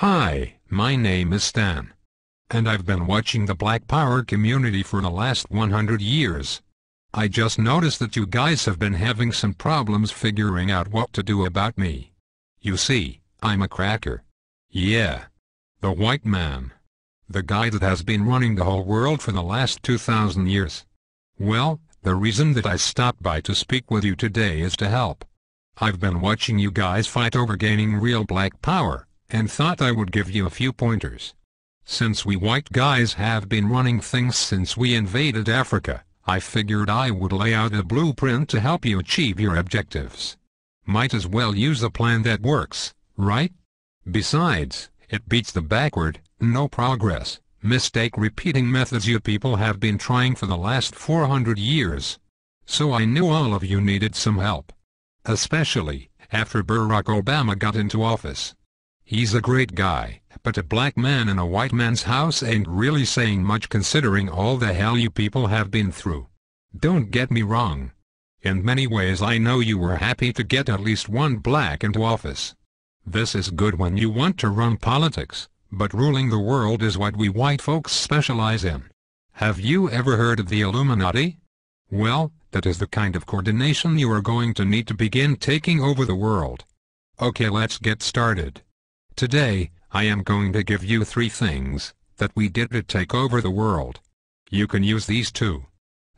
Hi, my name is Stan. And I've been watching the Black Power community for the last 100 years. I just noticed that you guys have been having some problems figuring out what to do about me. You see, I'm a cracker. Yeah. The white man. The guy that has been running the whole world for the last 2,000 years. Well, the reason that I stopped by to speak with you today is to help. I've been watching you guys fight over gaining real black power, and thought I would give you a few pointers. Since we white guys have been running things since we invaded Africa, I figured I would lay out a blueprint to help you achieve your objectives. Might as well use a plan that works, right? Besides, it beats the backward, no progress, mistake repeating methods you people have been trying for the last 400 years. So I knew all of you needed some help. Especially after Barack Obama got into office. He's a great guy, but a black man in a white man's house ain't really saying much considering all the hell you people have been through. Don't get me wrong. In many ways I know you were happy to get at least one black into office. This is good when you want to run politics, but ruling the world is what we white folks specialize in. Have you ever heard of the Illuminati? Well, that is the kind of coordination you are going to need to begin taking over the world. Okay, let's get started. Today, I am going to give you 3 things that we did to take over the world. You can use these too.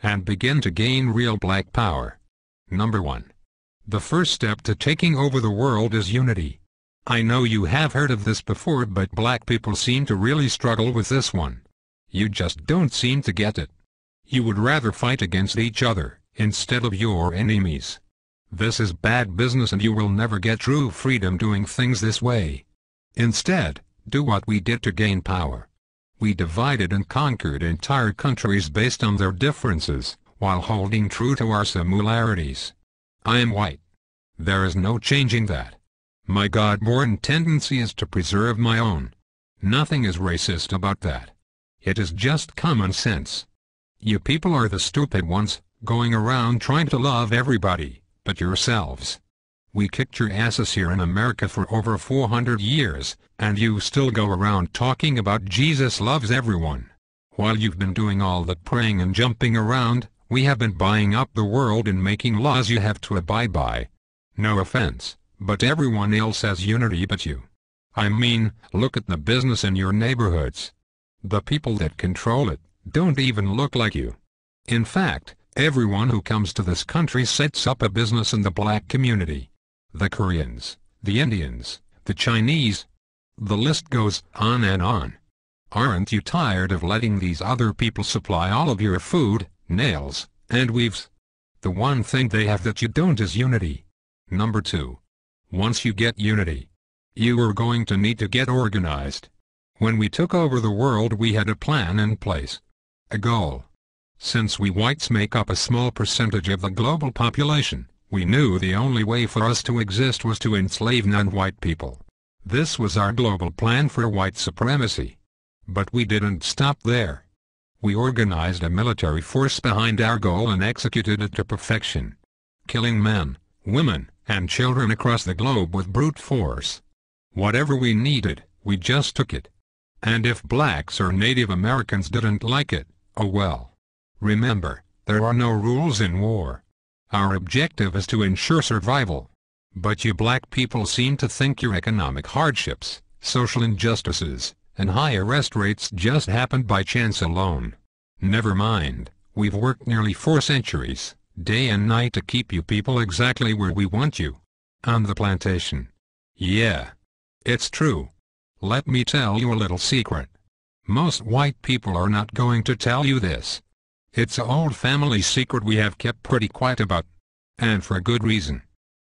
And begin to gain real black power. Number 1. The first step to taking over the world is unity. I know you have heard of this before, but black people seem to really struggle with this one. You just don't seem to get it. You would rather fight against each other, instead of your enemies. This is bad business and you will never get true freedom doing things this way. Instead, do what we did to gain power. We divided and conquered entire countries based on their differences, while holding true to our similarities. I am white. There is no changing that. My God-born tendency is to preserve my own. Nothing is racist about that. It is just common sense. You people are the stupid ones, going around trying to love everybody, but yourselves. We kicked your asses here in America for over 400 years, and you still go around talking about Jesus loves everyone. While you've been doing all that praying and jumping around, we have been buying up the world and making laws you have to abide by. No offense, but everyone else has unity but you. I mean, look at the business in your neighborhoods. The people that control it don't even look like you. In fact, everyone who comes to this country sets up a business in the black community. The Koreans, the Indians, the Chinese. The list goes on and on. Aren't you tired of letting these other people supply all of your food, nails, and weaves? The one thing they have that you don't is unity. Number 2. Once you get unity, you are going to need to get organized. When we took over the world we had a plan in place. A goal. Since we whites make up a small percentage of the global population, we knew the only way for us to exist was to enslave non-white people. This was our global plan for white supremacy. But we didn't stop there. We organized a military force behind our goal and executed it to perfection. Killing men, women, and children across the globe with brute force. Whatever we needed, we just took it. And if blacks or Native Americans didn't like it, oh well. Remember, there are no rules in war. Our objective is to ensure survival. But you black people seem to think your economic hardships, social injustices, and high arrest rates just happened by chance alone. Never mind, we've worked nearly 4 centuries, day and night to keep you people exactly where we want you. On the plantation. Yeah. It's true. Let me tell you a little secret. Most white people are not going to tell you this. It's an old family secret we have kept pretty quiet about. And for good reason.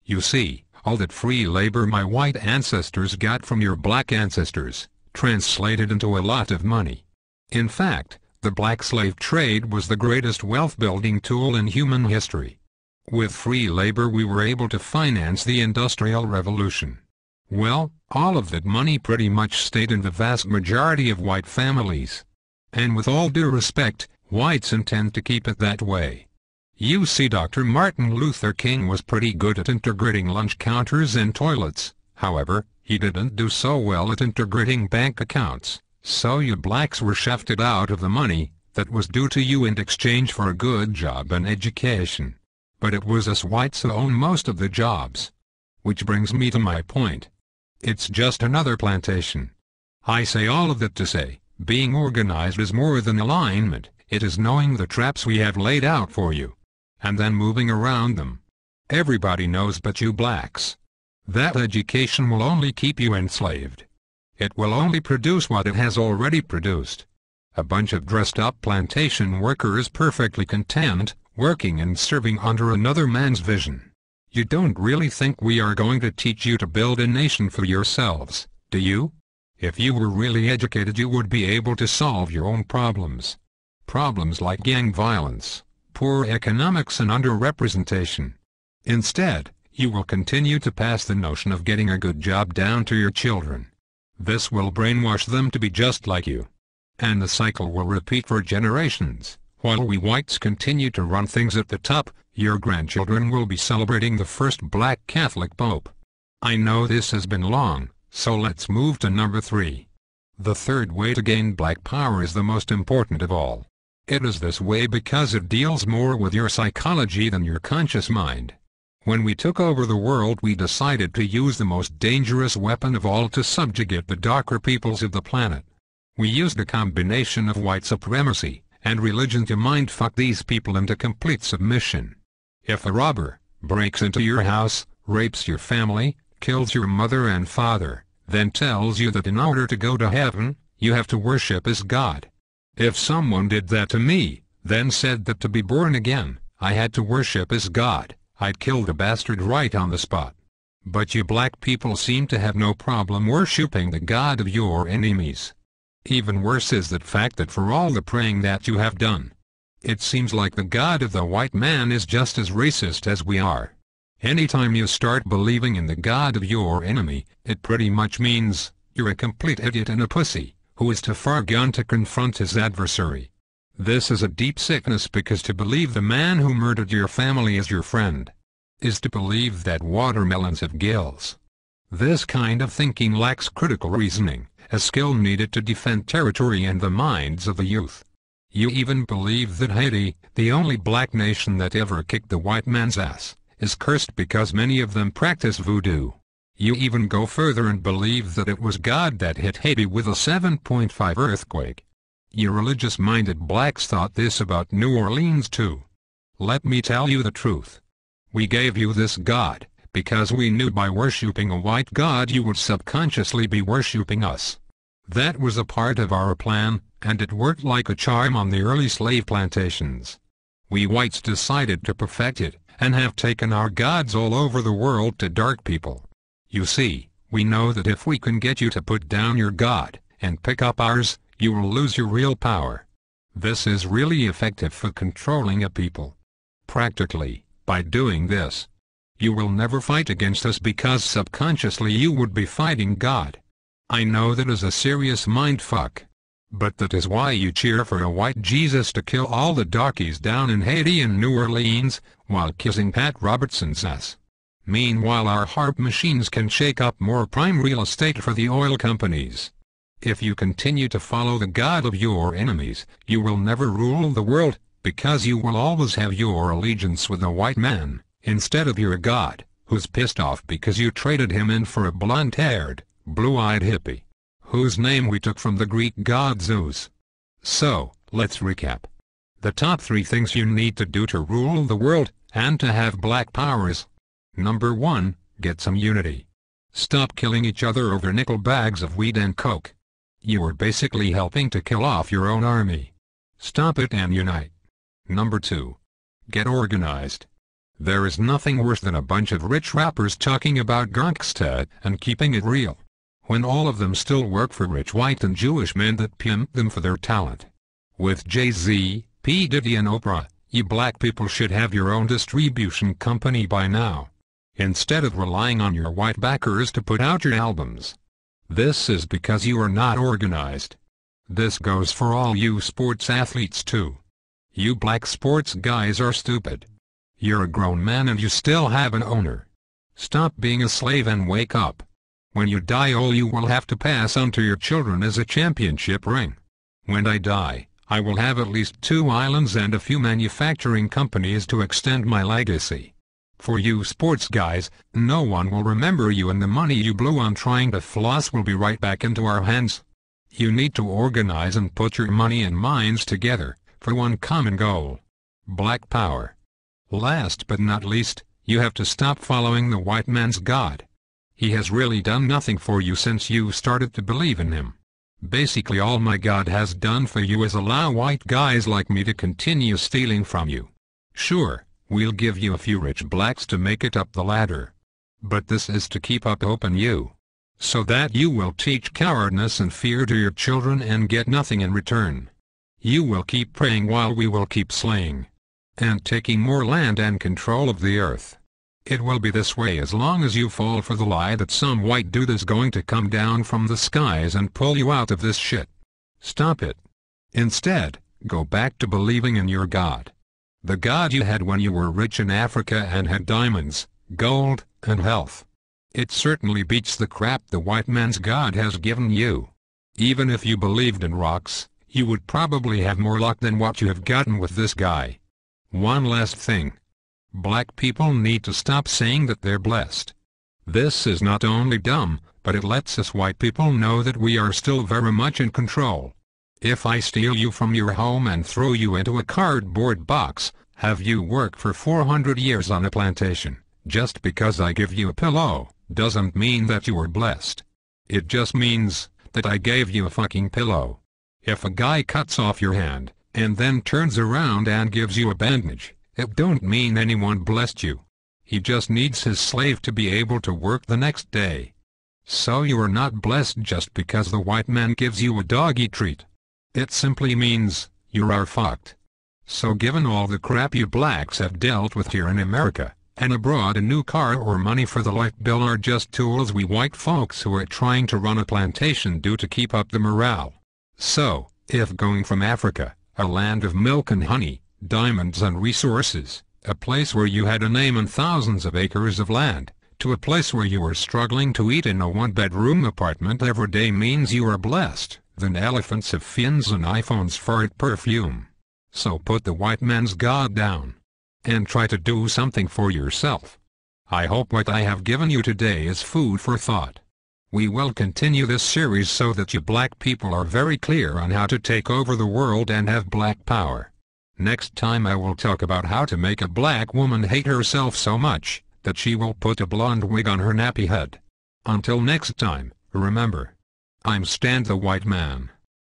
You see, all that free labor my white ancestors got from your black ancestors, translated into a lot of money. In fact, the black slave trade was the greatest wealth-building tool in human history. With free labor we were able to finance the Industrial Revolution. Well, all of that money pretty much stayed in the vast majority of white families. And with all due respect, whites intend to keep it that way. You see, Dr. Martin Luther King was pretty good at integrating lunch counters and toilets. However, He didn't do so well at integrating bank accounts, so you blacks were shafted out of the money that was due to you in exchange for a good job and education. But it was us whites who own most of the jobs. Which brings me to my point. It's just another plantation. I say all of that to say, being organized is more than alignment, it is knowing the traps we have laid out for you, and then moving around them. Everybody knows but you blacks. That education will only keep you enslaved. It will only produce what it has already produced. A bunch of dressed-up plantation workers perfectly content, working and serving under another man's vision. You don't really think we are going to teach you to build a nation for yourselves, do you? If you were really educated, you would be able to solve your own problems. Problems like gang violence, poor economics and underrepresentation. Instead, you will continue to pass the notion of getting a good job down to your children. This will brainwash them to be just like you. And the cycle will repeat for generations. While we whites continue to run things at the top, your grandchildren will be celebrating the first black Catholic Pope. I know this has been long, so let's move to number 3. The third way to gain black power is the most important of all. It is this way because it deals more with your psychology than your conscious mind. When we took over the world, we decided to use the most dangerous weapon of all to subjugate the darker peoples of the planet. We used a combination of white supremacy and religion to mind-fuck these people into complete submission. If a robber breaks into your house, rapes your family, kills your mother and father, then tells you that in order to go to heaven, you have to worship as God. If someone did that to me, then said that to be born again, I had to worship as God, I'd kill the bastard right on the spot. But you black people seem to have no problem worshipping the God of your enemies. Even worse is the fact that for all the praying that you have done, it seems like the God of the white man is just as racist as we are. Anytime you start believing in the God of your enemy, it pretty much means you're a complete idiot and a pussy, who is too far gone to confront his adversary. This is a deep sickness, because to believe the man who murdered your family is your friend is to believe that watermelons have gills. This kind of thinking lacks critical reasoning, a skill needed to defend territory and the minds of the youth. You even believe that Haiti, the only black nation that ever kicked the white man's ass, is cursed because many of them practice voodoo. You even go further and believe that it was God that hit Haiti with a 7.5 earthquake. You religious-minded blacks thought this about New Orleans too. Let me tell you the truth. We gave you this God because we knew by worshipping a white God you would subconsciously be worshipping us. That was a part of our plan, and it worked like a charm on the early slave plantations. We whites decided to perfect it, and have taken our gods all over the world to dark people. You see, we know that if we can get you to put down your God, and pick up ours, you will lose your real power. This is really effective for controlling a people. Practically, by doing this, you will never fight against us because subconsciously you would be fighting God. I know that is a serious mindfuck. But that is why you cheer for a white Jesus to kill all the darkies down in Haiti and New Orleans, while kissing Pat Robertson's ass. Meanwhile our harp machines can shake up more prime real estate for the oil companies. If you continue to follow the God of your enemies, you will never rule the world, because you will always have your allegiance with the white man, instead of your God, who's pissed off because you traded him in for a blonde-haired, blue-eyed hippie, whose name we took from the Greek god Zeus. So, let's recap. The top 3 things you need to do to rule the world, and to have black powers. Number 1, get some unity. Stop killing each other over nickel bags of weed and coke. You are basically helping to kill off your own army. Stop it and unite. Number 2, get organized. There is nothing worse than a bunch of rich rappers talking about gangsta and keeping it real, when all of them still work for rich white and Jewish men that pimp them for their talent. With Jay-Z, P. Diddy and Oprah, you black people should have your own distribution company by now, instead of relying on your white backers to put out your albums. This is because you are not organized. This goes for all you sports athletes too. You black sports guys are stupid. You're a grown man and you still have an owner. Stop being a slave and wake up. When you die, all you will have to pass on to your children is a championship ring. When I die, I will have at least 2 islands and a few manufacturing companies to extend my legacy. For you sports guys, no one will remember you, and the money you blew on trying to floss will be right back into our hands. You need to organize and put your money and minds together, for one common goal. Black power. Last but not least, you have to stop following the white man's God. He has really done nothing for you since you started to believe in him. Basically all my God has done for you is allow white guys like me to continue stealing from you. Sure, we'll give you a few rich blacks to make it up the ladder. But this is to keep up hope in you, so that you will teach cowardness and fear to your children and get nothing in return. You will keep praying while we will keep slaying and taking more land and control of the earth. It will be this way as long as you fall for the lie that some white dude is going to come down from the skies and pull you out of this shit. Stop it. Instead, go back to believing in your God. The God you had when you were rich in Africa and had diamonds, gold, and health. It certainly beats the crap the white man's God has given you. Even if you believed in rocks, you would probably have more luck than what you have gotten with this guy. One last thing. Black people need to stop saying that they're blessed. This is not only dumb, but it lets us white people know that we are still very much in control. If I steal you from your home and throw you into a cardboard box, have you work for 400 years on a plantation, just because I give you a pillow, doesn't mean that you are blessed. It just means that I gave you a fucking pillow. If a guy cuts off your hand, and then turns around and gives you a bandage, it don't mean anyone blessed you. He just needs his slave to be able to work the next day. So you are not blessed just because the white man gives you a doggy treat. It simply means, you are fucked. So given all the crap you blacks have dealt with here in America, and abroad, a new car or money for the light bill are just tools we white folks who are trying to run a plantation do to keep up the morale. So, if going from Africa, a land of milk and honey, diamonds and resources, a place where you had a name and thousands of acres of land, to a place where you are struggling to eat in a one-bedroom apartment every day means you are blessed, then elephants have fins and iPhones fart perfume. So put the white man's God down, and try to do something for yourself. I hope what I have given you today is food for thought. We will continue this series so that you black people are very clear on how to take over the world and have black power. Next time I will talk about how to make a black woman hate herself so much that she will put a blonde wig on her nappy head. Until next time, remember, I'm Stan the White Man.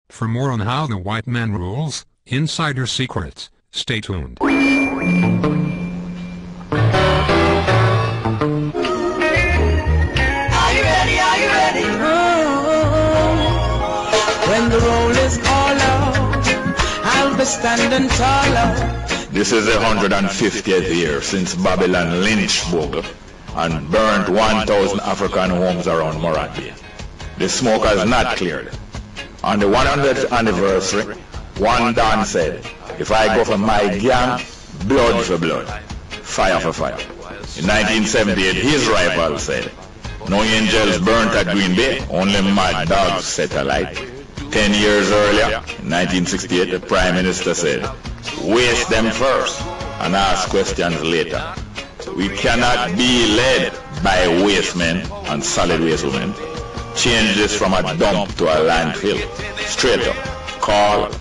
For more on how the white man rules, insider secrets, stay tuned. When the roll is all out, I'll be standing taller. This is the 150th year since Babylon lynched Bogle and burnt 1,000 African homes around Morant. The smoke has not cleared. On the 100th anniversary, one Don said, "If I go for my gang, blood for blood, fire for fire." In 1978, his rival said, "No angels burnt at Green Bay, only mad dogs set alight." 10 years earlier, in 1968, the Prime Minister said, "Waste them first and ask questions later." We cannot be led by waste men and solid waste women. Change this from a dump to a landfill. Straight up. Call,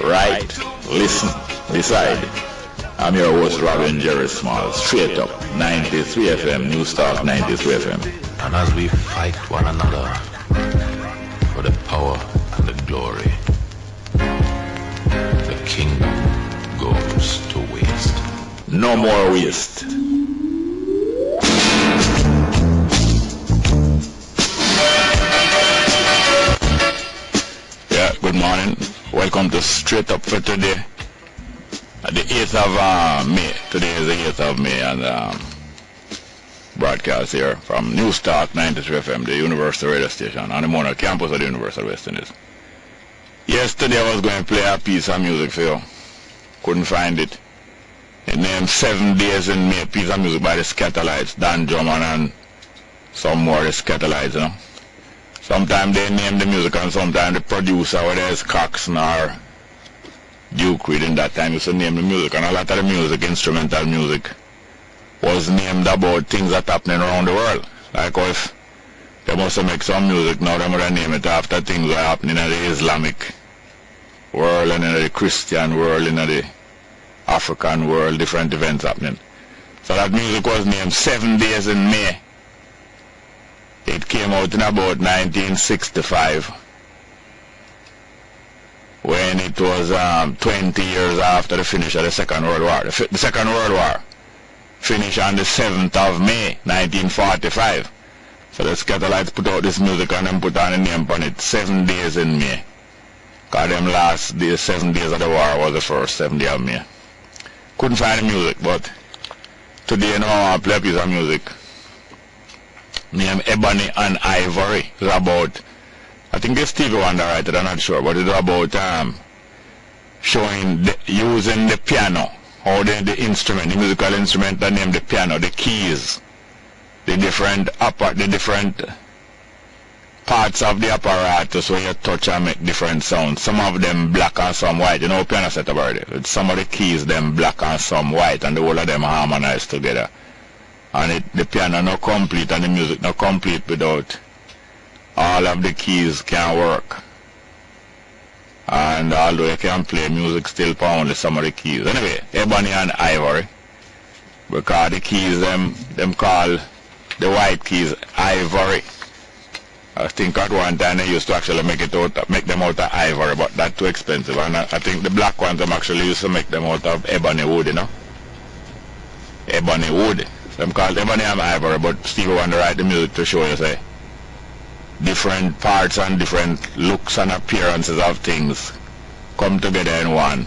write, listen, decide. I'm your host, Robin Jerry Small. Straight up, 93 FM, New Start 93 FM. And as we fight one another for the power and the glory, the kingdom goes to waste. No more waste. Yeah, good morning. Welcome to Straight Up for today. The 8th of May. Today is the 8th of May, and broadcast here from New Start 93 FM, the Universal Radio Station, on the Mona campus of the Universal West Indies. Yesterday I was going to play a piece of music for you. Couldn't find it. It named 7 Days in May, piece of music by the Scatterlights, Dan Drummond and some more of the Scatterlights, you know. Sometimes they name the music and sometimes the producer, whether it's Coxsone or Duke Reed in that time, used to name the music. And a lot of the music, instrumental music, was named about things that happening around the world. Like if they must make some music now, they must name it after things that are happening in the Islamic world and in the Christian world, in the African world, different events happening. So that music was named 7 Days in May. It came out in about 1965, when it was 20 years after the finish of the Second World War. The Second World War finished on the 7th of May, 1945. So the Scatterlights put out this music and then put on a name on it, 7 Days in May. Because them last days, 7 days of the war was the first 7 days of May. Couldn't find the music, but today now I play a piece of music named Ebony and Ivory. It's about, I think it's Stevie Wonder wrote it, I'm not sure, but it's about showing using the piano, or the instrument, the musical instrument that named the piano, the keys, the different parts of the apparatus where you touch and make different sounds. Some of them black and some white. You know piano set already. Some of the keys them black and some white, and the whole of them harmonized together. And the piano not complete and the music not complete without all of the keys can work. And although you can play music still for only some of the keys. Anyway, Ebony and Ivory, because the keys them call the white keys Ivory. I think at one time they used to actually make them out of ivory, but that's too expensive. And I think the black ones them actually used to make them out of ebony wood, you know. Ebony wood. Them called Ebony and Ivory, but Stevie Wonder write the music to show you, say, different parts and different looks and appearances of things come together in one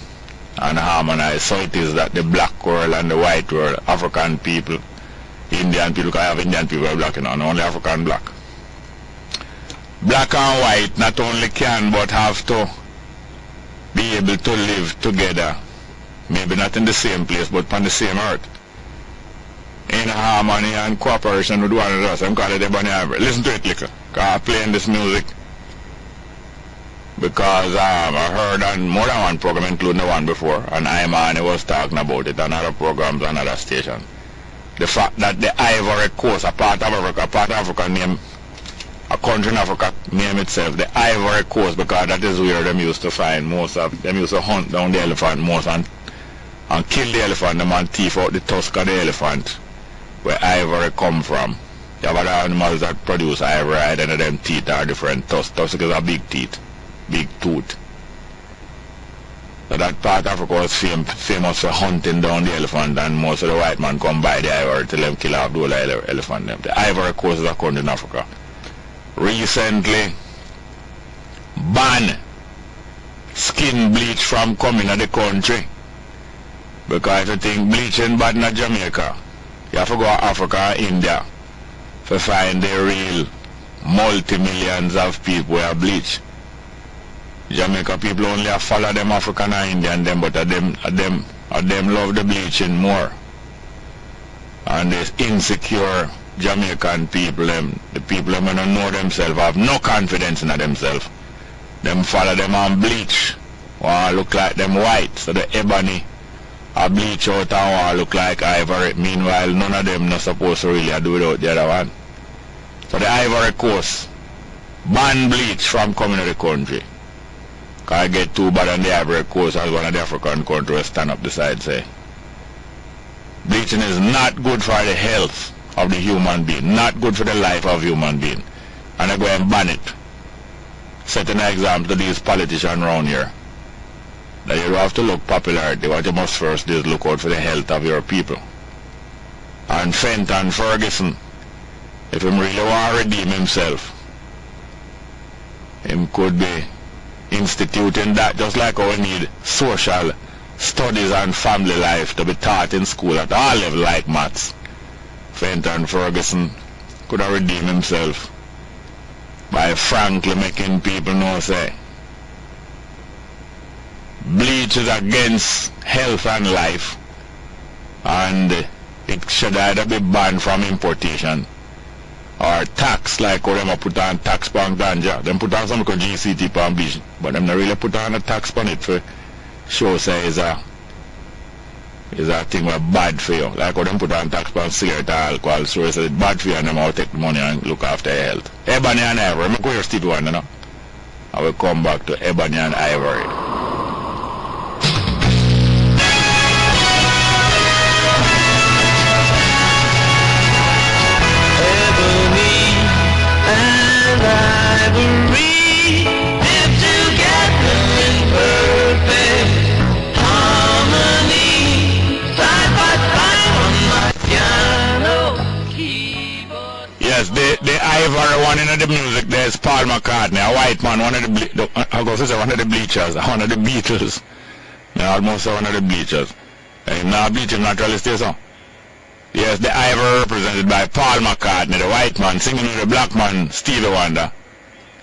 and harmonize. So it is that the black world and the white world, African people, Indian people, because I have Indian people are black, you know, and only African black. Black and white not only can but have to be able to live together, maybe not in the same place but on the same earth, in harmony and cooperation with one another. I'm calling it Ebony Ivory. Listen to it, Licker, because I'm playing this music because I heard on more than one program, including the one before, and Imani was talking about it on other programs and other stations. The fact that the Ivory Coast, a part of Africa named, a country in Africa name itself, the Ivory Coast, because that is where them used to find most of, them used to hunt down the elephant most and kill the elephant, them and thief out the tusk of the elephant, where ivory come from. You have other animals that produce ivory, and then them teeth are different. Tusk is a big teeth, big tooth. So that part of Africa was famous for hunting down the elephant, and most of the white man come by the ivory till them kill off the whole elephant. Them. The Ivory Coast is a country in Africa. Recently ban skin bleach from coming to the country, because if you think bleaching bad in Jamaica, you have to go to Africa and India to find the real multi-millions of people who bleach. Jamaica people only follow them African and Indian them, but them love the bleaching more. And this insecure Jamaican people, the people who don't know themselves, have no confidence in themselves. Them follow them on bleach, want look like them white, so the ebony a bleach out and want look like ivory. Meanwhile, none of them not supposed to really do without the other one. So the Ivory Coast ban bleach from coming to the country. Because I get too bad on the Ivory Coast as one of the African countries stand up the side say, bleaching is not good for the health of the human being, not good for the life of human being. And I go and ban it. Setting an example to these politicians around here, that you have to look popularity. What you must first do is look out for the health of your people. And Fenton Ferguson, if he really want to redeem himself, him could be instituting that, just like how we need social studies and family life to be taught in school at all levels like maths. Fenton Ferguson could have redeemed himself by frankly making people know, say, bleach is against health and life, and it should either be banned from importation or tax, like how them put on tax on ganja. Them put on some called GCT on bleaching, but them not really put on a tax on it for show say is a thing that bad for you. Like how them put on tax on cigarette or alcohol, so it's bad for you and them all take the money and look after your health. Ebony and Ivory, I'm going to Stevie Wonder now. I will come back to Ebony and Ivory. Yes, the Ivory one in the music, there's Paul McCartney, a white man, one of the Bleachers, one of the Beatles. Almost one of the Bleachers. Now Bleaching naturally stays so. Yes, the Ivory represented by Paul McCartney, the white man, singing with the black man, Stevie Wonder.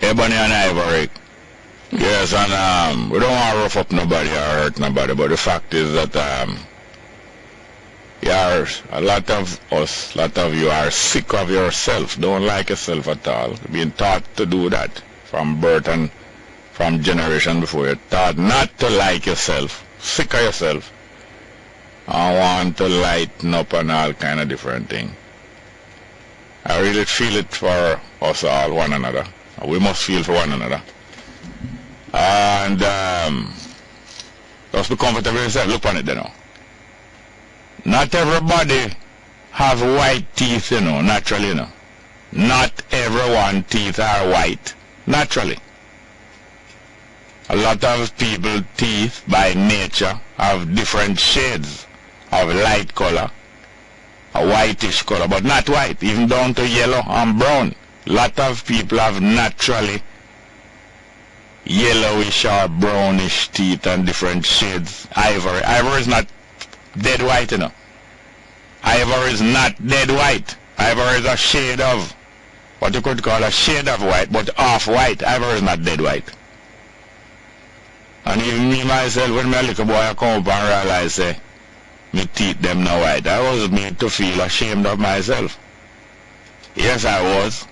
Ebony and Ivory. Yes, and we don't want to rough up nobody or hurt nobody, but the fact is that a lot of us, a lot of you are sick of yourself, don't like yourself at all. Being taught to do that from birth and from generation before. You're taught not to like yourself, sick of yourself. I want to lighten up and all kind of different things. I really feel it for us all, one another. We must feel for one another. And just be comfortable with yourself. Look on it, you know. Not everybody have white teeth, you know, naturally, you know. Not everyone's teeth are white, naturally. A lot of people's teeth, by nature, have different shades of light color, a whitish color, but not white, even down to yellow and brown. A lot of people have naturally yellowish or brownish teeth and different shades. Ivory. Ivory is not dead white, you know. Ivory is not dead white. Ivory is a shade of, what you could call a shade of white, but off white. Ivory is not dead white. And even me myself, when my little boy I come up and realize, say, my teeth them now white, I was made to feel ashamed of myself. Yes, I was.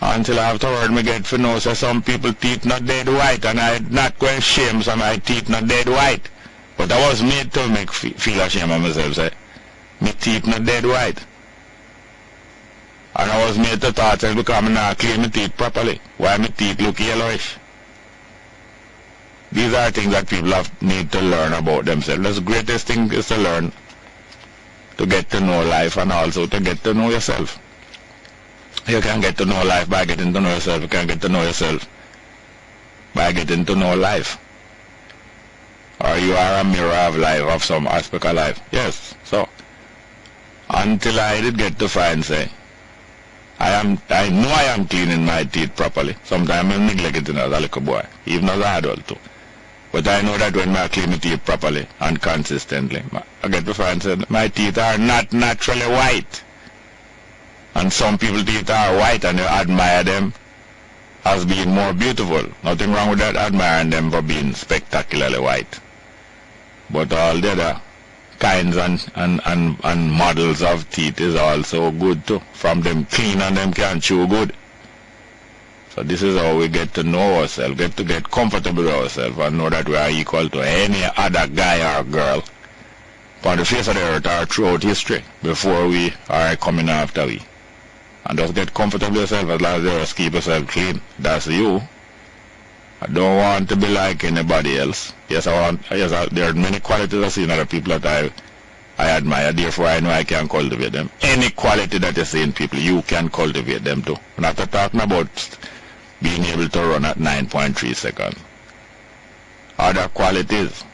Until afterward, me get to know, say, some people teeth not dead white, and I not going to shame some my teeth not dead white. But I was made to make feel ashamed of myself, say, my teeth not dead white. And I was made to thought, say, because I not clean my teeth properly. Why my teeth look yellowish? These are things that people need to learn about themselves. The greatest thing is to learn to get to know life and also to get to know yourself. You can get to know life by getting to know yourself. You can get to know yourself by getting to know life. Or you are a mirror of life, of some aspect of life. Yes. So, until I did get to find, say, I know I am cleaning my teeth properly. Sometimes I neglect it as a little boy, even as an adult too. But I know that when I clean my teeth properly and consistently, I get to find that my teeth are not naturally white. And some people's teeth are white and you admire them as being more beautiful. Nothing wrong with that, admiring them for being spectacularly white. But all the other kinds and models of teeth is also good too. From them clean and them can chew good. So this is how we get to know ourselves, get comfortable with ourselves and know that we are equal to any other guy or girl on the face of the earth or throughout history before we are coming after we. And just get comfortable with yourself as long as you just keep yourself clean. That's you. I don't want to be like anybody else. Yes, there are many qualities I see in other people that I admire, therefore I know I can cultivate them. Any quality that you see in people, you can cultivate them too. We're not talking about being able to run at 9.3 seconds. Other qualities,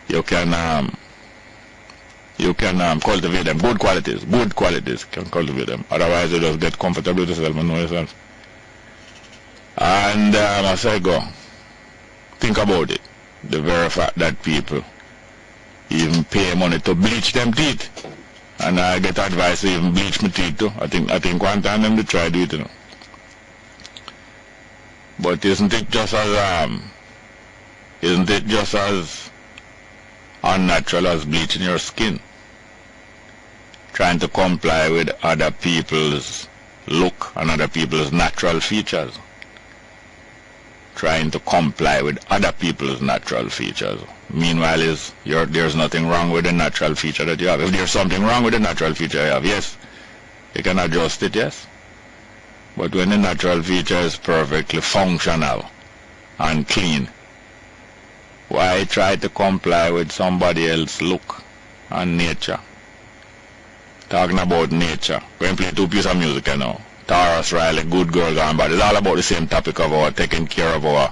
you can cultivate them. Good qualities, can cultivate them. Otherwise you just get comfortable with yourself and know yourself. And as I go, think about it. The very fact that people even pay money to bleach them teeth. And I get advice to even bleach my teeth too. I think one time them to try to do it, you know. But isn't it just as unnatural as bleaching your skin? trying to comply with other people's look and other people's natural features. Trying to comply with other people's natural features. Meanwhile, there's nothing wrong with the natural feature that you have. If there's something wrong with the natural feature you have, yes, you can adjust it, yes. But when the natural feature is perfectly functional and clean, why try to comply with somebody else's look and nature? Talking about nature. We're going to play two pieces of music now. Taurus Riley, Good Girl Gone Bad. It's all about the same topic of our taking care of our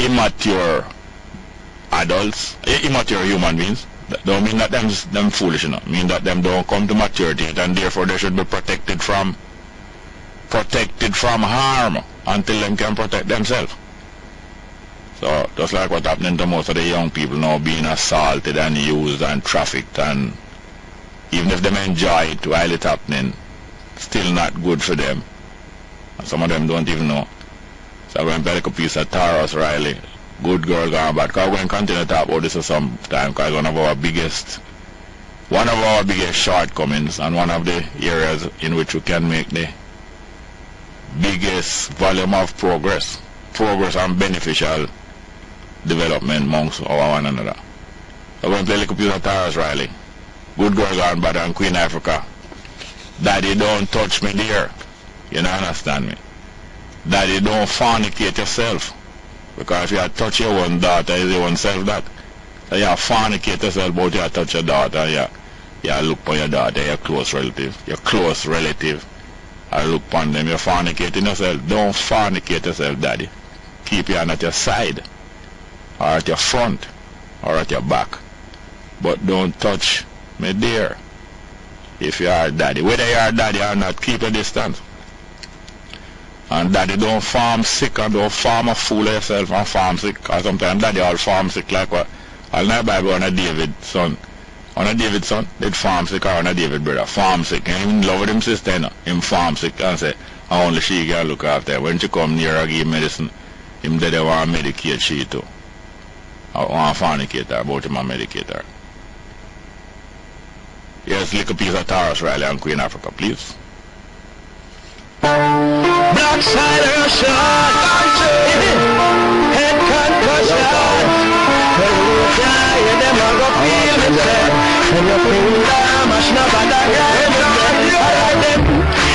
immature adults, immature human beings. That don't mean that them foolish enough. Mean that them don't come to maturity and therefore they should be protected from harm until them can protect themselves. So just like what's happening to most of the young people now, being assaulted and used and trafficked, and even if they enjoy it while it's happening, still not good for them. And some of them don't even know. So I'm going to play a piece of Taurus Riley, Good Girl Gone Bad. Because we're going to continue to talk about this for some time, because one of our biggest shortcomings and one of the areas in which we can make the biggest volume of progress and beneficial development amongst one another. So we're going to play a little piece of Taurus Riley, Good Girl Gone Bad, and Queen Africa. Daddy, don't touch me there. You don't understand me. Daddy, don't fornicate yourself. Because if you touch your own daughter, it's your own self that. So you fornicate yourself, but you touch your daughter, you look for your daughter, your close relative. I look upon them, you're fornicating yourself. Don't fornicate yourself, Daddy. Keep your hand at your side, or at your front, or at your back. But don't touch me there. If you are Daddy. Whether you are Daddy or not, keep a distance. And Daddy, don't farm sick and don't farm a fool of yourself and farm sick. Because sometimes Daddy all farm sick like what? I'll not Bible on a David son. On a David son, they'd farm sick, or on a David brother. Farm sick. And him in love with him sister, you know. Him farm sick and say, only she can look after her. When she come near her, give medicine, him they want to medicate she too. I want to fornicate her, about him and medicate her. Here's a little piece of Taurus Riley and Queen Africa, please. Black side Russian, head concussion. When you die, you never go feel it dead. And you feel that much never die.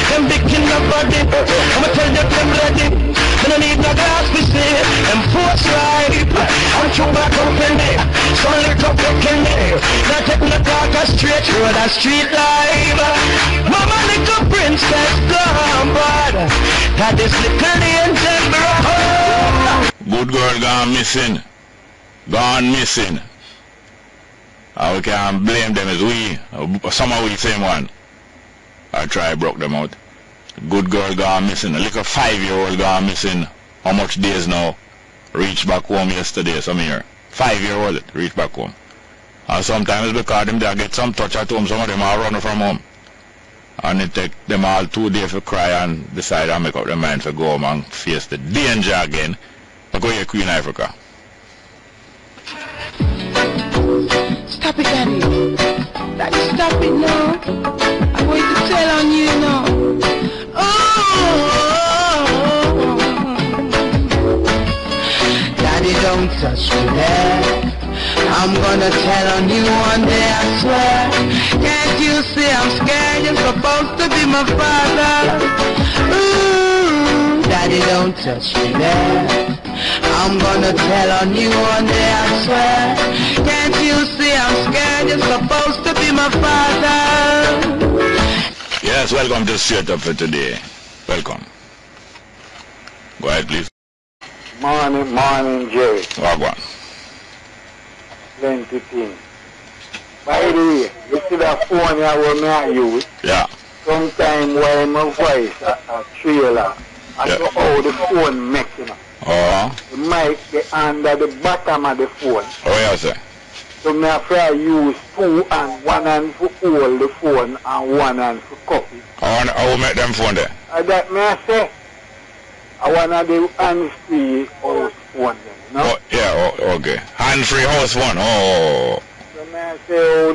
Them big in the body, I'ma tell you them ready. I don't need no glass to see them force right. I'm too back up in there, so lick up the candy. Not taking the dark straight through the street life. Mama little princess gone bad. That is little angel bro. Good girl gone missing. Gone missing. We can't blame them as we. Some of we same one. I try broke them out. Good girl gone missing. A little 5-year-old gone missing. How much days now? Reached back home yesterday, some here. 5-year-old reached back home. And sometimes because them they get some touch at home, some of them are running from home. And it take them all 2 days to cry and decide and make up their mind to go home and face the danger again. I go here, Queen Africa. Stop it, Daddy. Daddy, stop it now. I'm going to tell on you now. Daddy, don't touch me there. I'm gonna tell on you one day, I swear. Can't you see I'm scared? You're supposed to be my father. Ooh, Daddy, don't touch me there. I'm gonna tell on you one day, I swear. Can't you see I'm scared? You're supposed to be my father. Yes, welcome to Straight Up for today. Welcome. Go ahead, please. Morning, Jerry. Wagwan. Plenty things. By the way, you see that phone here where I use? Yeah. Sometime when my voice a trailer, I know how the phone makes it. The mic get under the bottom of the phone. Oh, yes, sir. So me afraid use 2 and 1 hand for hold the phone and 1 hand for copy. I will make them phone there. That may I say, I want to do hands-free house phone then, no? Oh, yeah, okay. Hand-free house phone, oh. So When I say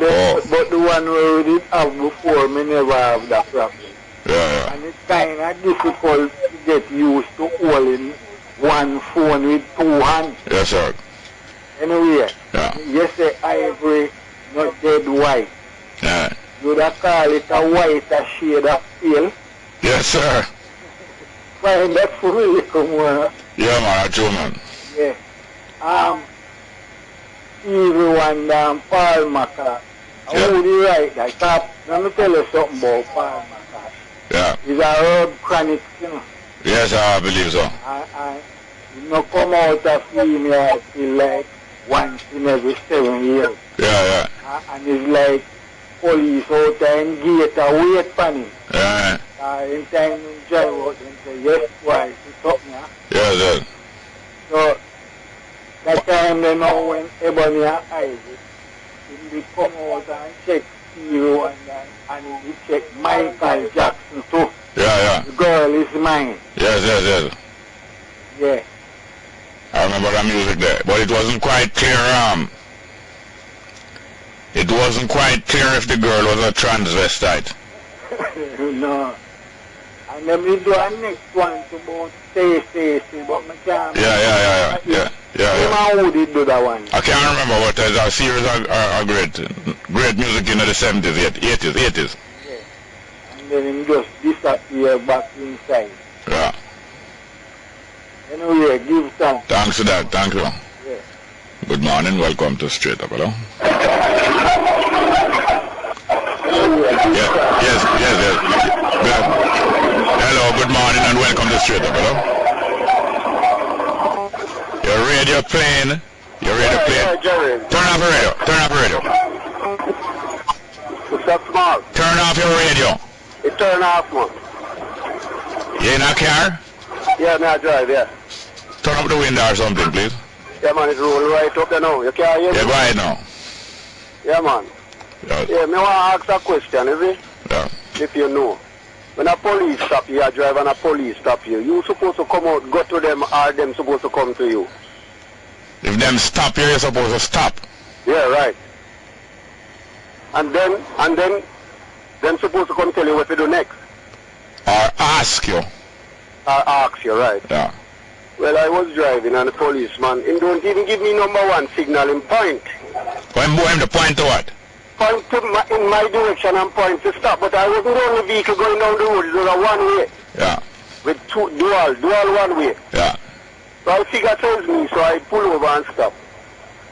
but the one we did have before, me never have that problem. Yeah. And it's kind of difficult to get used to holding one phone with two hands. Yes, sir. Anyway, Yeah. you say Ivory, not dead white. Yeah. You would call it a white, a shade of pale. Yes, sir. Find that for me, come on. Yeah, man, that's true, man. Yeah. Everyone down Paul Maca. Yeah. Who do right that? Stop. Let me tell you something about Paul Maca. Yeah. He's a herb chronic, you know. Yes, I believe so. And you know, come out of female till like once in every 7 years. Yeah. And it's like police out there and gate a wait for him. Yeah. In time in drive out and say, yes, why? It's up now. Yes. So, that time they know when Ebony and Isaac, they come out and check Hero and he check Michael Jackson too. Yeah. The girl is mine. Yes. Yeah. I remember the music there, but it wasn't quite clear. It wasn't quite clear if the girl was a transvestite. No. And then we do our next one about Stay, but my can't. Yeah. Who did do that one? I can't remember what it is. Our series are great music in the 70s, 80s. Yeah. And then him just disappear back inside. Yeah. Anyway, give thanks. Thanks for that. Thank you. Yeah. Good morning. Welcome to Straight Up. Hello. Yes. Good. Hello. Good morning and welcome to Straight Up. Hello. Your radio playing. Jerry. Turn off your radio. What's up, small? Turn off your radio. It turn off, man. You in a car? Yeah, me I drive, yeah. Turn up the window or something, please. Yeah, man, it's rolling right up there now. You can't hear me? Yeah, go ahead now. Yeah, man. Yeah, me want to ask a question, is it? Yeah. If you know. When a police stop you, you drive and a police stop you supposed to come out, go to them, or them supposed to come to you? If them stop you, you're supposed to stop. Yeah, right. And then them supposed to come tell you what to do next. Or ask you. Or ask you, right. Yeah. Well, I was driving and the policeman, he don't even give me number one signal in point. When the point to what? Point to in my direction and point to stop, but I wasn't the only vehicle going down the road, it was a one way. Yeah. With dual one way. Yeah. So I figure tells me, so I pull over and stop.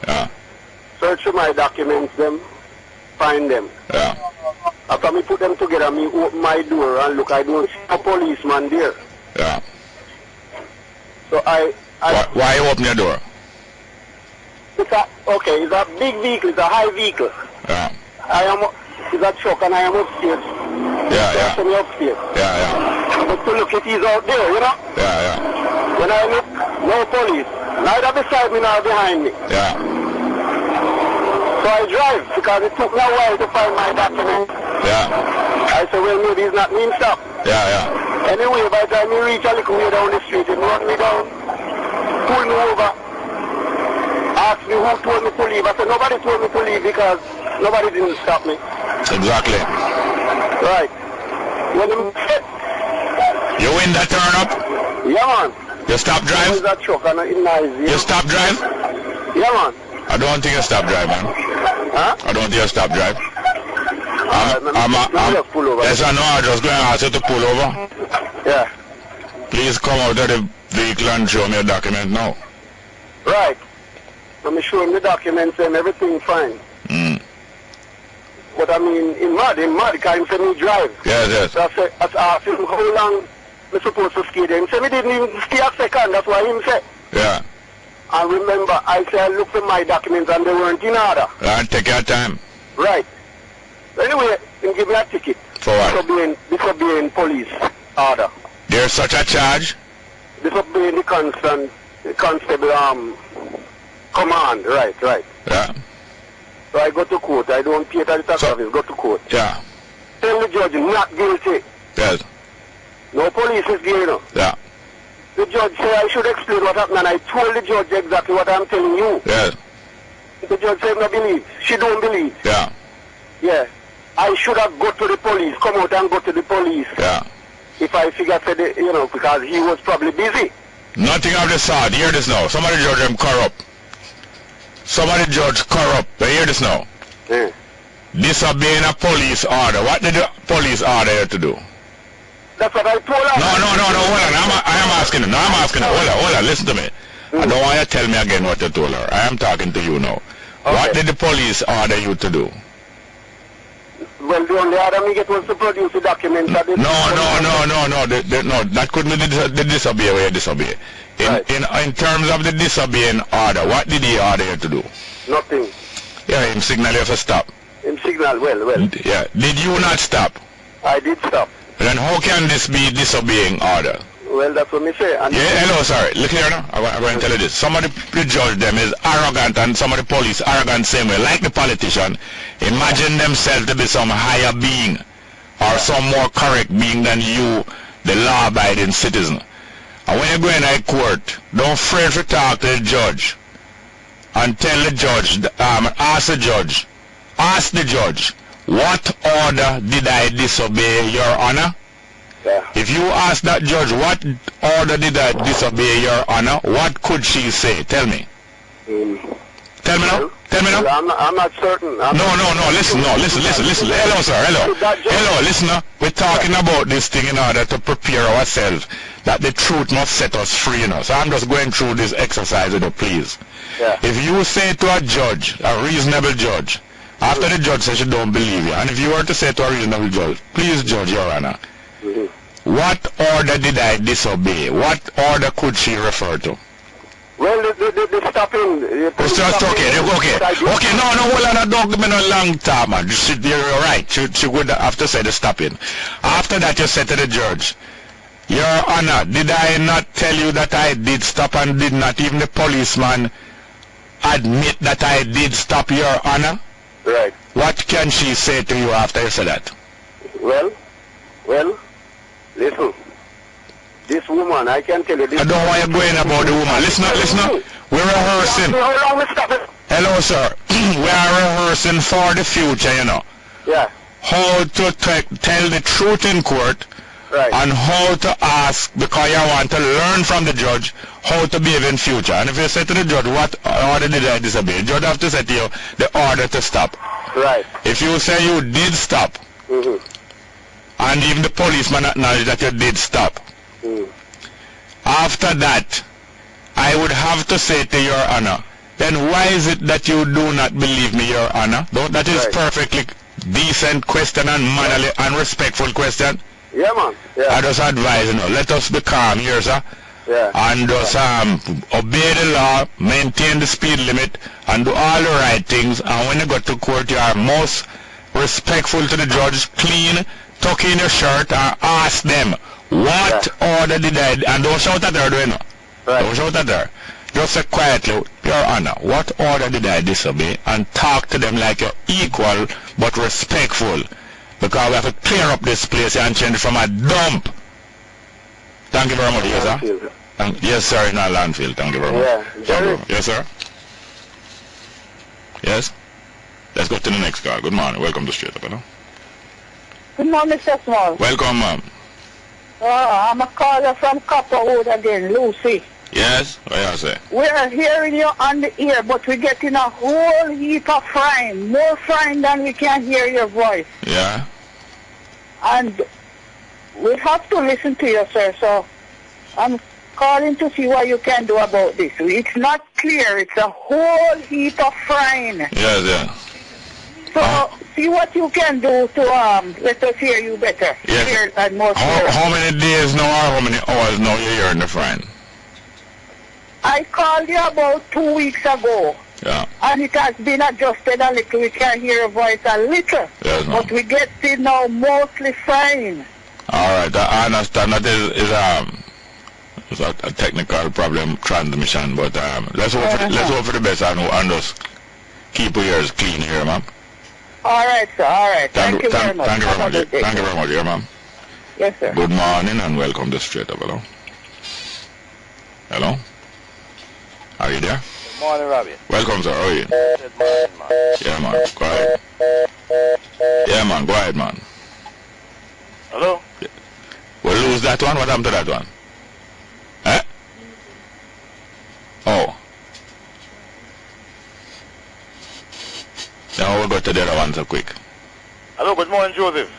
Yeah. Search for my documents, them, find them. Yeah. After me put them together, me open my door and look, I don't see a policeman there. Yeah. So Why you open your door? it's a big vehicle, it's a high vehicle. Yeah. It's a truck and I am upstairs. Yeah. So me upstairs. Yeah. But to look, it is out there, you know? Yeah. When I look, no police. Neither beside me nor behind me. Yeah. So I drive because it took me a while to find my document. Yeah. I said, well, maybe it's not me stop. Yeah. Anyway, by the time we reach a little way down the street, he run me down, pull me over, ask me who told me to leave. I said, nobody told me to leave because nobody didn't stop me. Exactly. Right. When You win that turn up? yeah, man. You stop drive? That truck and it's nice. Yeah. You stop drive? Yeah, man. I don't think you stop drive, man. Huh? I don't think you stop drive. Just pull over. Yes, I know. I'm just going to ask you to pull over. Yeah. Please come out of the vehicle and show me your document now. Right. Let me show him the documents and everything fine. But I mean, in mud, because he said me drive. Yes. So I asked him how long I'm supposed to ski there. He said me didn't even ski a second, that's why he said. Yeah. And remember, I said I looked at my documents and they weren't in order. And take your time. Right. Anyway, he give me a ticket. For what? Disobeying police order. There's such a charge? Disobeying the constable command. Right. Yeah. So I go to court. I don't pay to the tax office. Go to court. Yeah. Tell the judge not guilty. Yes. No police is there, you know. Yeah. The judge said I should explain what happened, and I told the judge exactly what I'm telling you. Yes. The The judge said no believe. She don't believe. Yeah. Yeah. I should have go to the police, come out and go to the police. Yeah. If I figure said, you know, because he was probably busy. Nothing of the sort. Hear this now. Somebody judge them corrupt. Somebody judge corrupt. But hear this now. Yeah. Disobeying a police order. What did the police order you to do? That's what I told her. No, hold on. I am asking her. No, I'm asking her. Hold on, listen to me. I don't want you to tell me again what you told her. I am talking to you now. Okay. What did the police order you to do? Well, the only order me get was to produce the documents. No. That couldn't be the disobey where you disobey. In terms of the disobeying order, what did he order you to do? Nothing. Yeah, him signal you to stop. Him signal, well. Yeah. Did you not stop? I did stop. Then how can this be disobeying order? Well, that's what me say. And Hello, sorry. Look here now. I'm going to tell you this. Some of the judge them is arrogant and some of the police arrogant same way. Like the politician, imagine themselves to be some higher being or some more correct being than you, the law-abiding citizen. And when you go in a court, don't afraid to talk to the judge and tell the judge, ask the judge, what order did I disobey, Your Honor? Yeah. If you ask that judge, what order did I disobey, Your Honor, what could she say? Tell me. Tell me now. Well, I'm not certain. Listen. Hello, sir. Hello, listener. We're talking about this thing in order to prepare ourselves that the truth must set us free, you know. So I'm just going through this exercise, you know, please. Yeah. If you say to a judge, a reasonable judge, after the judge says she don't believe you, and if you were to say to a reasonable judge, please, Judge, Your Honor, what order did I disobey? What order could she refer to? Well, the stopping. It's just okay. No, hold on, don't give me no long time, man. You're right. She would have to say the stopping. After that, you said to the judge, Your Honor, did I not tell you that I did stop, and did not even the policeman admit that I did stop, Your Honor? Right. What can she say to you after you said that? Well, listen. This woman, I can tell you this. I don't want you going about the woman. Listen. We're rehearsing. How long we stop it? Hello, sir. We are rehearsing for the future, you know. Yeah. How to tell the truth in court. Right. And how to ask, because you want to learn from the judge, how to behave in future. And if you say to the judge, what order did I disobey? The judge have to say to you, the order to stop. Right. If you say you did stop, and even the policeman acknowledge that you did stop, after that, I would have to say to Your Honor, then why is it that you do not believe me, Your Honor? That is perfectly decent question and mannerly and respectful question. Yeah, man. Yeah. I just advise, you know, let us be calm here, sir. Yeah. And just obey the law, maintain the speed limit, and do all the right things. And when you go to court, you are most respectful to the judge, clean, tuck in your shirt, and ask them, what order did I... And don't shout at her, do you know? Right. Don't shout at her. Just say quietly, Your Honor, what order did I disobey? And talk to them like you're equal, but respectful. Because we have to clear up this place and change it from a dump. Thank you very much, yes, sir. Yes, sir, in our landfill. Thank you very much. Yeah. Yes, sir. Yes? Let's go to the next call. Good morning. Welcome to Straight Up, you know? Good morning, Mr. Small. Welcome, ma'am. I'm a caller from Copperwood again, Lucy. Yes? What you say? We're hearing you on the ear, but we're getting a whole heap of frying. More frying than we can hear your voice. Yeah? And we have to listen to you, sir, so I'm calling to see what you can do about this. It's not clear. It's a whole heap of frying. Yes. So see what you can do to let us hear you better. Yes. Clear and more clear. How many days now or how many hours now you're hearing the frying? I called you about 2 weeks ago. Yeah. And it has been adjusted a little. We can hear your voice a little. Yes, ma'am. But we get it now mostly fine. All right. I understand that is a technical problem, transmission. But let's hope for the best and just keep your ears clean here, ma'am. All right, sir. All right. Thank you very much. Thank you very much. Thank you very much, dear ma'am. Yes, sir. Good morning and welcome to Straight Up. Hello? Hello? Are you there? Morning, Robbie. Welcome, sir. How are you? Good morning, man. Yeah, man. Go ahead. Yeah, man. Go ahead, man. Hello? We'll lose that one. What happened to that one? Eh? Oh. Now we'll go to the other one so quick. Hello, good morning, Joseph.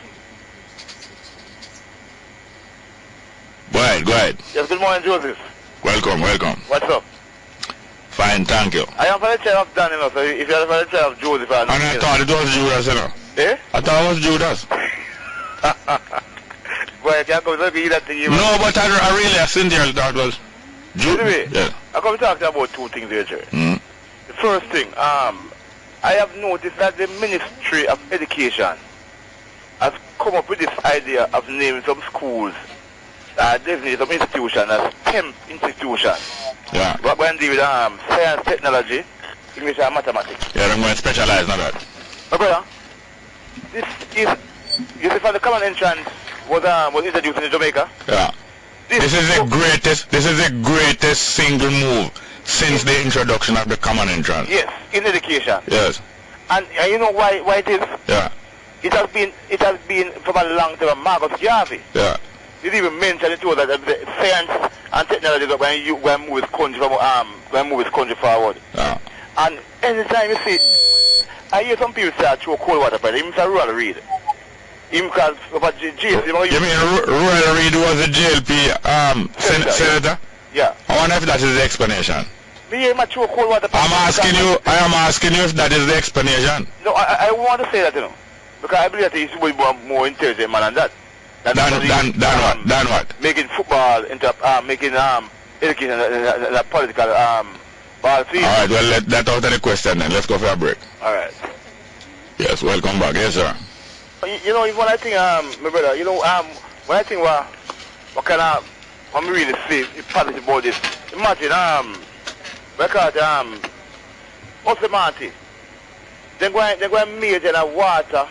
Go ahead, go ahead. Yes, good morning, Joseph. Welcome, welcome. What's up? Fine, thank you. I am for the chair of Dan, you know, so if you are for the chair of Joseph, And I thought it was Judas, you know. Eh? I thought it was Judas. Boy, I can't come to see that thing. No, but I really sincerely thought it was Judas. Anyway, Yeah. I come to talk to you about two things here, Jerry. Mm. The first thing, I have noticed that the Ministry of Education has come up with this idea of naming some schools, definitely some institutions as STEM institutions. Yeah. But when they with science, technology, English and mathematics. Yeah, I'm going to specialize in that. My brother, this is, you see, for the common entrance was introduced in Jamaica. Yeah. This is the greatest single move since the introduction of the common entrance. Yes, in education. Yes. And you know why it is? Yeah. It has been from a long time. Marcus Garvey. Yeah. You even mentioned it too that the science and technology when move this country forward. Yeah. And anytime you see, I hear some people say I throw cold water, but even Mr. Rural Reid. Him because of a jail. You mean Rural Reid was the JLP senator? Yeah. I wonder if that is the explanation. Me hear him throw cold water. I am asking you if that is the explanation. No, I want to say that, you know, because I believe that he's more intelligent man than that. Than what? Making football into making education a political ball field. All right, well, let that out of the question then. Let's go for a break. All right. Yes, welcome back. Yes, sir. You know, when I think, my brother, you know, when I think what kind of, I'm really see positive about this. Imagine, because what's the Marty? They're going to major in water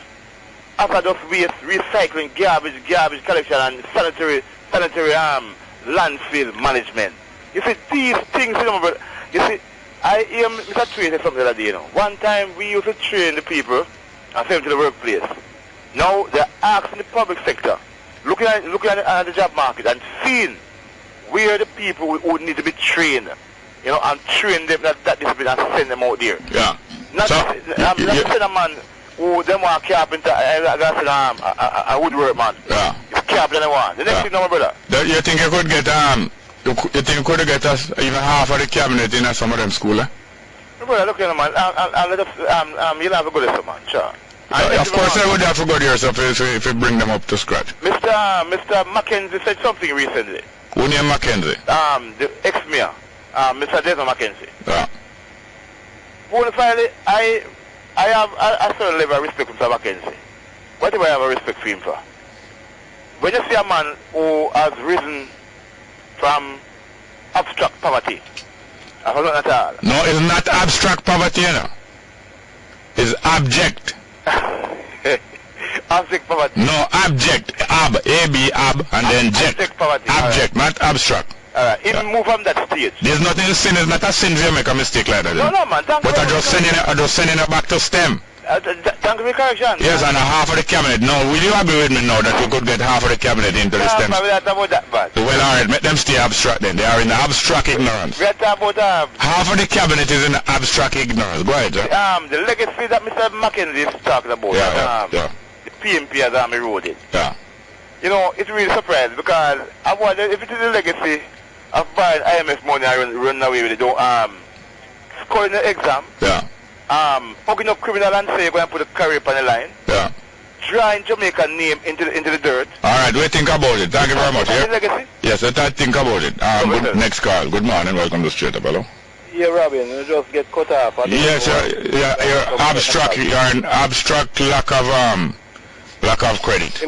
after just waste, recycling, garbage collection and sanitary landfill management. You see, these things, you know, but you see, I hear Mr. Train say something the other day, you know. One time we used to train the people and send them to the workplace. Now they're asking the public sector, looking at the job market and seeing where the people who need to be trained, you know, and train them that discipline and send them out there. Yeah. Not send a man who them want carpenter, a woodwork man. Yeah. It's carpenter they want. The next thing, no, my brother. You think you could get you think you could get us even half of the cabinet in some of them school? Eh? My brother, look at man. I'll let us. You'll have to go there, man. Sure. Of course, I would have to go there if you bring them up to scratch. Mr. Mackenzie said something recently. Who named Mackenzie? The ex-mayor, Mr. Desmond Mackenzie. Yeah. Finally, I have a certain level of respect for Mr. Mackenzie. What do I have a respect for him for? When you see a man who has risen from abstract poverty, I forgot at all. No, it's not abstract poverty, you know. It's abject. Abject poverty. No, abject. A-B, and then ject. Abject poverty. Abject, right. Not abstract. Alright, even move from that stage. There's nothing in sin. It's not a sin if you make a mistake like that. No, man. But I just sending it back to STEM. Thank you for correction. Yes, and half of the cabinet. No, will you agree with me now that you could get half of the cabinet into the STEM? We're not talking about that, man. Well, alright, make them stay abstract then. They are in abstract ignorance. We're talking about half of the cabinet is in abstract ignorance. Go ahead, sir. The legacy that Mr. Mackenzie is talking about. Yeah. The PMP has eroded. Yeah. You know, it's really surprising because I wonder if it is a legacy of buying IMF money and running away with it. Scoring the exam. Yeah. Hugging up criminal and say you're going to put a career on the line. Yeah. Drawing Jamaica name into the dirt. Alright, we think about it. Thank you very much. Yeah? Legacy? Yes, let us think about it. Next call. Good morning. Welcome to Straight Up. Hello. Yeah, Robin, you just get cut off. Yes, you're abstract. You're an abstract lack of credit.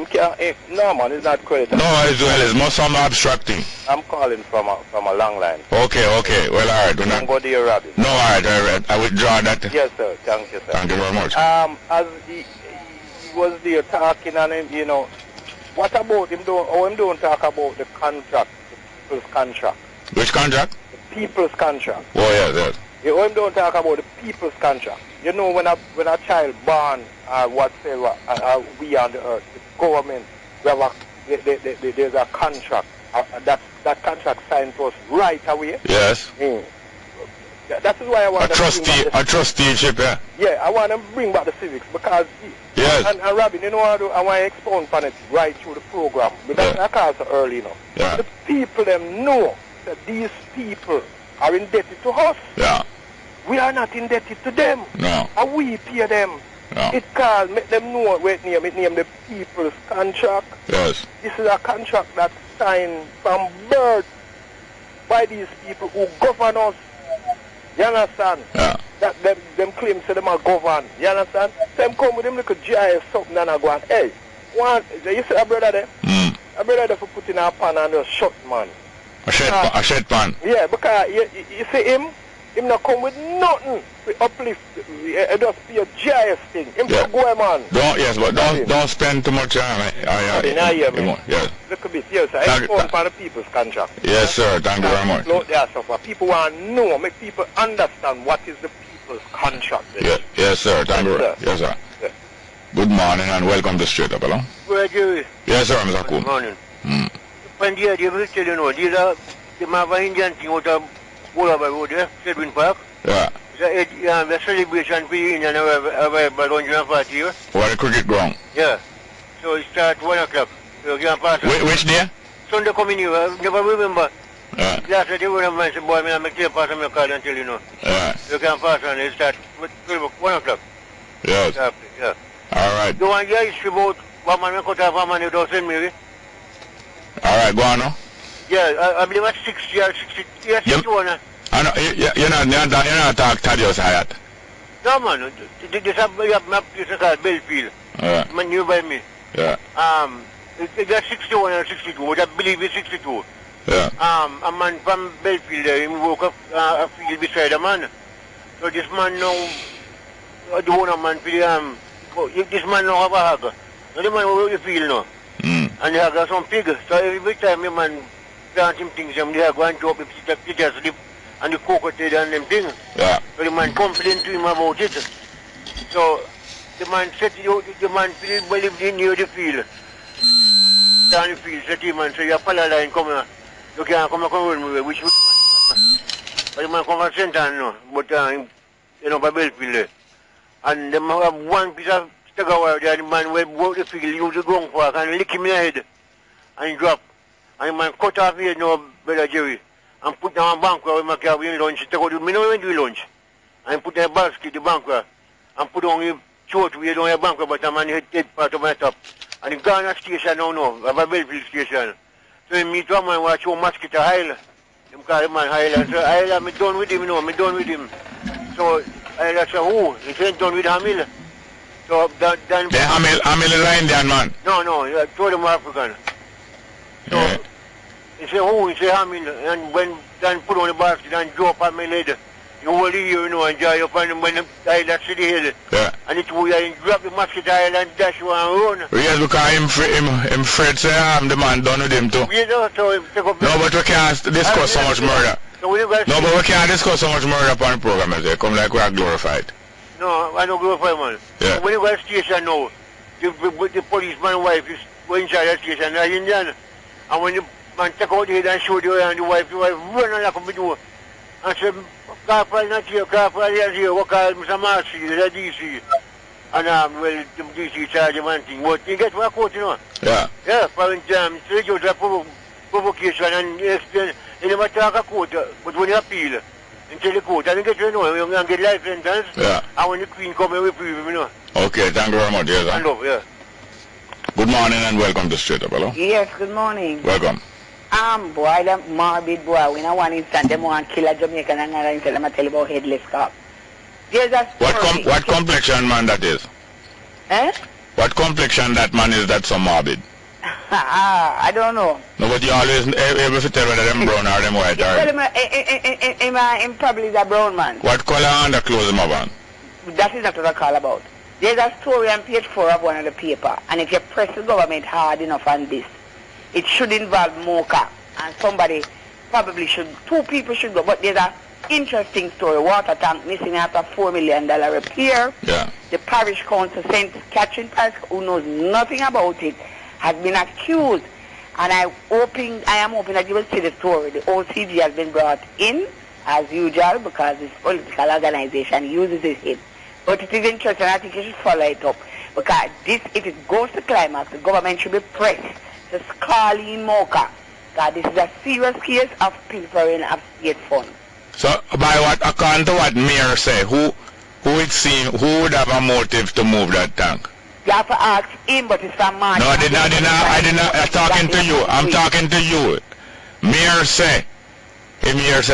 No, man, it's not credit. No, as well as most some abstract thing. I'm calling from a long line. Okay. Well, alright. Don't go there, Robin. No, alright. I withdraw that. Yes, sir. Thank you, sir. Thank you very much. As he was there talking and him, you know, what about him don't talk about the contract, the people's contract. Which contract? The people's contract. Oh, yes. You don't talk about the people's contract. You know, when a child born or whatever, we on the earth, the government, there's a contract. That contract signed to us right away. Yes. That is why I want a trusteeship, yeah. Yeah, I want to bring back the civics because yes. And Robin, you know what I want to expound on it right through the program because I call it so early enough. Yeah. The people them know that these people are indebted to us. Yeah. We are not indebted to them. No. And we pay them. No. It called, make them know what it name the people's contract. Yes. This is a contract that's signed from birth by these people who govern us. You understand? Yeah. That them claims to them are governed. You understand? Them come with them little GIS something and I go and hey, you see a brother there? A brother there for putting a pan and just shut man. A shed pan. Yeah, because you see him not come with nothing to uplift. It just be a GIS thing. Him yeah. to go man. Don't spend too much time. Yes. Look a bit, yes, I explain for the people's contract. Yes, sir. Thank you very much. People want to know, make people understand what is the people's contract. Yes, sir. Thank you. Yes, sir. Yeah. Good morning and welcome to Straight Up, hello? Yes, sir, Mr. Cool. Good morning. When they will tell you know, these are the Indian thing out of all over the road there, Sedwin Park. Yeah. The celebration for the Indian about 140 years. For the cricket ground? Yeah. So it starts 1 o'clock. So you can pass which day? Sunday coming here. I never remember. Yeah. Last day when I said, boy, I'm going to pass on your card until you know. Yeah. You can pass on it starts 1 o'clock. Yes. Yeah. All right. The one here is about one man cut off, one man you don't send me. All right, go on now. Yeah, I believe it's 60 or 60. Yeah, 61. I know, you're not talking Thaddeus Hyatt. No, man. This is a map called Belfield. Yeah. Man, you by me. Yeah. It's 61 or 62, which I believe is 62. Yeah. A man from Belfield, he woke up a field beside a man. So this man now, the owner man, this man now have a hog. So the man will feel now. And he has some pig. So every time the man plant him things, they are going to drop the pictures and the cocoa and them things. Yeah. So the man complained to him about it. So the man said, the man believed in near the field. Down the field, said to him and said, your follow line come here. You can't come with me, which would. But the man come from St. Anne now, but you know, by Belfield. And they have one piece of wire there, the man will walk the field, use the ground fork and lick him in the head and drop. And the man cut off his head now, Brother Jerry, and put down a bank where we make our lunch. Take out the minimum when do lunch. And put in a basket, the bank and put on the throat where you don't have a bank, but a man head part of my top. And the Ghana station now, have a Belfield station. So he meet one man watch one mosquito Highland. Him call him man Highland. So Highland, I'm done with him, I'm done with him. So Highland said, who? He said, done with Hamil. So then Hamil is an Indian man. No, I told him African. So yeah. he said, who? He said, Hamil. And when then put on the basket and drop on my head, you hold the ear, you know, and dry up and when the Highland see the head. Yeah. And it will drop the mosquito Highland, dash one and run. Yes, because him Fred say I'm the man done with him too. You know, so him take up. No, but we can't discuss so much murder. So no, but we can't discuss so much murder upon the program as they come like we are glorified. No, I don't glorify man. Yeah. When you go to the station now, the policeman's wife is going inside the station, they're Indian. And when the man take out the head and show the way and the wife run and lock up the door. And say, Corporal not here, Corporal is here, what call Mr. Marcy, the DC. And well, the DC charge him one thing. But he get to a court, you know. Yeah. Yeah, for instance, they do a provocation and explain. They never talk a court, but when you appeal, until the court, and get you know, you can get life sentence. Yeah. And when the Queen come, we reprieve him, you know. Okay, thank you very much, yes, sir. And love, yeah. Good morning and welcome to Straight Up, hello? Yes, good morning. Welcome. Boy, that morbid boy, we know one instant, them want to kill a Jamaican and another instant, them tell you about headless cop. There's a story. What complexion man that is? Eh? What complexion that man is that so morbid? I don't know. No, but you always able to tell whether them brown or them white, Well, him probably is a brown man. What color underclothes him up on? That is not what I call about. There's a story on page 4 of one of the paper, and if you press the government hard enough on this, it should involve Mocha, and somebody probably should, 2 people should go, but there's a interesting story. Water tank missing after $4 million repair. Yeah. The parish council sent Catherine Price, who knows nothing about it, has been accused. And I am hoping that you will see the story. The OCG has been brought in, as usual, because this political organization uses it. But it is interesting. I think you should follow it up. Because this, if it goes to climax, the government should be pressed to call in Mocha. Because this is a serious case of pilfering of state funds. So, by what, according to what Mayor say, who would have a motive to move that tank? You have to ask him, but it's from March. No, I did not. I'm talking to you. I'm talking to you. Mayor say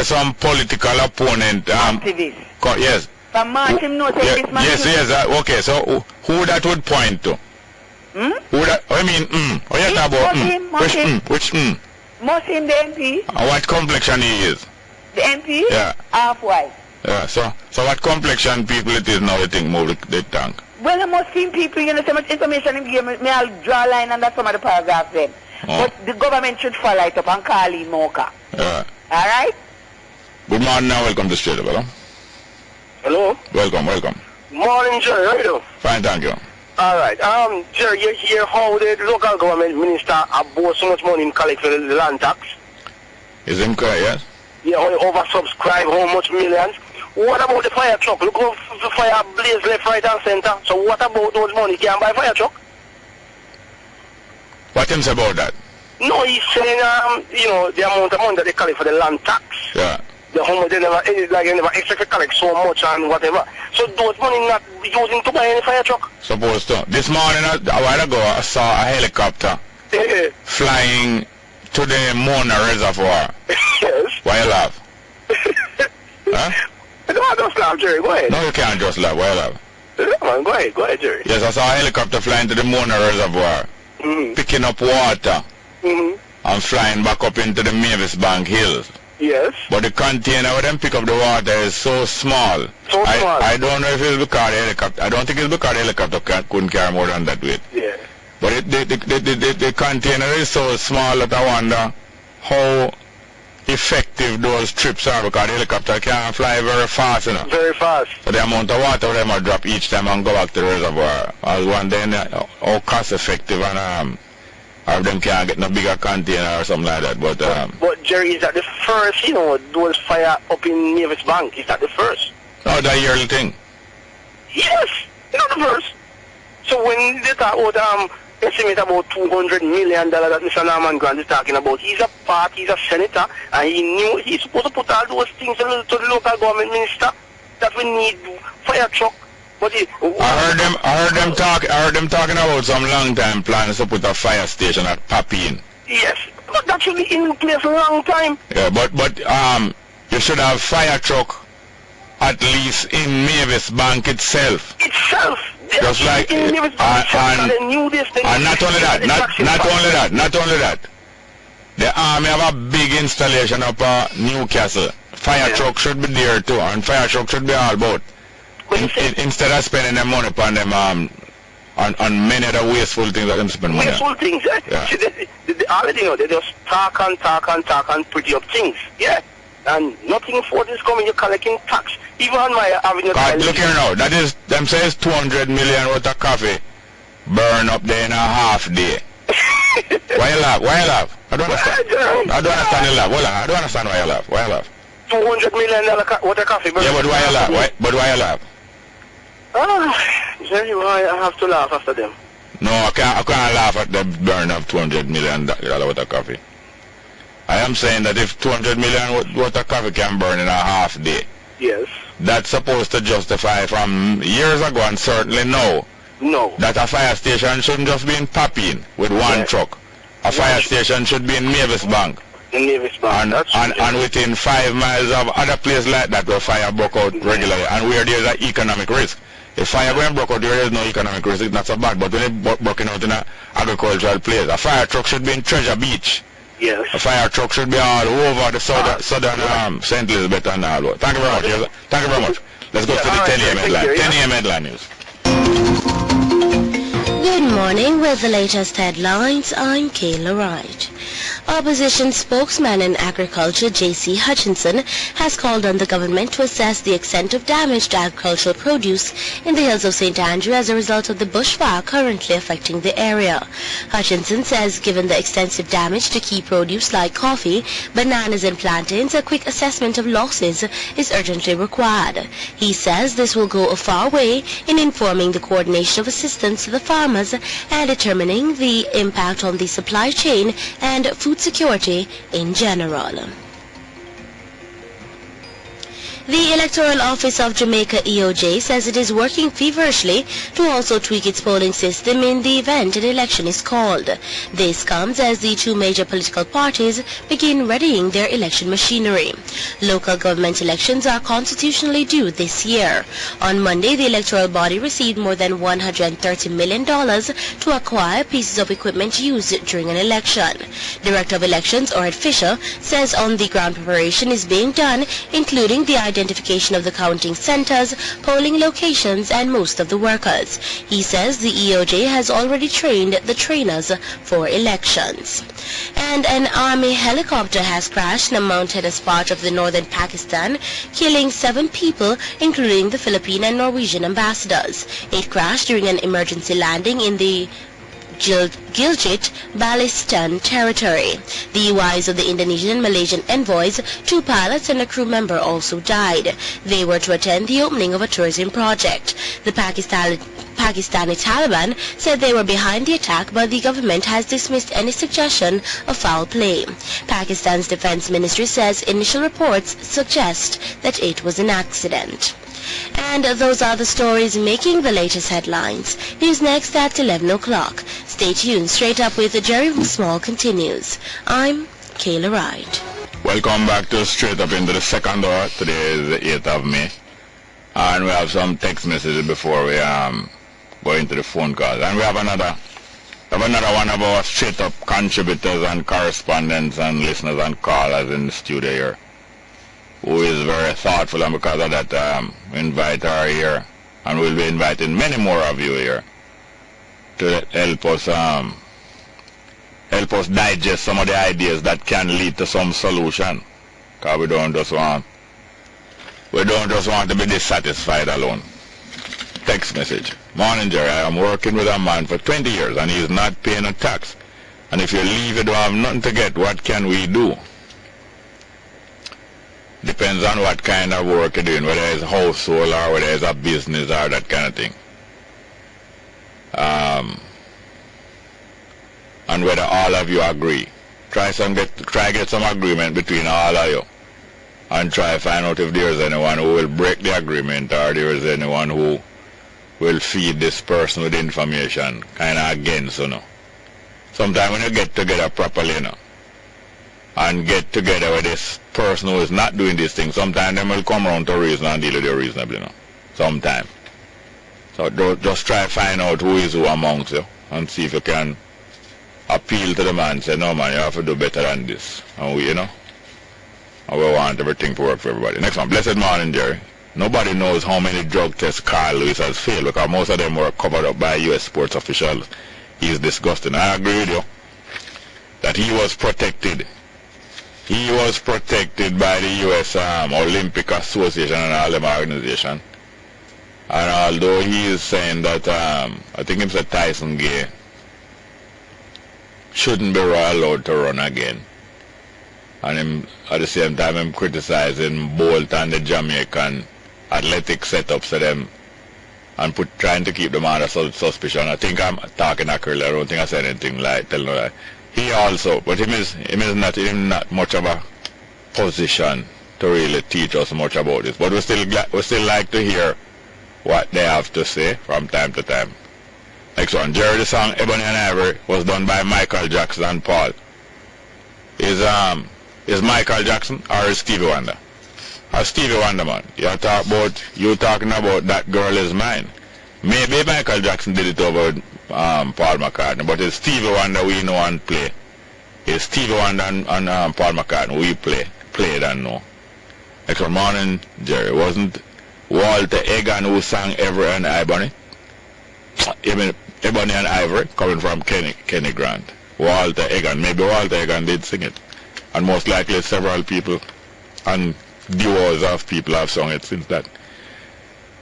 some political opponent. Activist. Yes. From March, him knows this man. Yes. Okay, so who that would point to? Who that? I mean, what you talking about? Which Muslim, the MP. What complexion he is? The MP? Yeah. Half white. Yeah. So what complexion people it is now? You think move the tank? Well, the Muslim people, you know, so much information him give me. I'll draw a line under some of the paragraphs then. But the government should follow it up and call in Mocha. Yeah. All right? Good morning now. Welcome to Straight Up, hello? Hello? Welcome. Morning, Jerry. How are you doing? Fine, thank you. All right. Jerry, you hear how the local government minister bought so much money in collect for the land tax? Is him correct, yes? Yeah, how he oversubscribe how much millions? What about the fire truck? Look how the fire blaze left, right, and center. So what about those money? Can buy fire truck? What him say about that? No, he's saying, you know, the amount of money that they collect for the land tax. Yeah. The home, they never expect to collect so much and whatever. So those money not using to buy any fire truck. Supposed to. This morning, a while ago, I saw a helicopter flying to the Mona Reservoir. Yes. Why you laugh? Huh? I don't just laugh, Jerry. Go ahead. No, you can't just laugh. Why you laugh? Man, go ahead, Jerry. Yes, I saw a helicopter flying to the Mona Reservoir, picking up water, and flying back up into the Mavis Bank Hills. Yes. But the container where them pick up the water is so small. So small. I don't know if it's because the helicopter. I don't think it's because the helicopter couldn't carry more than that weight. Yeah. But the container is so small that I wonder how effective those trips are, because the helicopter can't fly very fast, you know. Very fast. So the amount of water them will drop each time and go back to the reservoir. I was wondering how cost effective and or them can't get no bigger container or something like that. But Jerry, is that the first, you know, those fire up in Mavis Bank? Is that the first? No, that yearly thing. Yes, it's not the first. So when they talk about estimate about $200 million that Mr. Norman Grant is talking about, he's a senator, and he knew he's supposed to put all those things to the local government minister that we need fire truck. But I heard them talking about some long time plans to put a fire station at Papine. Yes, but that should be in place a long time. Yeah, but you should have fire truck at least in Mavis Bank itself. Just like in Mavis Bank and not only that. The army have a big installation up Newcastle. Fire truck should be there too, and fire truck should be all about. Instead of spending their money upon them on many other wasteful things that them spend money on. Wasteful things, eh? Yeah. See, they already know, they just talk and pretty up things, yeah? And nothing for this coming, you're collecting tax. Even on my avenue... Look here now, that is, them says 200 million worth of coffee burn up there in a half day. Why you laugh? I don't understand. I don't understand you laugh. I don't understand why you laugh. $200 million worth of coffee burn. Yeah, but why you laugh? Why you laugh? Jerry, I have to laugh after them. No, I can't laugh at the burn of $200 million worth of coffee. I am saying that if 200 million worth of coffee can burn in a half day, yes, that's supposed to justify from years ago and certainly now that a fire station shouldn't just be in Papine with one truck. A fire station should be in Mavis Bank. In Mavis Bank, and within 5 miles of other places like that where fire broke out regularly and where there's an economic risk. If fire going broke out, there is no economic risk, it's not so bad. But when it's broken out in an agricultural place, a fire truck should be in Treasure Beach. Yes. A fire truck should be all over the southern St. Elizabeth and all over. Thank you very much. Thank you very much. Let's go to the 10 a.m. headline. 10 a.m. headline news. Good morning with the latest headlines. I'm Kayla Wright. Opposition spokesman in agriculture J.C. Hutchinson has called on the government to assess the extent of damage to agricultural produce in the hills of St. Andrew as a result of the bushfire currently affecting the area. Hutchinson says given the extensive damage to key produce like coffee, bananas and plantains, a quick assessment of losses is urgently required. He says this will go a far way in informing the coordination of assistance to the farmers and determining the impact on the supply chain and food security in general. The Electoral Office of Jamaica EOJ says it is working feverishly to also tweak its polling system in the event an election is called. This comes as the two major political parties begin readying their election machinery. Local government elections are constitutionally due this year. On Monday, the electoral body received more than $130 million to acquire pieces of equipment used during an election. Director of Elections, Orad Fisher, says on-the-ground preparation is being done, including the identification of the counting centers, polling locations, and most of the workers. He says the EOJ has already trained the trainers for elections. And an army helicopter has crashed mounted as part of the northern Pakistan, killing 7 people, including the Philippine and Norwegian ambassadors. It crashed during an emergency landing in the Gilgit-Baltistan territory. The wives of the Indonesian and Malaysian envoys, 2 pilots and a crew member also died. They were to attend the opening of a tourism project. The Pakistani Taliban said they were behind the attack, but the government has dismissed any suggestion of foul play. Pakistan's defense ministry says initial reports suggest that it was an accident. And those are the stories making the latest headlines. News next at 11 o'clock. Stay tuned. Straight Up with Jerry Small continues. I'm Kayla Wright. Welcome back to Straight Up into the second hour. Today is the 8th of May. And we have some text messages before we go into the phone calls. And we have another one of our Straight Up contributors and correspondents and listeners and callers in the studio here, who is very thoughtful, and because of that invite her here, and we'll be inviting many more of you here to help us digest some of the ideas that can lead to some solution, because we don't just want to be dissatisfied alone. Text message: morning Jerry, I am working with a man for 20 years and he is not paying a tax, and if you leave you don't have nothing to get. What can we do? Depends on what kind of work you're doing, whether it's household or whether it's a business or that kind of thing. And whether all of you agree. Try get some agreement between all of you, and try find out if there is anyone who will break the agreement or there is anyone who will feed this person with information kind of against, you know. Sometimes when you get together properly, you know, and get together with this person who is not doing this thing, sometimes they will come around to reason and deal with you reasonably, you know. Sometimes. So just try to find out who is who amongst you and see if you can appeal to the man and say, no man, you have to do better than this. And we, you know, and we want everything to work for everybody. Next one: blessed morning, Jerry. Nobody knows how many drug tests Carl Lewis has failed, because most of them were covered up by U.S. sports officials. He is disgusting. I agree with you that he was protected. He was protected by the U.S. Olympic Association and all them organizations. And although he is saying that, I think him said Tyson Gay shouldn't be allowed to run again. And him, at the same time, him criticizing Bolt and the Jamaican athletic setups of them and trying to keep them under suspicion. I think I'm talking accurately. I don't think I said anything like telling that. He also, but him is not much of a position to really teach us much about this. But we still like to hear what they have to say from time to time. Next one: Jerry, the song Ebony and Ivory was done by Michael Jackson and Paul. Is Michael Jackson or is Stevie Wonder? Or Stevie Wonder, man? You talking about That Girl Is Mine. Maybe Michael Jackson did it over Paul McCartney, but it's Stevie Wonder we know and play. It's Stevie Wonder and Paul McCartney we played and know. Next one: morning, Jerry. Wasn't Walter Egan who sang Ebony and Ivory? Ebony and Ivory, coming from Kenny Grant. Walter Egan. Maybe Walter Egan did sing it. And most likely several people and duos of people have sung it since that.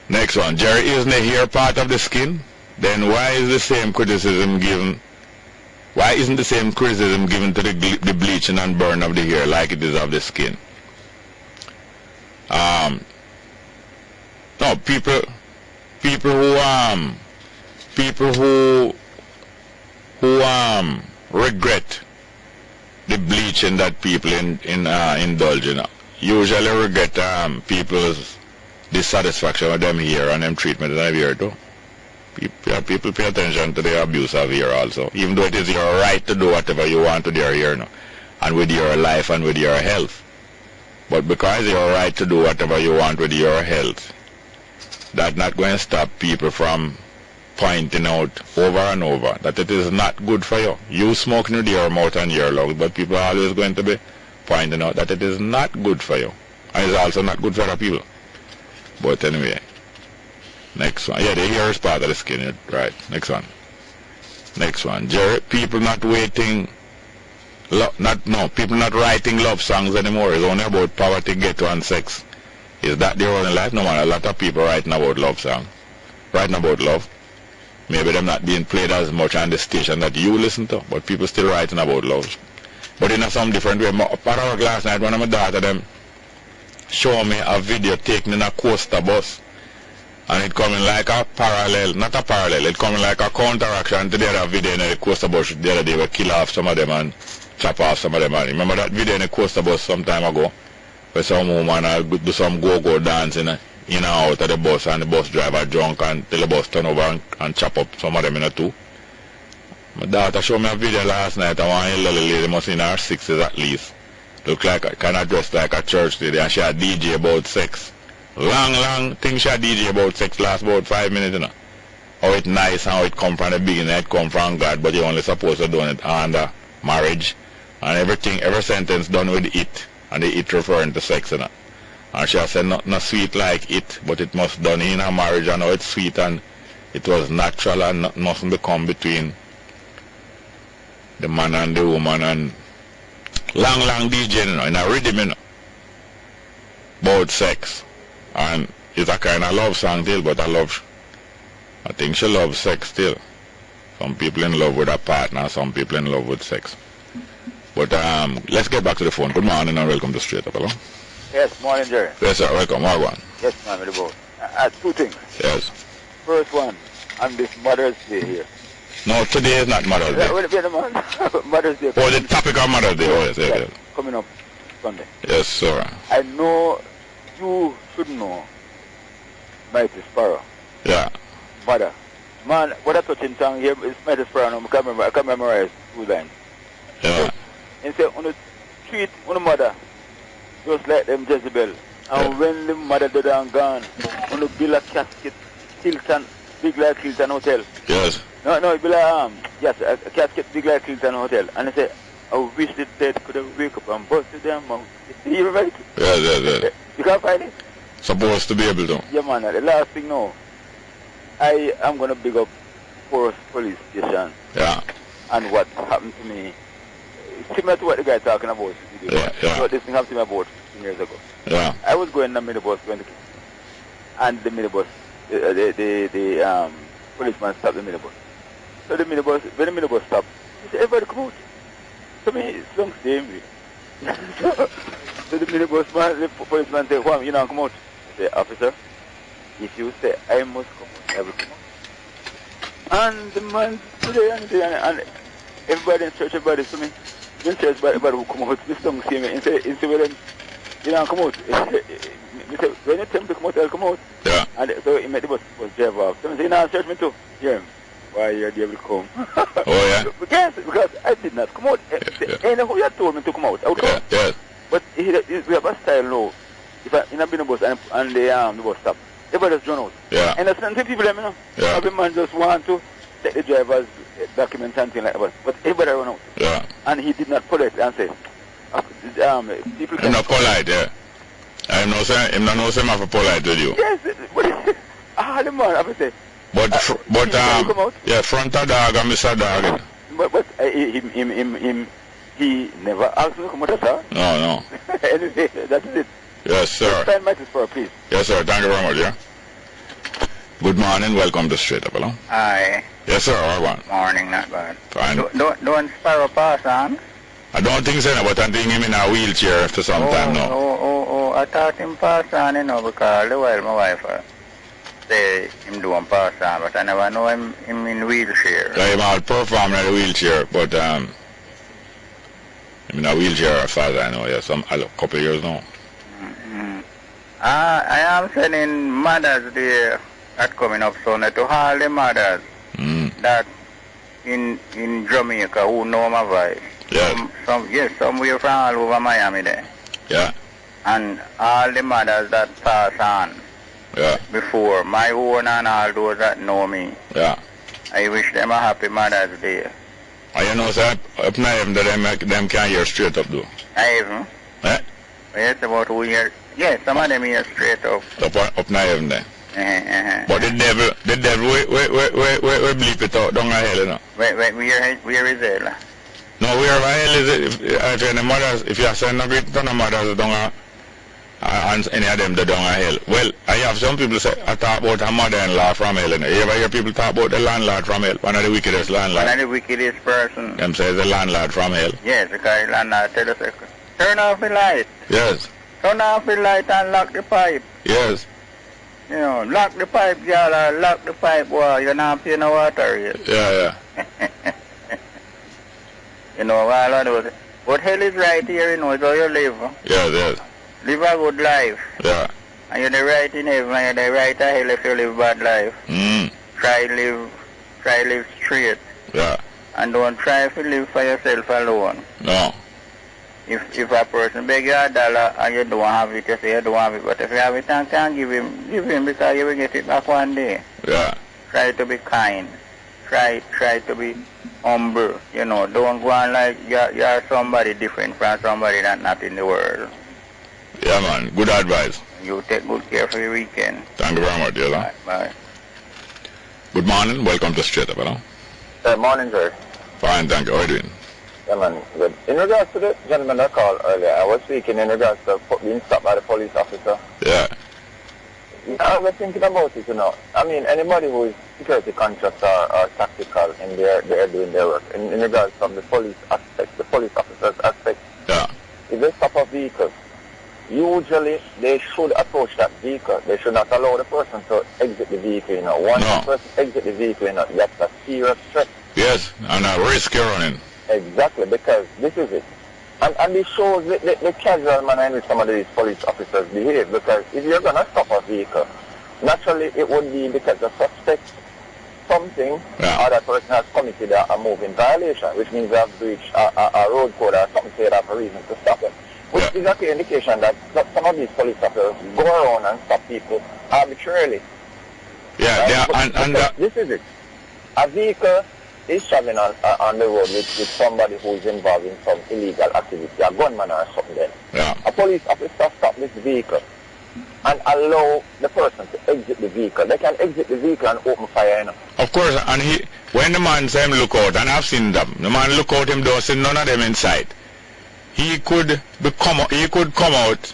Next one. Jerry, isn't the hair part of the skin? Then why is the same criticism given? Why isn't the same criticism given to the bleaching and burn of the hair like it is of the skin? No, people who regret the bleaching that people indulge in usually regret people's dissatisfaction with them hair and them treatment of their hair too. People pay attention to the abuse of hair also, even though it is your right to do whatever you want with your hair now, and with your life and with your health. But because your right to do whatever you want with your health, that's not going to stop people from pointing out over and over that it is not good for you. You smoking with your mouth and your lungs, but people are always going to be pointing out that it is not good for you. And it's also not good for other people. But anyway, next one. Yeah, the hair is part of the skin, right? Next one. Next one. Jerry, people not waiting, people not writing love songs anymore. It's only about poverty, ghetto, and sex. Is that their only life? No man, a lot of people writing about love songs. Writing about love. Maybe them not being played as much on the station that you listen to, but people still writing about love. But in some different way. Part of last night, one of my daughter them show me a video taken in a coaster bus, and it coming like a parallel, not a parallel, it coming like a counteraction to the other video in the coaster bus the other day where kill off some of them and chop off some of them. And remember that video in the coaster bus some time ago where some woman do some go-go dancing in and out of the bus, and the bus driver drunk until the bus turn over and chop up some of them in a two. My daughter showed me a video last night. I want a little lady, must in her 60s at least. Look like, kind of dressed like a church lady, and she had DJ about sex. Long thing she had DJ about sex, last about 5 minutes, you know. How it nice, how it come from the beginning, it come from God, but you only supposed to do it under marriage. And everything, every sentence done with it, and the it referring to sex, you know. And she said not sweet like it, but it must done in a marriage, and how it's sweet, and it was natural, and nothing become between the man and the woman, and long DJ, you know, in a rhythm, you know, about sex. And it's a kind of love song still, but I think she loves sex still. Some people in love with a partner, some people in love with sex. But let's get back to the phone. Good morning and welcome to Straight Up. Hello? Yes, morning, Jerry. Yes, sir. Welcome. Marwan. Yes, ma'am, with the boat. Two things. Yes. First one, on this Mother's Day here. No, today is not Mother's Day. Mother's Day. Oh, the topic of Mother's Day. Oh, yes, yes. Coming up Sunday. Yes, sir. I know you should know Mighty Sparrow. Yeah. Mother. Man, what a touching song here is Mighty Sparrow. I can memorize 2 lines. Yeah. And say, on the treat on the mother just like them Jezebel. And when the mother dead and gone, on the build a casket, Hilton, big like Hilton Hotel. Yes. No, it be like, yes, a casket big like Hilton Hotel. And they say, I wish the dead could have wake up and busted them out. You right? Yes. You can't find it? Supposed to be able to. Yeah, man. The last thing now, I am going to big up Forest Police Station. Yeah. And what happened to me. Similar to what the guy talking about. Yeah. So this thing happened to me about 15 years ago. Yeah. I was going in the minibus going to and the minibus, the policeman stopped the minibus. So when the minibus stopped, he said, everybody come out. So me, it's long same way. So the minibus man, the policeman said, well, you know, come out. I said, officer, if you say I must come out, I will come out. And the man today and everybody in church, everybody to me. When church, everybody will come out. This long same way. And say, you know, come out. He said, when you tell me to come out, I'll come out. Yeah. And so he made the bus drive off. So he said, you know, church me too. Hear him. Why you're able to come? Oh, yeah? Yes, because I did not come out. And who had told me to come out, I would come. Yeah. But we have a style now. If I in a bus and the bus stop, everybody just run out. Yeah. And there's some people, you know, Yeah. every man just want to take the driver's documents and things like that. But everybody run out. Yeah. And he did not pull it and say, people can... I'm not polite, yeah. I'm not saying I'm not polite with you. Yes, but the man, I would say. But yeah, front of dog and Mr. Dog. but he never asked me to come with us, sir. No. Anyway, that's it. Yes, sir. Send message for please. Yes, sir. Thank you very much, yeah. Good morning. Welcome to Straight Up, hello? Aye. Yes, sir. All right. Morning, not bad. Fine. Don't Sparrow pass on? I don't think so, but I think him in a wheelchair after some time now. Oh, I thought him pass on, because the while my wife say him do him pass on, but I never know him in wheelchair. Yeah, him all performing in a wheelchair, but him in a wheelchair as far as I know, yeah, a couple of years now. I am sending Mother's Day that coming up soon to all the mothers that in Jamaica who know my voice. Yes. Somewhere from all over Miami there. Yeah. And all the mothers that pass on. Yeah. Before, my own and all those that know me. Yeah. I wish them a happy Mother's Day. And you know, sir, up now them can't hear straight up though. I even. Eh? Yes, about who hear. Yes, some of them hear straight up. Up now even there. But the devil, we bleep it out down the hell, you know. Where is it? No, where the hell is it? If the mothers, if you send a great ton of mothers down and any of them down the hell. Well, I have some people say, I talk about a mother-in-law from hell. You ever hear people talk about the landlord from hell? One of the wickedest landlords. One of the wickedest person. Them say the landlord from hell. Yes, because the landlord tell us, turn off the light. Yes. Turn off the light and lock the pipe. Yes. You know, lock the pipe, girl, or lock the pipe, boy. You're not paying no water yet. Yeah. You know, all of those. But hell is right here, you know, it's how you live. Yes. Live a good life. Yeah. And you're the right in heaven, and you're the right in hell if you live bad life. Try live straight. Yeah. And don't try to live for yourself alone. No. If a person beg you $1 and you don't have it, you say you don't have it. But if you have it and can give him because you will get it back one day. Yeah. Try to be kind. Try to be humble. You know, don't go on like you're somebody different from somebody that's not in the world. Yeah, man. Good advice. You take good care for your weekend. Thank you very much, dear. Bye. Good morning. Welcome to Straight Up, hello? Morning, sir. Fine, thank you. How are you doing? Yeah, man. Good. In regards to the gentleman that called earlier, I was speaking in regards to being stopped by the police officer. Yeah. I was thinking about it, you know. I mean, anybody who is security conscious or tactical in they're doing their work, in regards from the police aspect, the police officer's aspect. Yeah. If they stop a vehicle, usually they should approach that vehicle. They should not allow the person to exit the vehicle, you know. Once the person exit the vehicle, you know, that's a serious threat. Yes, and a risk you're running. Exactly, because this is it. And it shows the casual manner in which some of these police officers behave, because if you're going to stop a vehicle, naturally it would be because the suspect something or that person has committed a moving violation, which means they have breached a road code or something, so they have a reason to stop them. Which is a clear indication that some of these police officers go around and stop people arbitrarily. Yeah, right? and this is it. A vehicle is traveling on the road with somebody who is involved in some illegal activity, a gunman or something there. Yeah. A police officer stop this vehicle and allow the person to exit the vehicle. They can exit the vehicle and open fire, you know. Of course, and when the man say him look out, and I've seen them, the man look out, him don't see none of them inside. He could come out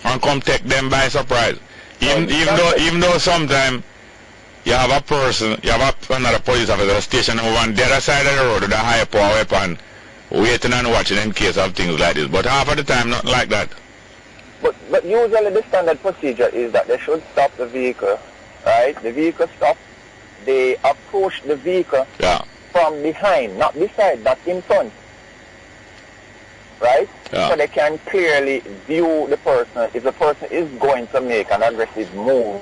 and come take them by surprise. Even though sometimes you have a person, you have another police officer stationed over on the other side of the road with a high power weapon, waiting and watching in case of things like this. But half of the time, not like that. But usually the standard procedure is that they should stop the vehicle, right? The vehicle stops, they approach the vehicle from behind, not beside, but in front. Right? Yeah. So they can clearly view the person. If the person is going to make an aggressive move,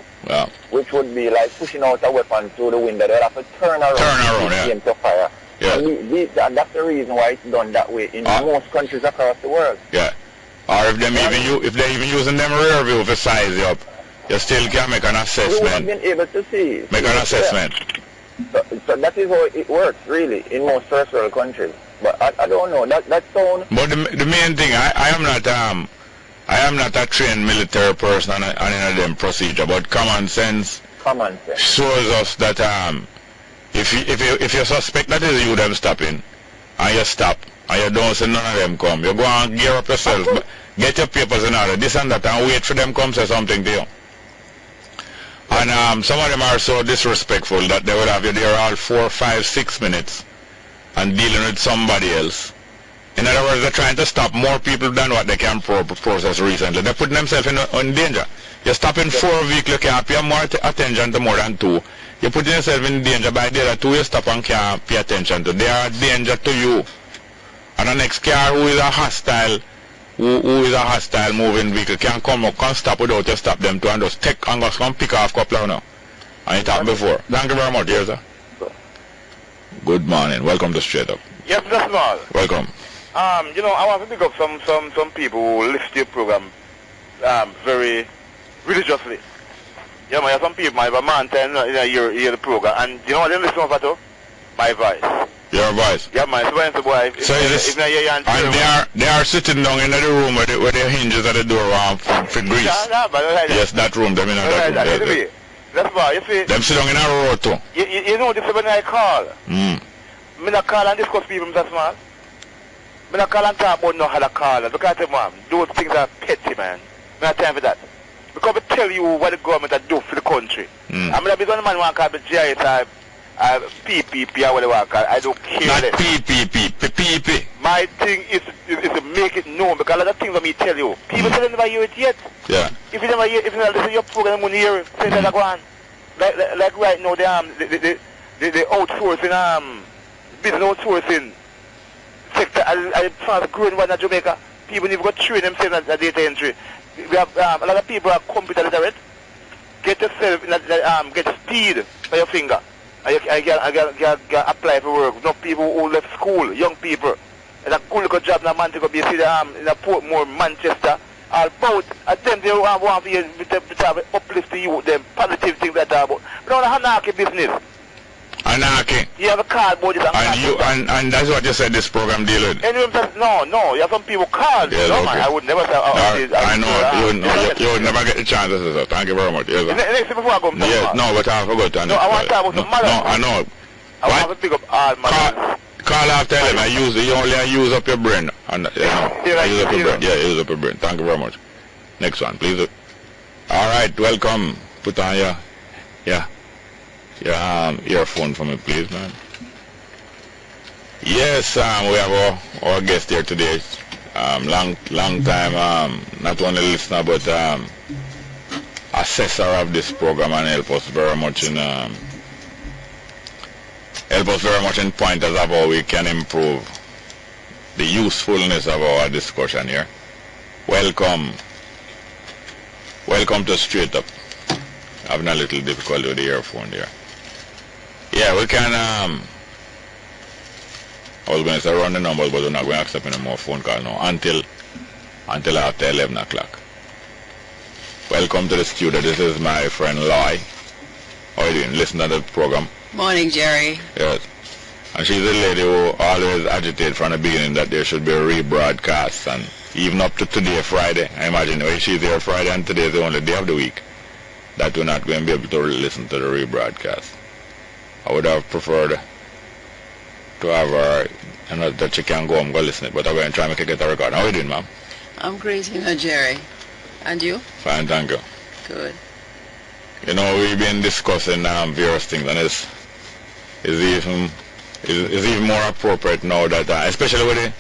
which would be like pushing out a weapon through the window, they'll have to turn around and aim to fire. Yeah. And that's the reason why it's done that way in most countries across the world. Yeah. Or if they're even using them rear view to size you up, you still can make an assessment. You have been able to see. Make an assessment. So that is how it works, really, in most first world countries. But I don't know. That sound. But the main thing, I am not a trained military person on any of them procedure. But common sense shows us that if you suspect that is you them stopping, and you stop, and you don't see none of them come, you go and gear up yourself, get your papers in order, this and that, and wait for them come say something to you. And some of them are so disrespectful that they will have you there all 4, 5, 6 minutes and dealing with somebody else. In other words, they're trying to stop more people than what they can process recently. They're putting themselves in danger. You're stopping 4 vehicles, you can't pay more attention to more than 2. You're putting yourself in danger by the other 2 you stop and can't pay attention to. They are a danger to you. And the next car who is a hostile moving vehicle can come up, can stop without you stop them too, and just take and just come pick off a couple of now. And you talked before. Thank you very much, yes, sir. Good morning. Welcome to Straight Up. Yes, Mr. Small. Welcome. You know, I want to pick up some people who listen to your program very religiously. You know, some people might have a man saying, you hear the program, and you know what they listen to too? My voice. Your voice? Yeah, man. So when the boy, and they are sitting down in the room where the hinges at the door for grease. Yes, that room. Them in that room. That's why, you see. Them sit down in a row too. You know this when I call. I not call and discuss people, Mr. Small. I not call and talk about no other caller. Because those things are petty, man. I have time for that. Because I tell you what the government are doing for the country. I mean, if one man want to call the GIS or PPP or whatever, I don't care. Not PPP. My thing is to make it known, because a lot of things that me tell you. People still never hear it yet. Yeah. If you never hear, if you never listen to your program, you hear it. Say that one. Like right now, the outsourcing, business outsourcing sector, I found a growing one in Jamaica. People need to go train themselves at data entry. We have a lot of people are computer literate. Get yourself, get speed by your finger. I can apply for work. No people who left school, young people. And a cool little job in a man to go be in a Portmore, Manchester. All about attempt to want to uplift the youth, them positive things that are about. But on a anarchy business. Anarchy? You have a card about it. And that's what you said this program deal with? No, you have some people card. Yes, no, okay. man, I would never say. I know, you would never get the chance to say so. Thank you very much. Yes, next before I go, yes, no, but I forgot. No, I want to talk about some mother. No, I know. I want to pick up all mothers. Call after him. You only use up your brain. And, use up your brain. Yeah, use up your brain. Thank you very much. Next one, please. All right, welcome. Put on your earphone for me, please, man. Yes, we have our guest here today. Long time, not only listener but assessor of this program, and help us very much in pointers of how we can improve the usefulness of our discussion here. Welcome to Straight Up. Having a little difficulty with the earphone there. Yeah, we can I was going to say run the numbers, but we're not going to accept any more phone call now until after 11 o'clock. Welcome to the studio. This is my friend Loy. How are you doing? Listen to the program. Morning, Jerry. Yes. And she's a lady who always agitated from the beginning that there should be a rebroadcast, and even up to today, Friday. I imagine when she's here Friday and today is the only day of the week that we're not going to be able to listen to the rebroadcast. I would have preferred to have her, that she can go and go listen it, but I'm going to try and get a record. How are you doing, ma'am? I'm great, Jerry. And you? Fine, thank you. Good. You know, we've been discussing various things, and it's even more appropriate now that, especially with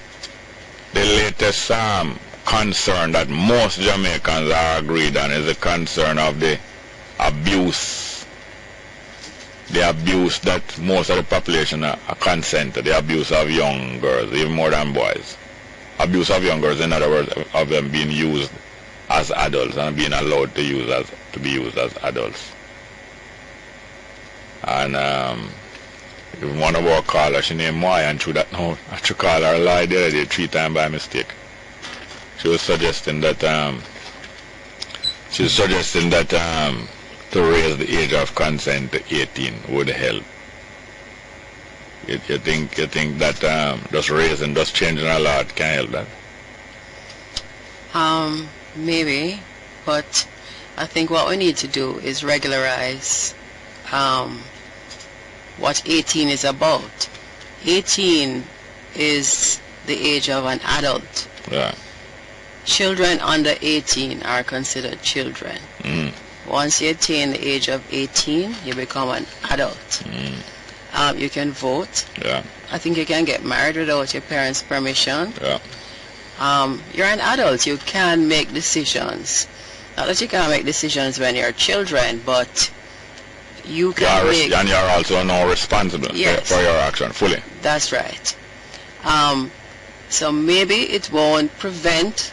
the latest concern that most Jamaicans are agreed on, is the concern of the abuse that most of the population are consent to, the abuse of young girls, even more than boys. Abuse of young girls, in other words, of them being used as adults and being allowed to be used as adults. And even one of our callers, she named Moy, and through that now, I should call her lie the other day 3 times by mistake. She was suggesting that to raise the age of consent to 18 would help. You think that just changing a lot can help that? Maybe, but I think what we need to do is regularize what 18 is about. 18 is the age of an adult. Yeah. Children under 18 are considered children. Once you attain the age of 18, you become an adult. You can vote. Yeah. I think you can get married without your parents' permission. Yeah. You're an adult. You can make decisions. Not that you can't make decisions when you're children, but you can make... And you're also now responsible for your action fully. That's right. So maybe it won't prevent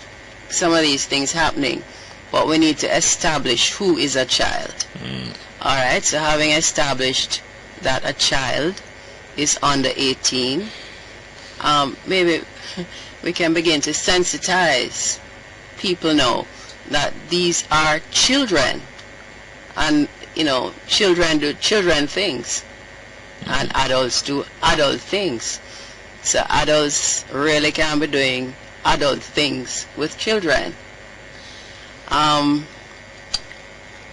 some of these things happening, but we need to establish who is a child. Alright, so having established that a child is under 18, maybe we can begin to sensitize people now that these are children, and you know, children do children things, and adults do adult things. So adults really can be doing adult things with children.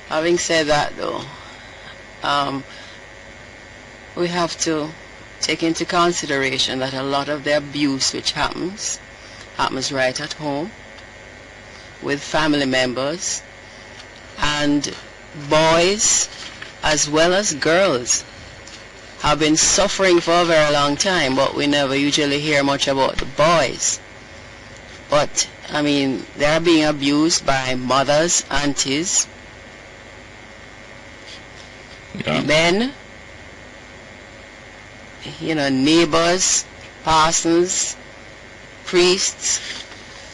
Having said that though, we have to take into consideration that a lot of the abuse which happens right at home with family members, and boys as well as girls have been suffering for a very long time, but we never usually hear much about the boys. But I mean, they are being abused by mothers, aunties, men, you know, neighbors, parsons, priests.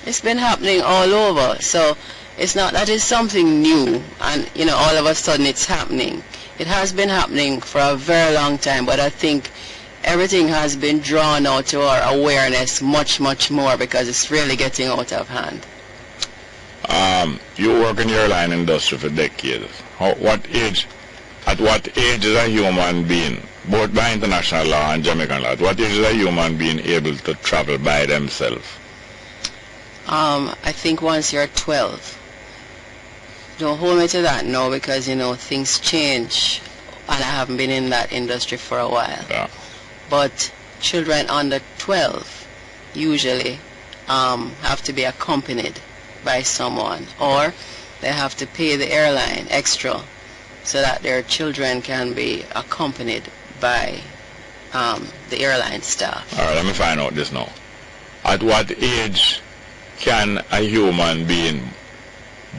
It's been happening all over. So it's not that it's something new and, you know, all of a sudden it's happening. It has been happening for a very long time, but I think everything has been drawn out to our awareness much, much more because it's really getting out of hand. You work in the airline industry for decades. At what age is a human being, both by international law and Jamaican law, at what age is a human being able to travel by themselves? I think once you're 12. Don't hold me to that now because, you know, things change and I haven't been in that industry for a while. Yeah. But children under 12 usually have to be accompanied by someone, or they have to pay the airline extra so that their children can be accompanied by the airline staff. Alright, let me find out this now. At what age can a human being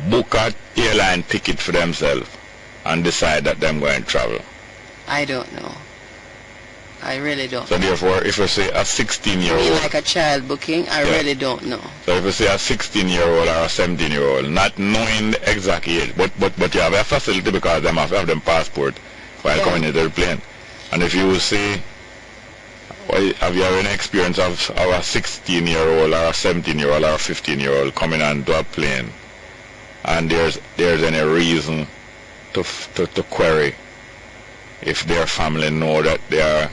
book an airline ticket for themselves and decide that they're going to travel? I don't know. I really don't. So therefore, if you say a 16-year-old... like a child booking, I really don't know. So if you say a 16-year-old or a 17-year-old, not knowing the exact age, but you have a facility because they have to have them passport while coming into the plane. And if you say, well, have you ever any experience of a 16-year-old or a 17-year-old or a 15-year-old coming onto a plane and there's any reason to query if their family know that they are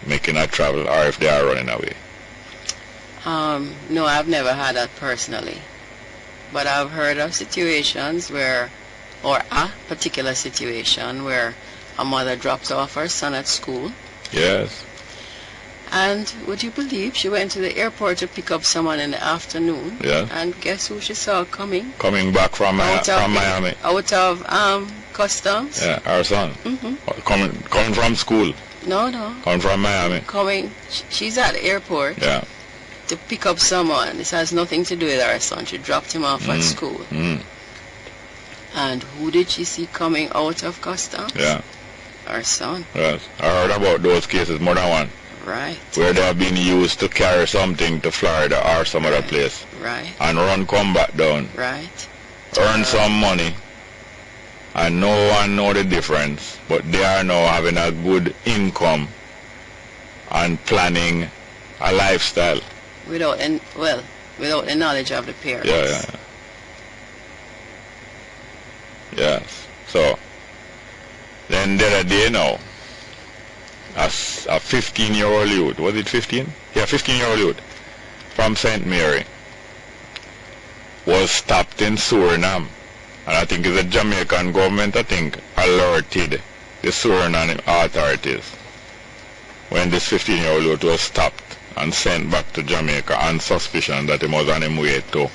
making a travel or if they are running away? No, I've never had that personally. But I've heard of situations where, or a particular situation where a mother drops off her son at school. Yes. And would you believe she went to the airport to pick up someone in the afternoon? Yeah. And guess who she saw coming? Coming back from Miami. Out of customs. Yeah, our son. Coming from school. No. Coming from Miami. She's at the airport. Yeah. To pick up someone. This has nothing to do with our son. She dropped him off at school. And who did she see coming out of customs? Yeah. Our son. Yes. I heard about those cases, more than one. Right. Where they have been used to carry something to Florida or some other place. Right. And come back down. Right. Earn some money. And no one know the difference. But they are now having a good income and planning a lifestyle. Without the knowledge of the parents. Yeah. Yes. So, then the other day now, a 15-year-old youth, was it 15? Yeah, 15-year-old youth from St. Mary was stopped in Suriname. And I think the Jamaican government, alerted the Suriname authorities when this 15-year-old youth was stopped and sent back to Jamaica on suspicion that he was on his way to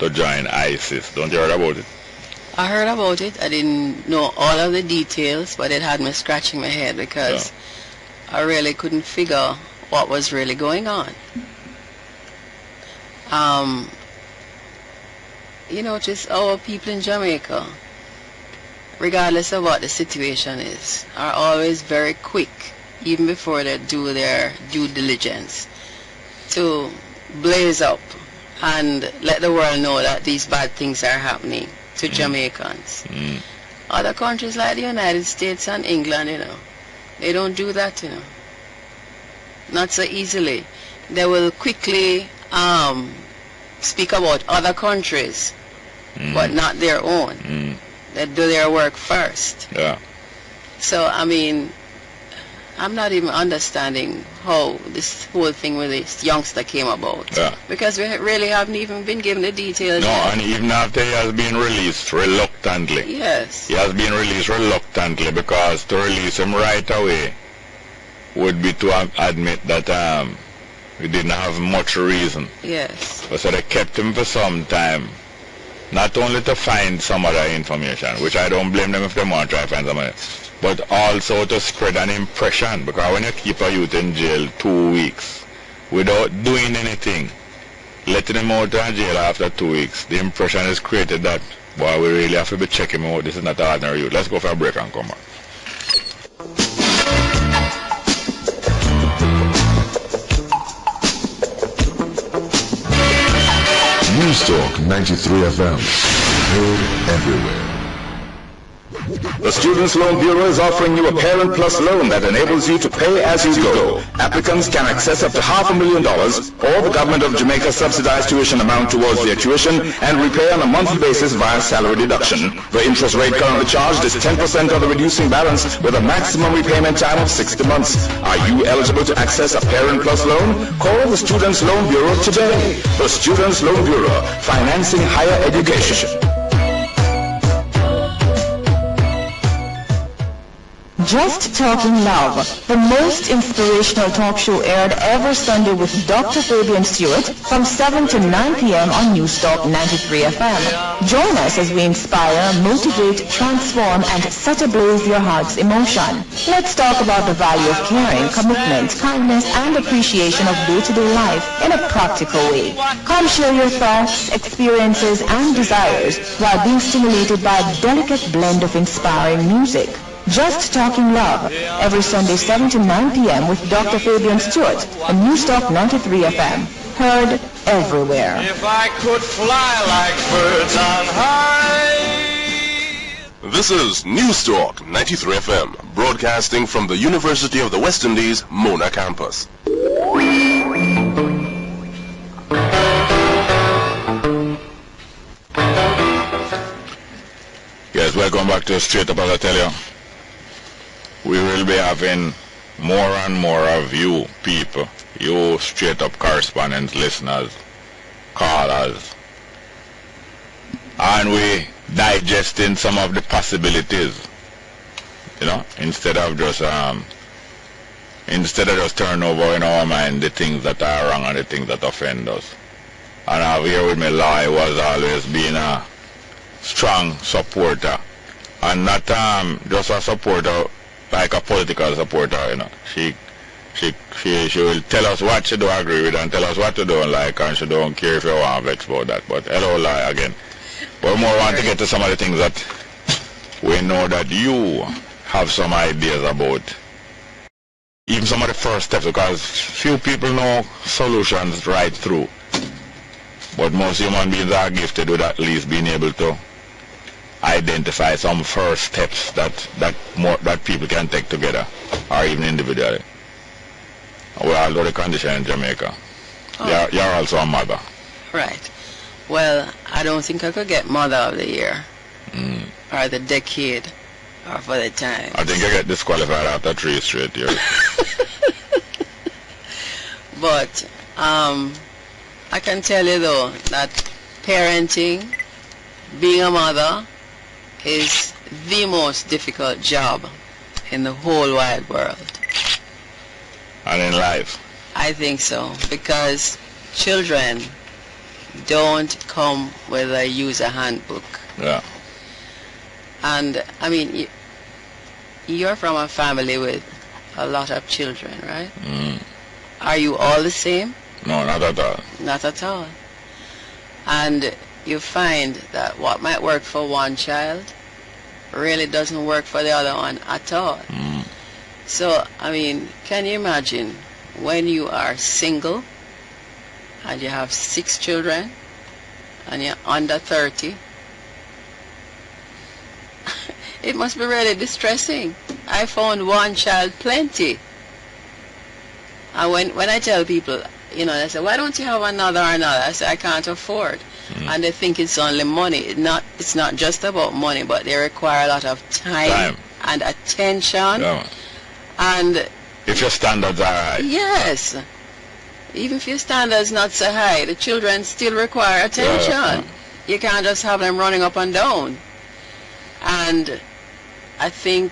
join ISIS. Don't you heard about it? I heard about it. I didn't know all of the details, but it had me scratching my head because I really couldn't figure what was really going on. You know, just our people in Jamaica, regardless of what the situation is, are always very quick, even before they do their due diligence, to blaze up and let the world know that these bad things are happening to Jamaicans. Other countries like the United States and England, you know, they don't do that, you know. Not so easily. They will quickly speak about other countries, but not their own. They do their work first. Yeah. So, I mean, I'm not even understanding how this whole thing with this youngster came about. Yeah. Because we really haven't even been given the details. No, yet. and even after he has been released reluctantly. Yes. He has been released reluctantly because to release him right away would be to admit that we didn't have much reason. Yes. So they kept him for some time, not only to find some other information, which I don't blame them if they want to try to find somebody, but also to spread an impression, because when you keep a youth in jail 2 weeks without doing anything, letting him out of jail after 2 weeks, the impression is created that, boy, we really have to be checking him out, this is not an ordinary youth. Let's go for a break and come back. News Talk 93 FM. Heard everywhere. The Students' Loan Bureau is offering you a Parent Plus loan that enables you to pay as you go. Applicants can access up to $500,000 or the government of Jamaica subsidized tuition amount towards their tuition and repay on a monthly basis via salary deduction. The interest rate currently charged is 10% of the reducing balance with a maximum repayment time of 60 months. Are you eligible to access a Parent Plus loan? Call the Students' Loan Bureau today. The Students' Loan Bureau, financing higher education. Just Talking Love, the most inspirational talk show aired every Sunday with Dr. Fabian Stewart from 7 to 9 p.m. on News Talk 93 FM. Join us as we inspire, motivate, transform, and set ablaze your heart's emotion. Let's talk about the value of caring, commitment, kindness, and appreciation of day-to-day life in a practical way. Come share your thoughts, experiences, and desires while being stimulated by a delicate blend of inspiring music. Just Talking Love, every Sunday 7 to 9 p.m. with Dr. Fabian Stewart on News Talk 93 FM. Heard everywhere. If I could fly like birds on high. This is News Talk 93 FM, broadcasting from the University of the West Indies, Mona campus. Yes, welcome back to Straight Up, as I tell you. We will be having more and more of you people, you straight up correspondents, listeners, callers, and we digesting some of the possibilities, you know, instead of just turning over in our mind the things that are wrong and the things that offend us. And I have here with me Loy, who has always been a strong supporter, and not just a supporter like a political supporter, you know. She will tell us what she don't agree with and tell us what she don't like, and she don't care if you want to vex about that. But hello, Loy, again. But we more want to get to some of the things that we know that you have some ideas about. Even some of the first steps, because few people know solutions right through. But most human beings are gifted with at least being able to identify some first steps that people can take together, or even individually. Well, although the condition in Jamaica, you're also a mother. Right. Well, I don't think I could get Mother of the Year, or the decade, or for the time. I think I get disqualified after 3 straight years. But I can tell you though that parenting, being a mother, is the most difficult job in the whole wide world. And in life. I think so, because children don't come with a user handbook. Yeah. And I mean, you're from a family with a lot of children, right? Mm. Are you all the same? No, not at all. Not at all. And you find that what might work for one child really doesn't work for the other one at all. Mm. So, I mean, can you imagine when you are single and you have 6 children and you're under 30? It must be really distressing. I found one child plenty. And when I tell people, you know, they say, why don't you have another or another? I say, I can't afford. And they think it's only money. It's not just about money, but they require a lot of time. And attention. Yeah. And if your standards are high. Yes. Even if your standards not so high, the children still require attention. Yeah. You can't just have them running up and down. And I think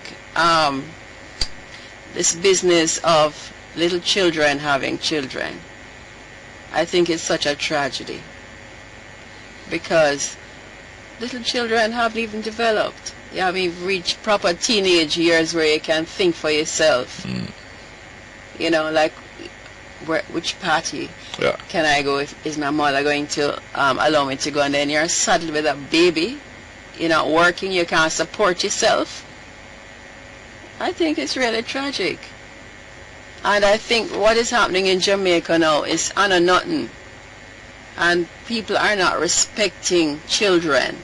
this business of little children having children, I think it's such a tragedy, because little children haven't even developed. You haven't even reached proper teenage years where you can think for yourself. You know, like, which party can I go? Is my mother going to allow me to go? And then you're saddled with a baby. You're not working. You can't support yourself. I think it's really tragic. And I think what is happening in Jamaica now is honor nothing. And people are not respecting children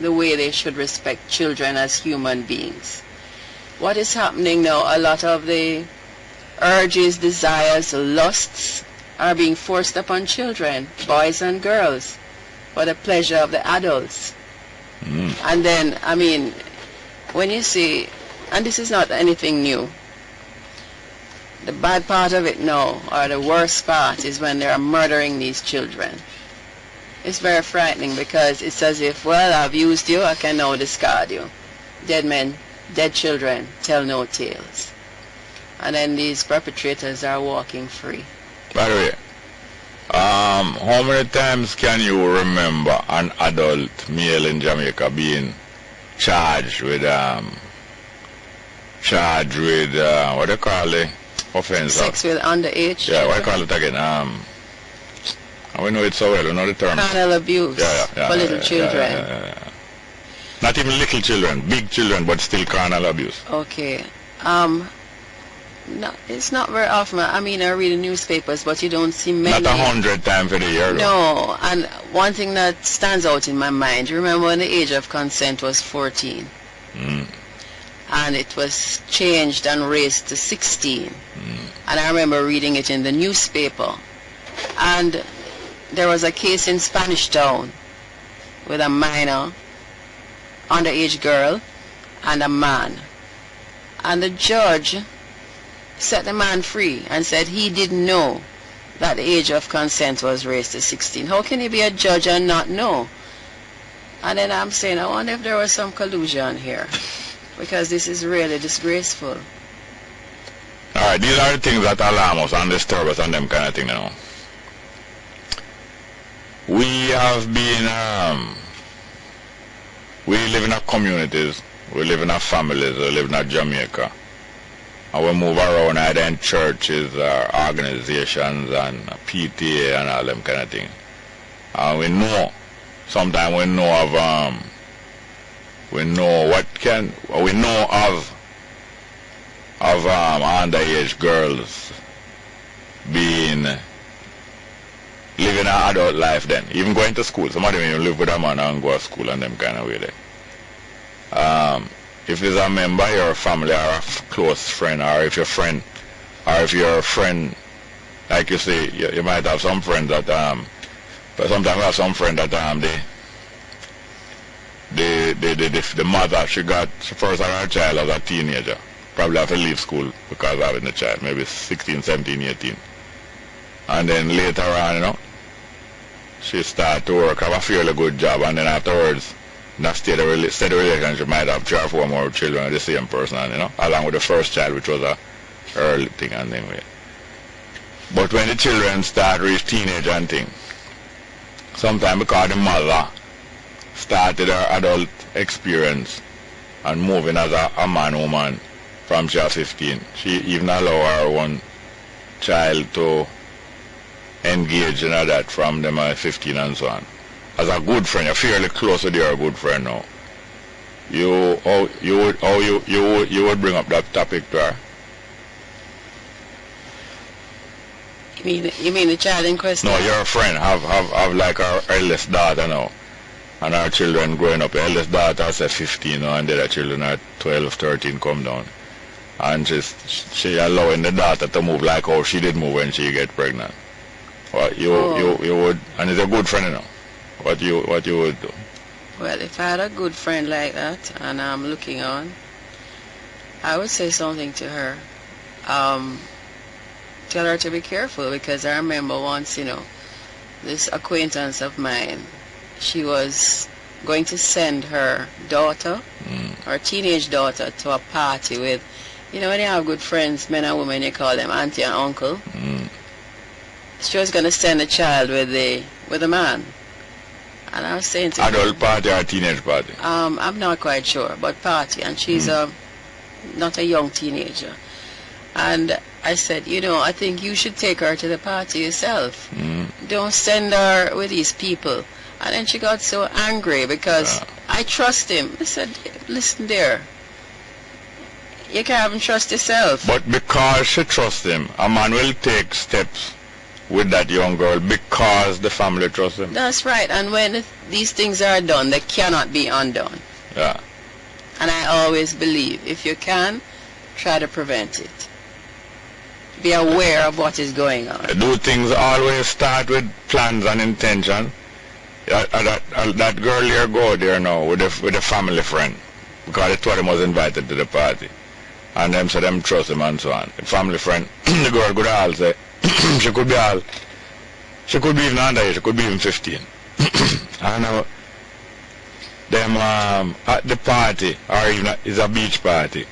the way they should respect children as human beings. What is happening now, a lot of the urges, desires, lusts are being forced upon children, boys and girls, for the pleasure of the adults. And then, I mean, when you see, and this is not anything new, the bad part of it now, or the worst part, is when they are murdering these children. It's very frightening, because it's as if, well, I've used you, I can now discard you. Dead men, dead children tell no tales. And then these perpetrators are walking free. By the way, how many times can you remember an adult male in Jamaica being charged with what do you call it? Offense? Sex with underage Yeah, children. what do you call it again? We know it so well, we know the term. Carnal abuse for little children. Not even little children, big children, but still carnal abuse. Okay. No, it's not very often. I mean, I read the newspapers, but you don't see many. Not 100 times for the year. No, and one thing that stands out in my mind, remember when the age of consent was 14? And it was changed and raised to 16. And I remember reading it in the newspaper. And there was a case in Spanish Town with a minor, underage girl, and a man. And the judge set the man free and said he didn't know that the age of consent was raised to 16. How can he be a judge and not know? And then I'm saying, I wonder if there was some collusion here, because this is really disgraceful. Alright, these are the things that alarm us and disturb us and them kind of thing, you know. We have been, we live in our communities, we live in our families, we live in our Jamaica. And we move around either in churches or organizations and PTA and all them kind of thing. And we know, sometimes we know of, we know of underage girls living an adult life then, even going to school. Some of them even live with a man and go to school and them kind of way there. If there's a member of your family or a close friend, or if you're a friend, like you say, you might have some friends that, but sometimes you have some friend that the mother, she first had her child as a teenager, probably have to leave school because of having a child, maybe 16, 17, 18. And then later on, you know, she start to work, have a fairly good job, and then afterwards, in a steady relationship, might have 3 or 4 more children with the same person, you know, along with the first child, which was a early thing, and then But when the children start reach teenage and thing, sometimes because the mother started her adult experience and moving as a man woman from she was 15, she even allow her one child to engage in that from them at 15 and so on. As a good friend, you're fairly close with your good friend now. You would bring up that topic to her. You mean the child in question? No, your friend have like our eldest daughter now, and our children growing up. The eldest daughter is 15 now, and the other children are 12, 13 come down, and she allowing the daughter to move like how she did move when she get pregnant. What you would, and it's a good friend, you know. What you would do? Well, if I had a good friend like that and I'm looking on, I would say something to her. Tell her to be careful, because I remember once, this acquaintance of mine, she was going to send her daughter, her teenage daughter, to a party with, when you have good friends, men and women, you call them auntie and uncle. She was going to send a child with a man. And I was saying to her, adult party or teenage party? I'm not quite sure, but party. And she's not a young teenager. And I said, I think you should take her to the party yourself. Don't send her with these people. And then she got so angry because I trust him. I said, listen there, you can't even trust yourself. But because she trusts him, a man will take steps with that young girl because the family trusts him. That's right. And when these things are done, they cannot be undone. Yeah. And I always believe, if you can, try to prevent it. Be aware of what is going on. Do things always start with plans and intention? That girl here go there now with a family friend, because the two of them was invited to the party, and them said them trust him and so on. The family friend, the girl could all say she could be even underage, she could be even 15. And them at the party, or even it's a beach party,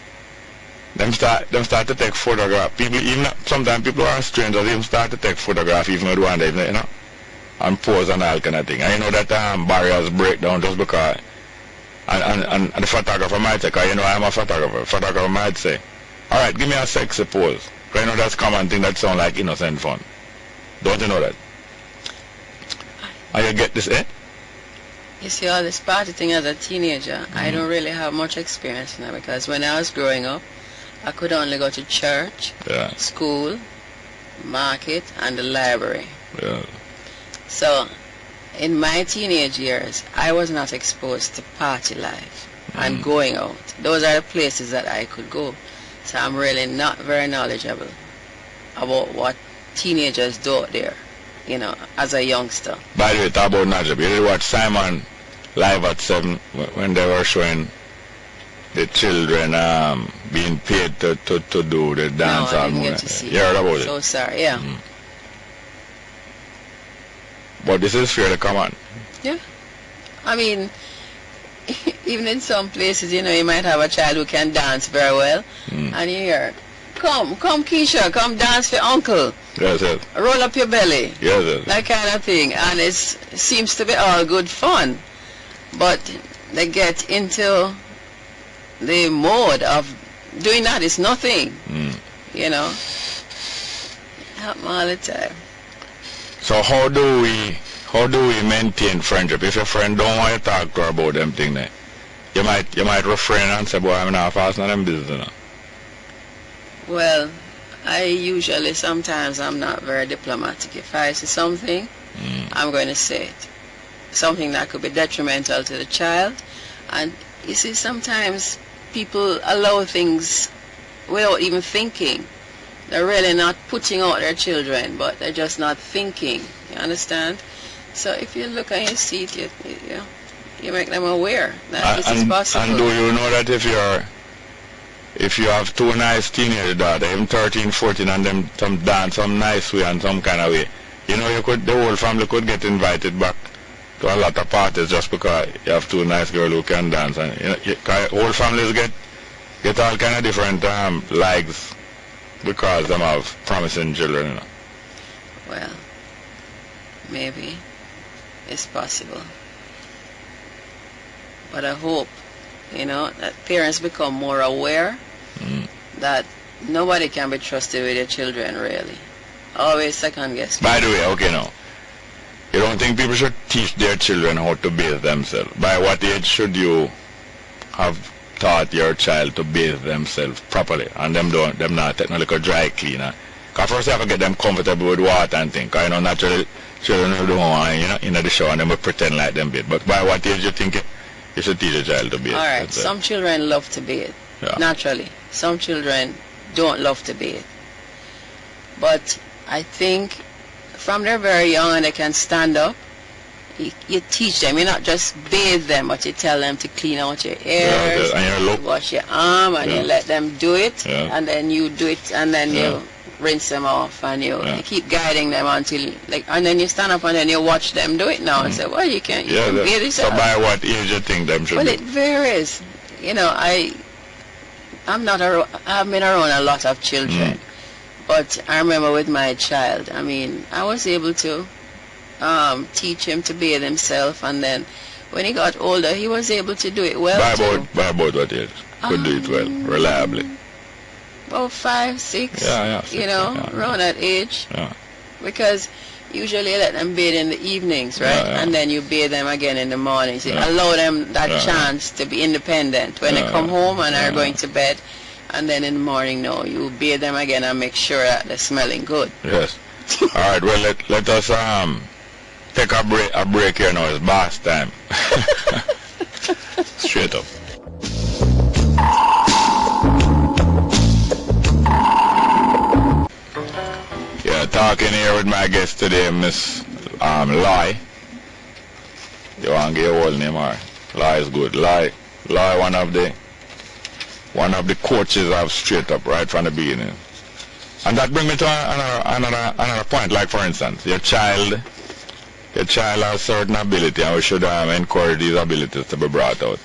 them start to take photograph. People, even sometimes people are strangers, even start to take photograph even with one day, and pose and all kind of thing. And that barriers break down just because. And the photographer might say, because I'm a photographer. Photographer might say, all right, give me a sexy pose. Because that's a common thing that sounds like innocent fun. Don't you know that? And you get this, eh? You see, all this party thing as a teenager, I don't really have much experience now, because when I was growing up, I could only go to church, school, market, and the library. Yeah. So, in my teenage years, I was not exposed to party life and going out. Those are the places that I could go. So I'm really not very knowledgeable about what teenagers do out there, as a youngster. By the way, talk about knowledgeable. You did watch Simon live at 7 when they were showing the children being paid to do the dance. No, I didn't get to see you heard about it? So sorry, yeah. But this is fairly common. Yeah. I mean, even in some places, you might have a child who can dance very well, and you hear, come Keisha, come dance for uncle. Yes, yes. Roll up your belly. Yes, yes. That kind of thing. And it seems to be all good fun. But they get into the mode of doing that is nothing. Happen all the time. So how do we maintain friendship? If your friend don't want to talk to her about them thing there, you might refrain and say, boy, I'm not fast on them business. Well, sometimes I'm not very diplomatic. If I see something, I'm going to say it. Something that could be detrimental to the child. And you see, sometimes people allow things without even thinking. They're really not putting out their children, but they're just not thinking. You understand? So if you look and you see it, you make them aware that this is possible. And do you know that if you have two nice teenage daughters, even 13, 14, and them dance some nice way and some kind of way, the whole family could get invited back to a lot of parties just because you have two nice girls who can dance, and whole families get all kind of different likes because them have promising children. Well, maybe it's possible. But I hope, that parents become more aware that nobody can be trusted with their children, really. Always second guess. By the way, okay, now, you don't think people should teach their children how to bathe themselves? By what age should you have taught your child to bathe themselves properly, and them not take no little dry cleaner? Because first you have to get them comfortable with water and things. Because naturally children don't want in the shower and them will pretend like them bathe. But by what age you think you should teach a child to bathe? Alright, some children love to bathe, naturally. Some children don't love to bathe. But I think from they're very young and they can stand up, you teach them. You not just bathe them, but you tell them to clean out your ears, and wash your arm, and you let them do it, and then you do it, and then you rinse them off, and you keep guiding them until, and then you stand up and then you watch them do it now and say, well, you can bathe yourself. So by what age you think them should Well, do? it varies. I've been around a lot of children. But I remember with my child, I was able to teach him to bathe himself, and then when he got older, he was able to do it well By about what age? Could do it well, reliably. About 5, 6, six, around that age. Because usually you let them bathe in the evenings, right? And then you bathe them again in the morning. So allow them that chance to be independent when they come home and are going to bed. And then in the morning, you bathe them again and make sure that they're smelling good. Yes. All right. Well, let us take a break here now. It's bath time. Straight up. Yeah, talking here with my guest today, Miss Loy. You want to get your whole name, or Loy is good. Loy, one of the coaches of Straight Up right from the beginning. And that brings me to another point. Like, for instance, your child has certain ability, and we should encourage these abilities to be brought out.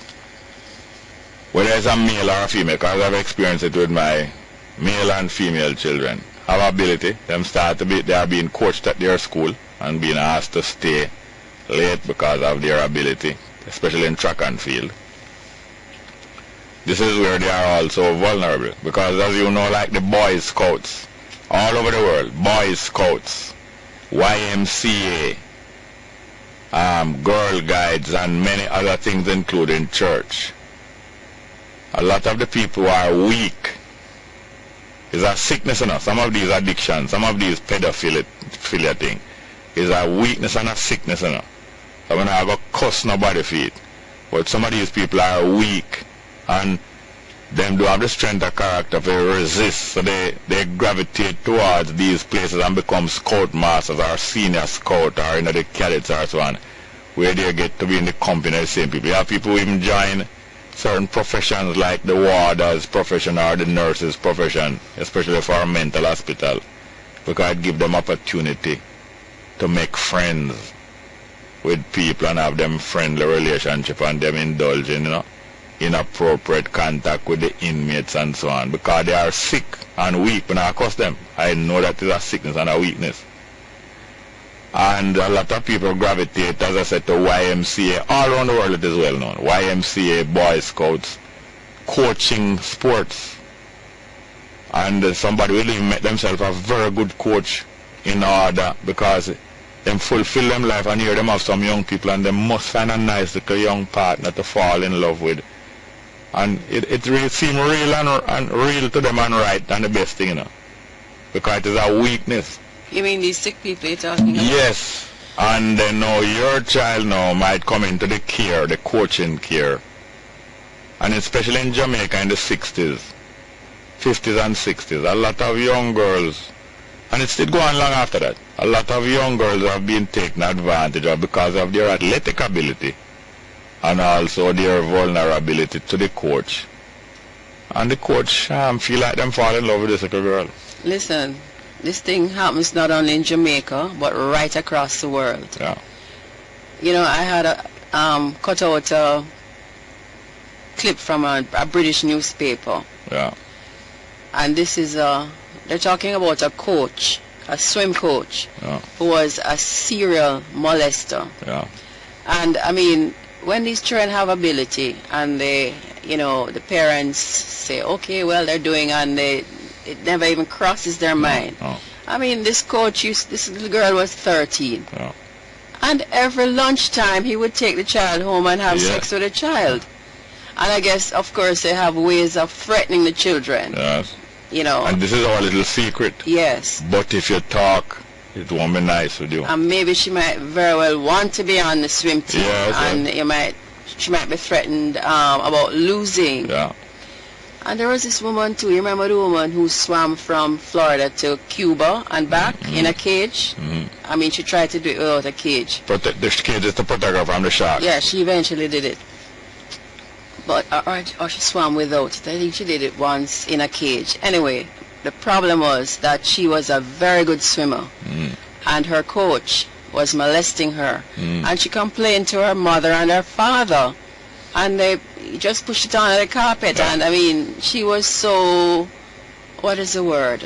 Whether it's a male or a female, because I've experienced it with my male and female children, have ability. They are being coached at their school and being asked to stay late because of their ability, especially in track and field. This is where they are also vulnerable, because as you know, like the Boy Scouts, all over the world, Boy Scouts, YMCA, Girl Guides, and many other things, including church. A lot of the people are weak. It's a sickness, some of these addictions, some of these pedophilia thing, is a weakness and a sickness, I mean, I go cuss nobody for it. But some of these people are weak, and them do have the strength of character to resist, so they gravitate towards these places and become scout masters or senior scout or the cadets or so on, where they get to be in the company of the same people. You have people who even join certain professions like the warder's profession or the nurse's profession, especially for a mental hospital, because it gives them opportunity to make friends with people and have them friendly relationship and them indulge in inappropriate contact with the inmates and so on, because they are sick and weak. When I cuss them, I know that is a sickness and a weakness. And a lot of people gravitate, as I said, to YMCA. All around the world it is well known. YMCA, Boy Scouts, coaching sports. And somebody will even make themselves a very good coach in order, because them fulfill them life, and here them have some young people and they must find a nice little young partner to fall in love with. And it really seems real and real to them and right and the best thing, because it is a weakness. You mean these sick people you're talking about? Yes. And now your child now might come into the care, the coaching care. And especially in Jamaica in the 60s, 50s and 60s, a lot of young girls, and it's still going long after that, a lot of young girls have been taken advantage of because of their athletic ability and also their vulnerability to the coach. And the coach feel like them fall in love with this little girl. Listen, this thing happens not only in Jamaica, but right across the world. Yeah. I had cut out a clip from a British newspaper. Yeah. And this is they're talking about a coach a swim coach Yeah. who was a serial molester. Yeah. And I mean, when these children have ability and they, you know, the parents say, okay, well, they're doing, and it never even crosses their mind. No. I mean, this coach, this little girl was 13. Yeah. And every lunchtime he would take the child home and have Yeah. sex with the child. And I guess, of course, they have ways of threatening the children. Yes. You know. And this is our little secret. Yes. But if you talk, it won't be nice with you. And maybe she might very well want to be on the swim team. Yes, and she might be threatened about losing. Yeah. And there was this woman too. You remember the woman who swam from Florida to Cuba and back in a cage? I mean, she tried to do it without a cage. Protect the cage is to protect her from the shark. Yeah, she eventually did it. But or she swam without it. I think she did it once in a cage. Anyway, the problem was that she was a very good swimmer, and her coach was molesting her, and she complained to her mother and her father, and they just pushed it on the carpet. And I mean, she was so, what is the word?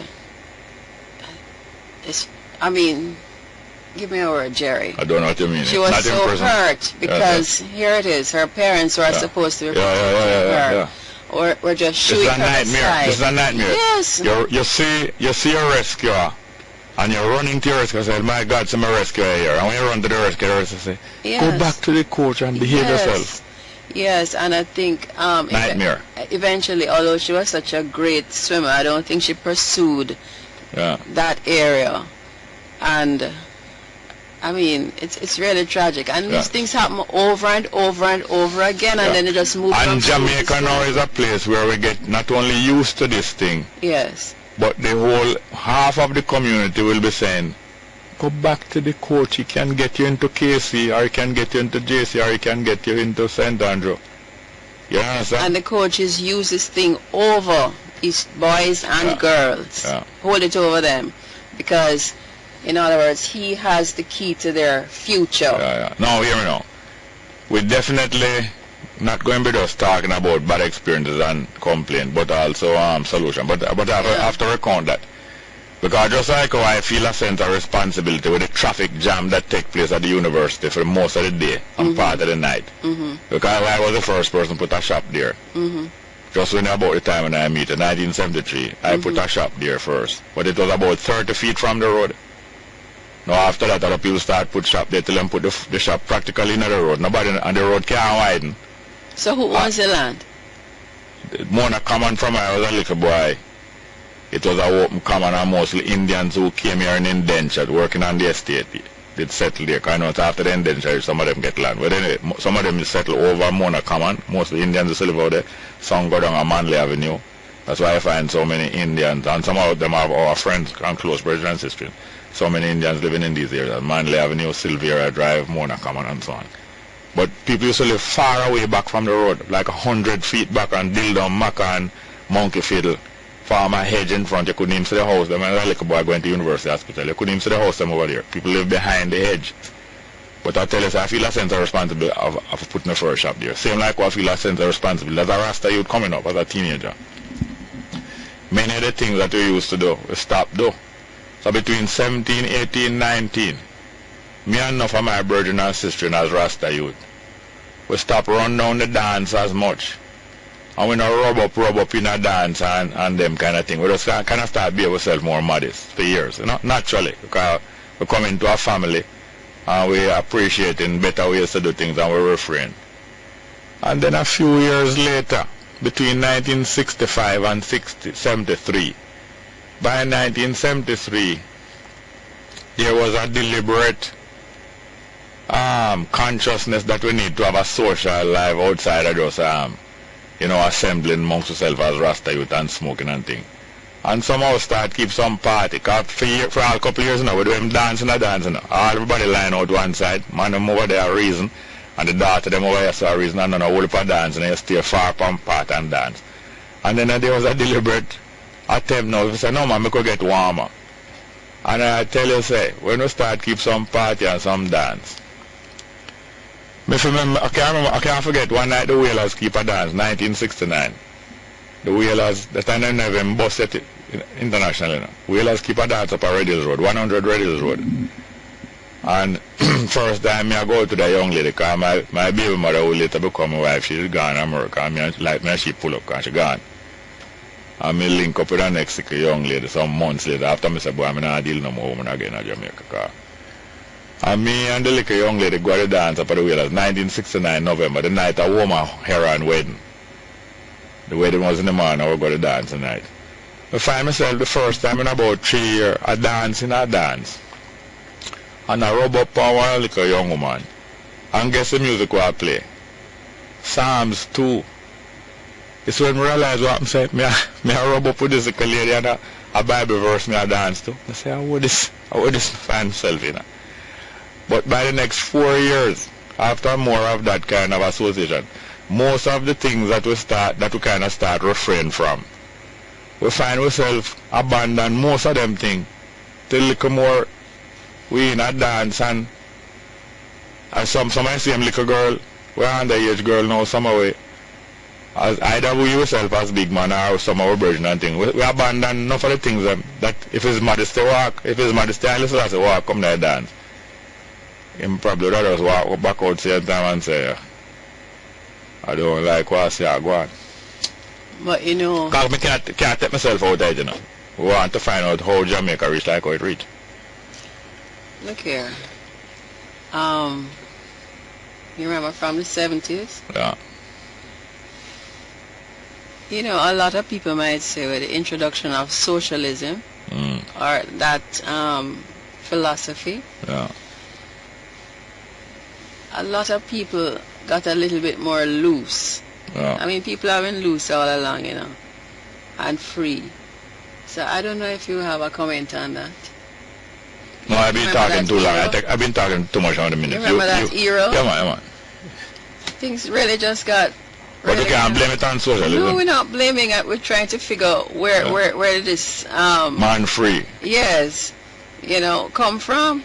Give me a word, Jerry. I don't know what you mean. She was so hurt because here it is, her parents were supposed to be protecting her. Or we're just shooting her aside. This is a nightmare. Yes. You see a rescuer, and you're running to your rescue and say, my God, some rescuer here. And when you run to the rescue, you say, go back to the coach and behave yourself. Yes, and I think nightmare. Eventually, although she was such a great swimmer, I don't think she pursued that area. And I mean, it's really tragic. And these things happen over and over and over again, and then they just move on. And Jamaica now is a place where we get not only used to this thing, yes, but the whole half of the community will be saying, go back to the coach, he can get you into KC, or he can get you into JC, or he can get you into St. Andrew. You understand? And the coaches use this thing over these boys and girls, hold it over them, because in other words, he has the key to their future. No, hear me now. We're definitely not going to be just talking about bad experiences and complaint, but also solution. But I have to recount that. Because just like how I feel a sense of responsibility with the traffic jam that take place at the university for most of the day and part of the night. Because I was the first person to put a shop there. Just when about the time when I meet in 1973, I put a shop there first. But it was about 30 feet from the road. Now after that, other people start put shop there till them put the shop practically in the road. Nobody on the road can't widen. So who owns the land? Mona Common from I was a little boy. It was a open common, and mostly Indians who came here in indentured working on the estate. They'd settle there. Because I know it's after the indenture, some of them get land. But anyway, some of them settle over Mona Common. Mostly Indians who still live out there. Some go down on Manley Avenue. That's why I find so many Indians. And some of them have our friends and close brothers and sisters. So many Indians living in these areas. Manley Avenue, Sylvia Drive, Mona Common, and so on. But people used to live far away back from the road, like 100 feet back on Dildon, Maca, and Monkey Fiddle. Farmer hedge in front, you couldn't even see the house. Them and a little boy going to University Hospital, you couldn't even see the house them over there. People live behind the hedge. But I tell you, I feel a sense of responsibility of putting a first shop there. Same like what I feel a sense of responsibility as a Rasta youth coming up as a teenager. Many of the things that we used to do, we stopped do. So between 17, 18, 19, me and enough of my brethren and sisters as Rasta youth, we stopped run down the dance as much. And we not rub up in a dance and them kind of thing. We just kind of start being ourselves more modest for years, you know, naturally. Because we come into a family and we appreciating better ways to do things and we refrain. And then a few years later, between 1965 and 73, by 1973, there was a deliberate consciousness that we need to have a social life outside of just assembling amongst yourself as Rasta youth and smoking and thing. And somehow start keep some party. Cause for a couple of years now, we do them dancing. Everybody line out one side. Man them over there a reason. And the daughter them over here saw a reason. And then a whole heap of dance. And they stay far from party and dance. And then there was a deliberate attempt now. We say, no man, we could get warmer. And I tell you, say, when we start keep some party and some dance. I can't forget one night the Whalers keep a dance, 1969. The Whalers, that time they never busted it. international, you know. Whalers keep a dance up a Red Hills Road, 100 Red Hills Road. And first time I go to the young lady, because my baby mother who later become my wife, she's gone in America, and she pull up because she gone. And me link up with the next young lady some months later, after I said, boy, I'm not deal no more woman again in Jamaica. And me and the little young lady go to the dance up at the Whalers, 1969 November, the night of Woman Heron wedding. The wedding was in the morning, I go to dance tonight. I find myself the first time in about 3 years, I dance. And I rub up on one little young woman. And guess the music what I play? Psalms 2. It's when I realize what I'm saying, me I rub up with this little lady and a Bible verse me I dance to. I say, how would this find myself, you know? But by the next 4 years, after more of that kind of association, most of the things that we kind of start refrain from, we find ourselves abandon most of them things. Till little more we in a dance and some I see them little girl, we're underage girl now some way. As either we yourself as big man or some of our virgin and things. We abandon enough of the things that if his modesty walk, if his modesty and listen as walk, come there dance. Him probably would just walk back out same time and say, I don't like what I say, I go on. But you know, because I can't take myself out there, you know. We want to find out how Jamaica reach like how it reach. Look here. You remember from the 70s? Yeah. You know, a lot of people might say with the introduction of socialism or that philosophy, a lot of people got a little bit more loose. I mean, people have been loose all along, you know, and free. So I don't know if you have a comment on that. No, I've been talking too long. I've been talking too much on the minute. You remember that era? Yeah, man. Things really just got... But you can't blame it on socialism. No, we're not blaming it. We're trying to figure out where this... man free. Yes. You know, come from.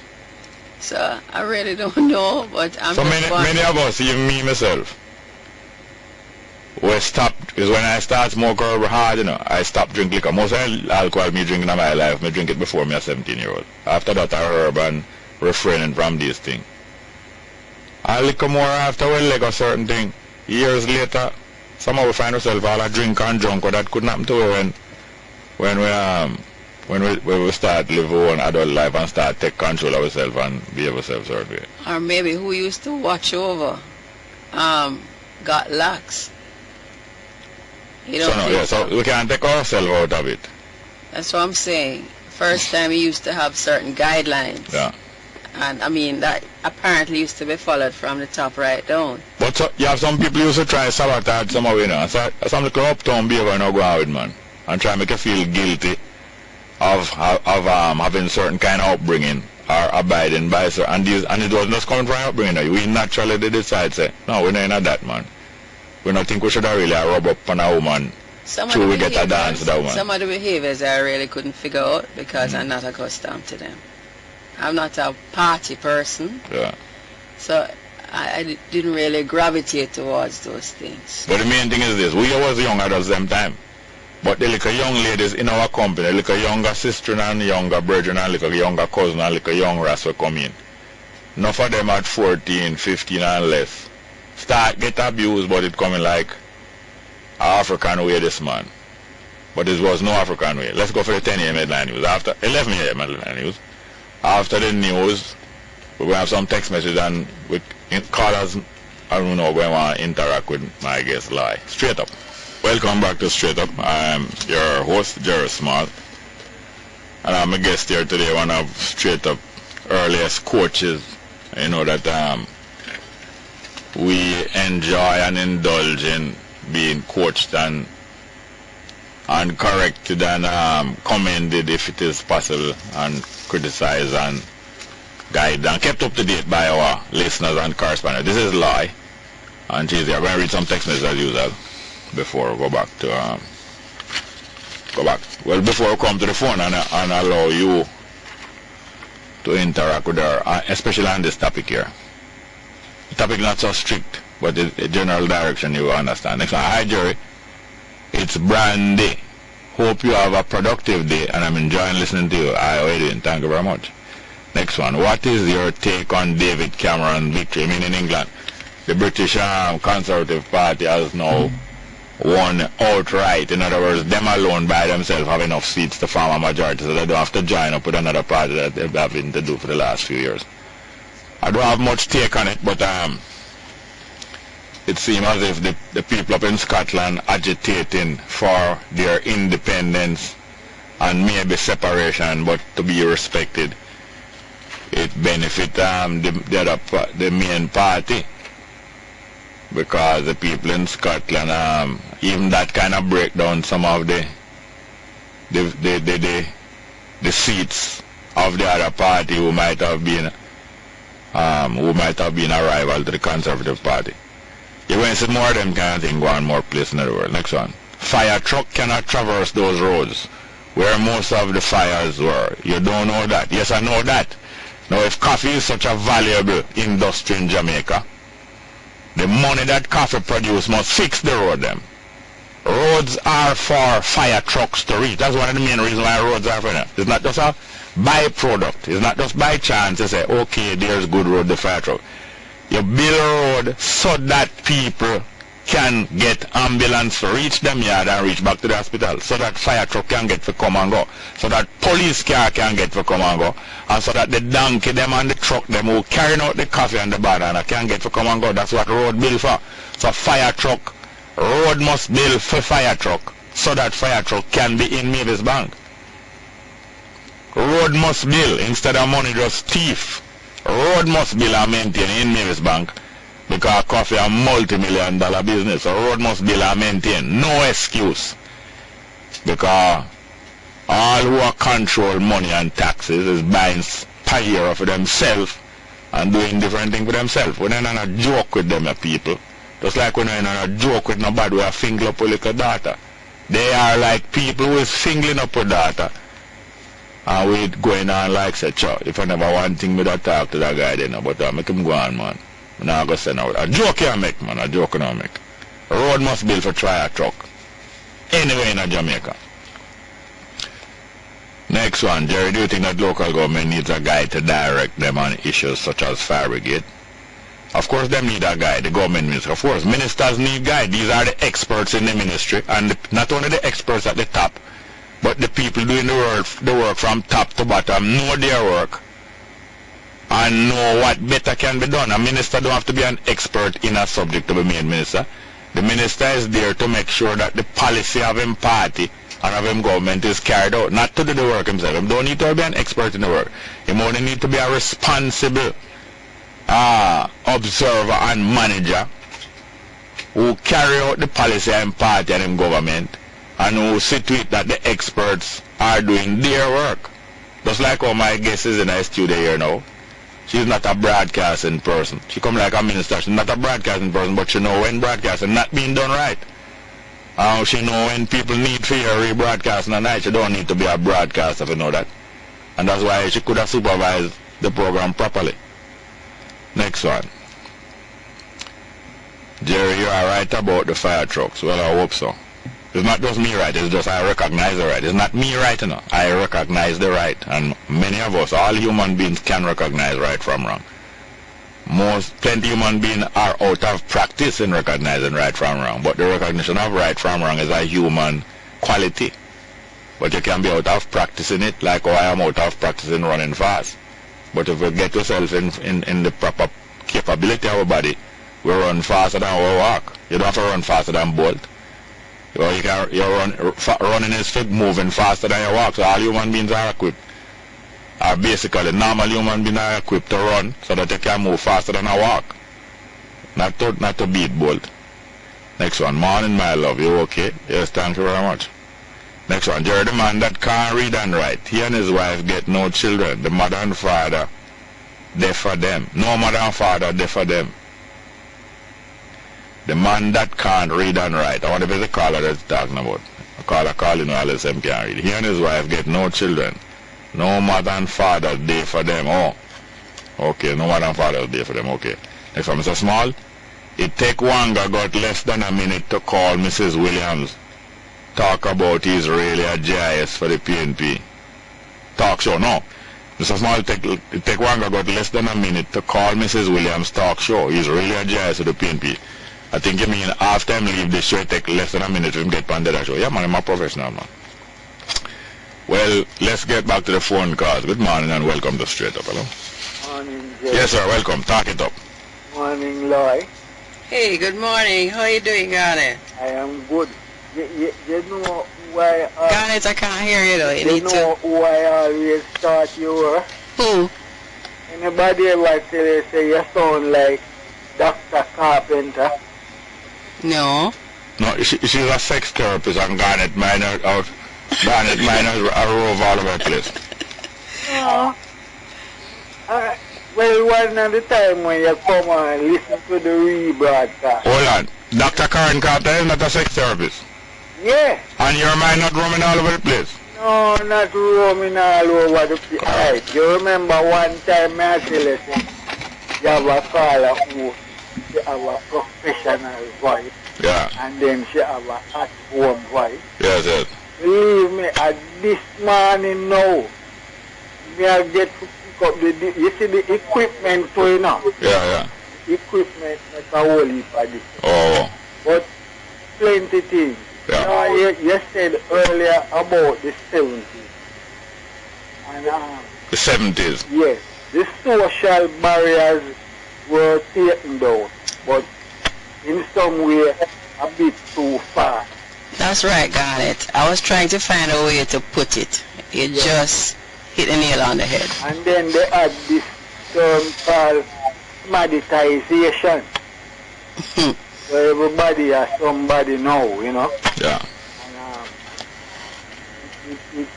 So I really don't know, but I'm so many of us, even me myself, we stopped, is when I start smoking over hard, you know, I stopped drinking liquor. Most of the alcohol me drinking in my life, me drink it before me a 17-year-old. After that I herb and refraining from these things. I liquor more after we like a certain thing. Years later, somehow we find ourselves all a drink and drunk, or that couldn't happen to us when we start live our own adult life and start take control of ourselves and behave ourselves certain way. Or maybe who used to watch over got lax. You don't so we can't take ourselves out of it. That's what I'm saying. First time we used to have certain guidelines. Yeah. And I mean that apparently used to be followed from the top right down. But so, you have some people used to try sabotage somehow, you know. So, some little uptown behavior now go out with, man. And try to make you feel guilty of having certain kind of upbringing or abiding by certain, and it was just coming from upbringing. We naturally did decide, say, no, we're not that, man. We don't think we should have really rub up on a woman till we get a dance with that woman. Some of the behaviors I really couldn't figure out because I'm not accustomed to them. I'm not a party person. Yeah. So I didn't really gravitate towards those things. But the main thing is this, we was young at the same time. But the little young ladies in our company, the little younger sister and younger brethren and little younger cousin and little young ras will come in. Enough of them at 14, 15 and less. Start get abused, but it coming like African way this man. But it was no African way. Let's go for the 10 AM headline news. After 11 AM headline news. After the news, we will have some text message and with callers, I don't know, going to interact with my guest Loy. Straight up. Welcome back to Straight Up. I'm your host, Jerry Small. And I'm a guest here today, one of Straight Up earliest coaches. You know that we enjoy and indulge in being coached and corrected and commended if it is possible, and criticized and guided and kept up to date by our listeners and correspondents. This is Loy, and she's here. I'm going to read some text messages as usual before we go back to well, before we come to the phone and allow you to interact with her, especially on this topic here. The topic not so strict, but the general direction you understand. Next one, hi Jerry, it's Brandy. Hope you have a productive day, and I'm enjoying listening to you. I waiting. Thank you very much. Next one. What is your take on David Cameron's victory? I mean, in England, the British Conservative Party has now won outright. In other words, them alone by themselves have enough seats to form a majority, so they don't have to join up with another party that they've been to do for the last few years. I don't have much take on it, but it seems as if the people up in Scotland agitating for their independence and maybe separation, but to be respected, it benefit the main party, because the people in Scotland, even that kind of break down some of the seats of the other party who might have been a rival to the Conservative Party. You're going to see more of them kind of thing go on more place in the world. Next one. Fire truck cannot traverse those roads where most of the fires were. You don't know that. Yes, I know that. Now, if coffee is such a valuable industry in Jamaica, the money that coffee produce must fix the road them. Roads are for fire trucks to reach. That's one of the main reasons why roads are for them. It's not just a byproduct. It's not just by chance to say, okay, there's good road, the fire truck. You build a road so that people can get ambulance to reach them yard and reach back to the hospital, so that fire truck can get to come and go, so that police car can get to come and go, and so that the donkey them and the truck them who carrying out the coffee and the banana can get to come and go. That's what road built for. So fire truck, road must build for fire truck, so that fire truck can be in Mavis Bank. Road must build instead of money just thief. Road must build and maintain in Mavis Bank, because coffee a multi-million-dollar business. So road must build and maintain. No excuse. Because all who control money and taxes is buying per year for themselves and doing different things for themselves. We're not a joke with them people. Just like we're not a joke with nobody who are fingling up with little data. They are like people who is fingling up with data. And we going on like such if I never want thing with that talk to that guy then, but I make him go on, man. I'm not going to send out. A joke you make, man. A joke you make. A road must build for try a truck. Anywhere in Jamaica. Next one. Jerry, do you think that local government needs a guide to direct them on issues such as fire brigade? Of course, them need a guide, the government minister. Of course, ministers need guide. These are the experts in the ministry, and not only the experts at the top, but the people doing the work from top to bottom know their work and know what better can be done. A minister don't have to be an expert in a subject to be made minister. The minister is there to make sure that the policy of him party and of him government is carried out, not to do the work himself. He don't need to be an expert in the work. He only need to be a responsible observer and manager who carry out the policy and party and him government, and who see to it that the experts are doing their work. Just like how my guest is in a studio here now. She's not a broadcasting person. She come like a minister. She's not a broadcasting person, but she know when broadcasting not being done right. She know when people need to hear rebroadcasting at night. She don't need to be a broadcaster if you know that. And that's why she could have supervised the program properly. Next one. Jerry, you are right about the fire trucks. Well, I hope so. It's not just me right, it's just I recognize the right. It's not me right, you know. I recognize the right. And many of us, all human beings can recognize right from wrong. Plenty human beings are out of practice in recognizing right from wrong. But the recognition of right from wrong is a human quality. But you can be out of practice in it, like I am out of practice in running fast. But if you get yourself in the proper capability of your body, we run faster than we walk. You don't have to run faster than Bolt. Running is moving faster than you walk. So all human beings are equipped. Basically, normal human beings are equipped to run so that they can move faster than I walk. Not to beat Bolt. Next one. Morning, my love. You okay? Yes, thank you very much. Next one. Jerry, the man that can't read and write. He and his wife get no children. The mother and father, they for them. No mother and father, they for them. The man that can't read and write. I wonder if it's a caller that's talking about. A caller calling all the same can't read. He and his wife get no children. No mother and father, they for them. Oh. Okay, no mother and father, they for them. Okay. Next one, Mr. Small. It take Wanga got less than a minute to call Mrs. Williams talk about he's really a GIS for the PNP talk show. No. Mr. Small, it take one got less than a minute to call Mrs. Williams talk show. He's really a GIS for the PNP. I think you mean after him leave the show, it take less than a minute to get on that show. Yeah, man, I'm a professional, man. Well, let's get back to the phone calls. Good morning and welcome to Straight Up. Hello? Morning, Jay. Yes, sir. Welcome. Talk it up. Morning, Loy. Hey, good morning. How are you doing, Garnet? I am good. You know why... Garnet, I can't hear you, though. You know who I always thought you were? Who? Anybody ever tell you say you sound like Dr. Carpenter? No. No, she's a sex therapist and Garnet minor out. Garnet minor are all over the place. Oh. Well, one of the time when you come and listen to the rebroadcast. Hold on. Dr. Karen Carter is not a sex therapist? Yeah. And your mind not roaming all over the place? No, not roaming all over the place. Right. You remember one time I tell you, you have a caller who she have a professional voice. Yeah. And then she have a at-home voice. Yes, yes. Believe me, at this morning now, me I get to pick up you see the equipment going on. Yeah. Equipment make a whole heap of this. Oh. But plenty things. Yeah. You said earlier about the 70s. And the 70s? Yes. The social barriers were taken down, but in some way a bit too far. That's right, got it. I was trying to find a way to put it. You just hit a nail on the head. And then they had this term called smaditization. Where everybody has somebody now, you know. Yeah. And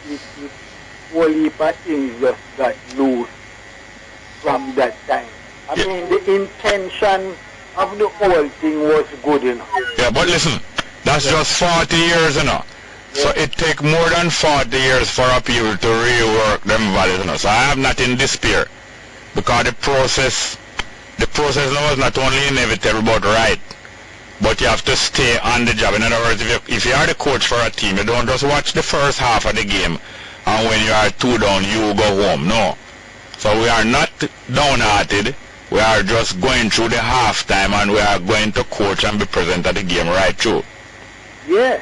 whole heap of things just got loose from that time. I mean, the intention of the whole thing was good enough. Yeah, but listen, that's just 40 years, you know. Yeah. So it take more than 40 years for a people to rework them values, you know. So I am not in despair, because the process now is not only inevitable but right. But you have to stay on the job. In other words, if you are the coach for a team, you don't just watch the first half of the game, and when you are 2 down, you go home. No. So we are not downhearted. We are just going through the halftime, and we are going to coach and be present at the game right through. Yeah.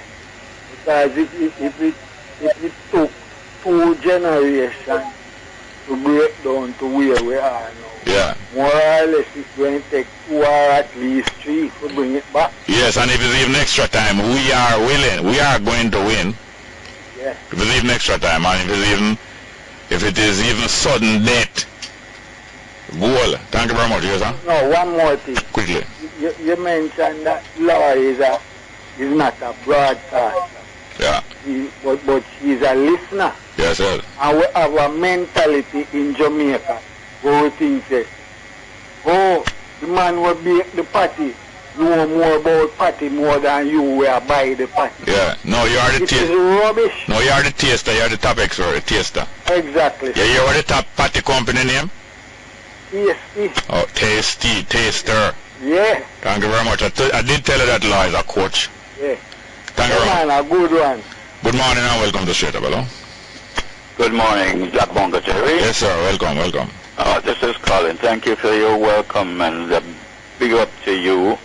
Because if it took 2 generations to break down to where we are now, yeah, more or less it's going to take 2 or at least 3 to bring it back. Yes, and if it's even extra time, we are willing. We are going to win. Yeah. If it's even extra time, and if it is even sudden death, goal. Thank you very much, yes, sir. No, one more thing. Quickly. You mentioned that Law is not a broadcaster. Yeah. But she's a listener. Yes, sir. And we have a mentality in Jamaica where we think that, oh, the man will be the party, know more about party more than you will buy the party. Yeah. No, you are the taster. It is rubbish. No, you are the taster. You are the top expert, the taster. Exactly. Yeah, you are the top party company name? Tasty. Oh, Tasty, Taster. Yeah. Thank you very much. I did tell you that Law is a coach. Yeah. Thank you very much. A good one. Good morning and welcome to Straight Up. Hello. Good morning, Black Bongo Jerry. Yes, sir. Welcome. This is Colin. Thank you for your welcome, and big up to you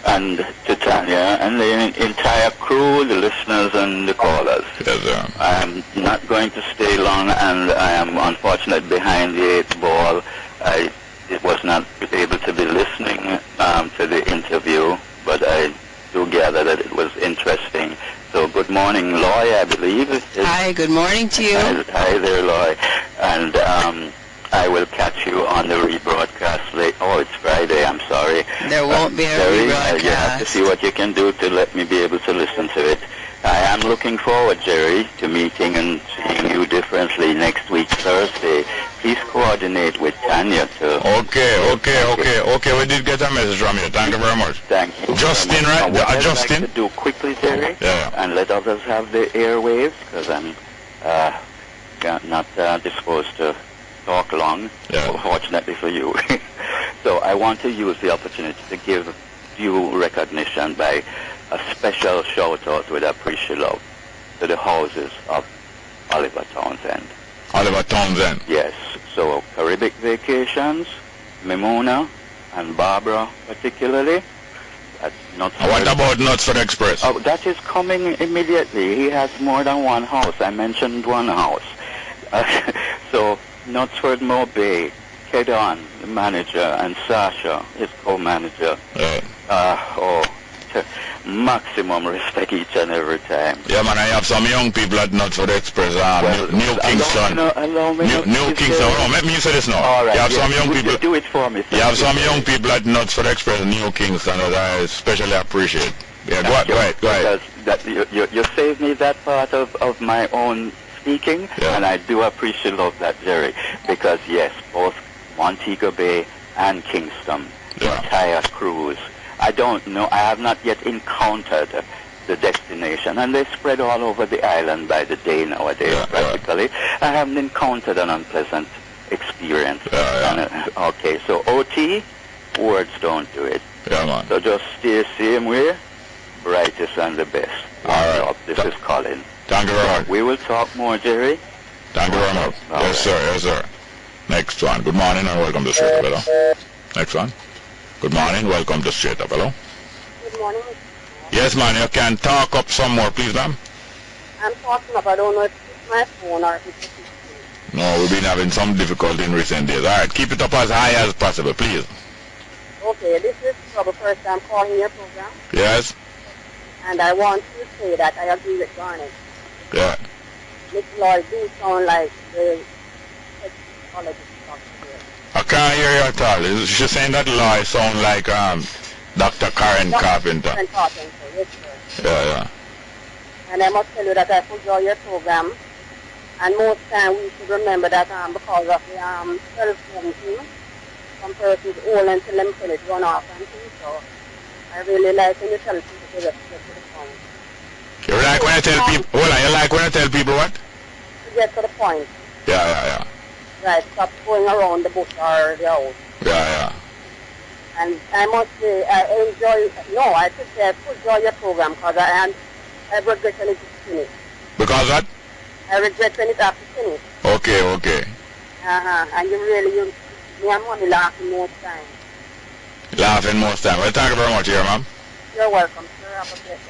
and to Tanya and the entire crew, the listeners and the callers. Yes, sir. I am not going to stay long, and I am unfortunately behind the 8th ball. I was not able to be listening to the interview, but I do gather that it was interesting. So good morning, Loy, I believe. Hi, good morning to you. Hi there, Loy. And I will catch you on the rebroadcast late. Oh, it's Friday, I'm sorry. There won't be a rebroadcast. You have to see what you can do to let me be able to listen to it. I am looking forward, Jerry, to meeting and seeing you differently next week, Thursday. Please coordinate with Tanya to... Okay. We did get a message from you. Thank you very much. Thank you. Justin, right? Justin? I'd like to do quickly, Jerry, and let others have the airwaves, because I'm not disposed to talk long, fortunately for you. So I want to use the opportunity to give due recognition by a special shout out with appreciate love to the houses of Oliver Townsend. Oliver Townsend? Yes. So Caribbean Vacations, Mimona, and Barbara particularly. What about Knutsford Express? Oh, that is coming immediately. He has more than one house. I mentioned one house. So Knutsford Mobay, Kedon, the manager, and Sasha, his co-manager. Maximum respect each and every time. Yeah, man, I have some young people at Knutsford Express, New Kingston. New Kingston. Oh, let me say this now. All right, you have some young people. Do it for me. You have some young people at Knutsford Express, New Kingston, that I especially appreciate. Yeah, go ahead. Because you saved me that part of my own speaking, and I do appreciate that, Jerry. Because yes, both Montego Bay and Kingston, the entire cruise. I don't know. I have not yet encountered the destination, and they spread all over the island by the day nowadays, practically. I haven't encountered an unpleasant experience. Okay, so OT, words don't do it. Yeah, man. So just stay same way, brightest and the best. All right. This is Colin. Thank you very much. We will talk more, Jerry. Thank you very much. Yes, sir. Yes, sir. Next one. Good morning and welcome to Straight Up, hello. Next one. Good morning, welcome to Straight Up, hello. Good morning. Yes, man, you can talk up some more, please, ma'am. I'm talking about, I don't know if it's my phone or if it's No, we've been having some difficulty in recent days. All right, keep it up as high as possible, please. Okay, this is for the first time calling your program. Yes? And I want to say that I agree with Garnet. Yeah. Miss Lloyd do sound like the psychologist. I can't hear you at all. She's saying that Lloyd sound like Dr. Karen Carpenter. Karen Carpenter, yes, sir. Yeah. And I must tell you that I enjoy your program. And most time we should remember that because of the cell phone thing, some persons old until them tell it run off and things. So I really like when you tell people to just get to the point. You like when I tell people, hold on, you like when I tell people what? To get to the point. Yeah. Right, stop going around the bush or the house. Yeah. And I must say, I should say I enjoy your program because I regret when it's finished. Because what? I regret when it's after finished. Okay. And me and mommy laughing most time. Laughing most time. Well, thank you very much here, ma'am. You're welcome, sir. Have a blessed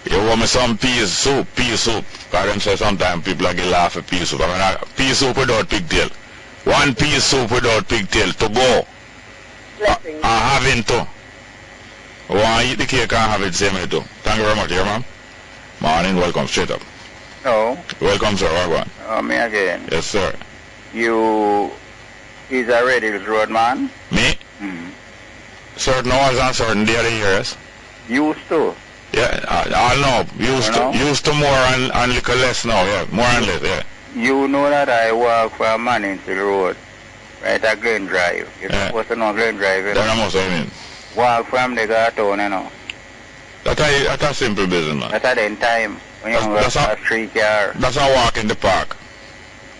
day. You want me some pea soup. Because them say sometimes people get laugh at pea soup. I mean, pea soup without pigtail. One pea soup without pigtail to go. Blessings. Having to. Want to eat the cake and have it same way too. Thank you very much here, ma'am. Morning, welcome, Straight Up. No. Welcome, sir. Welcome. Me again. Yes, sir. You is a Red Hills Road man? Me? Certain hours and certain day of the years. Used to? Yeah, I know. Used to more and little less now, yeah. More and less, yeah. You know that I walk from Manning-Hill Road, right at Glen Drive. You're supposed to know Glen Drive, you know? Then I must have mean. Walk from the town, you know. That's a simple business, man. That's at the time when you have a street car. That's a walk in the park.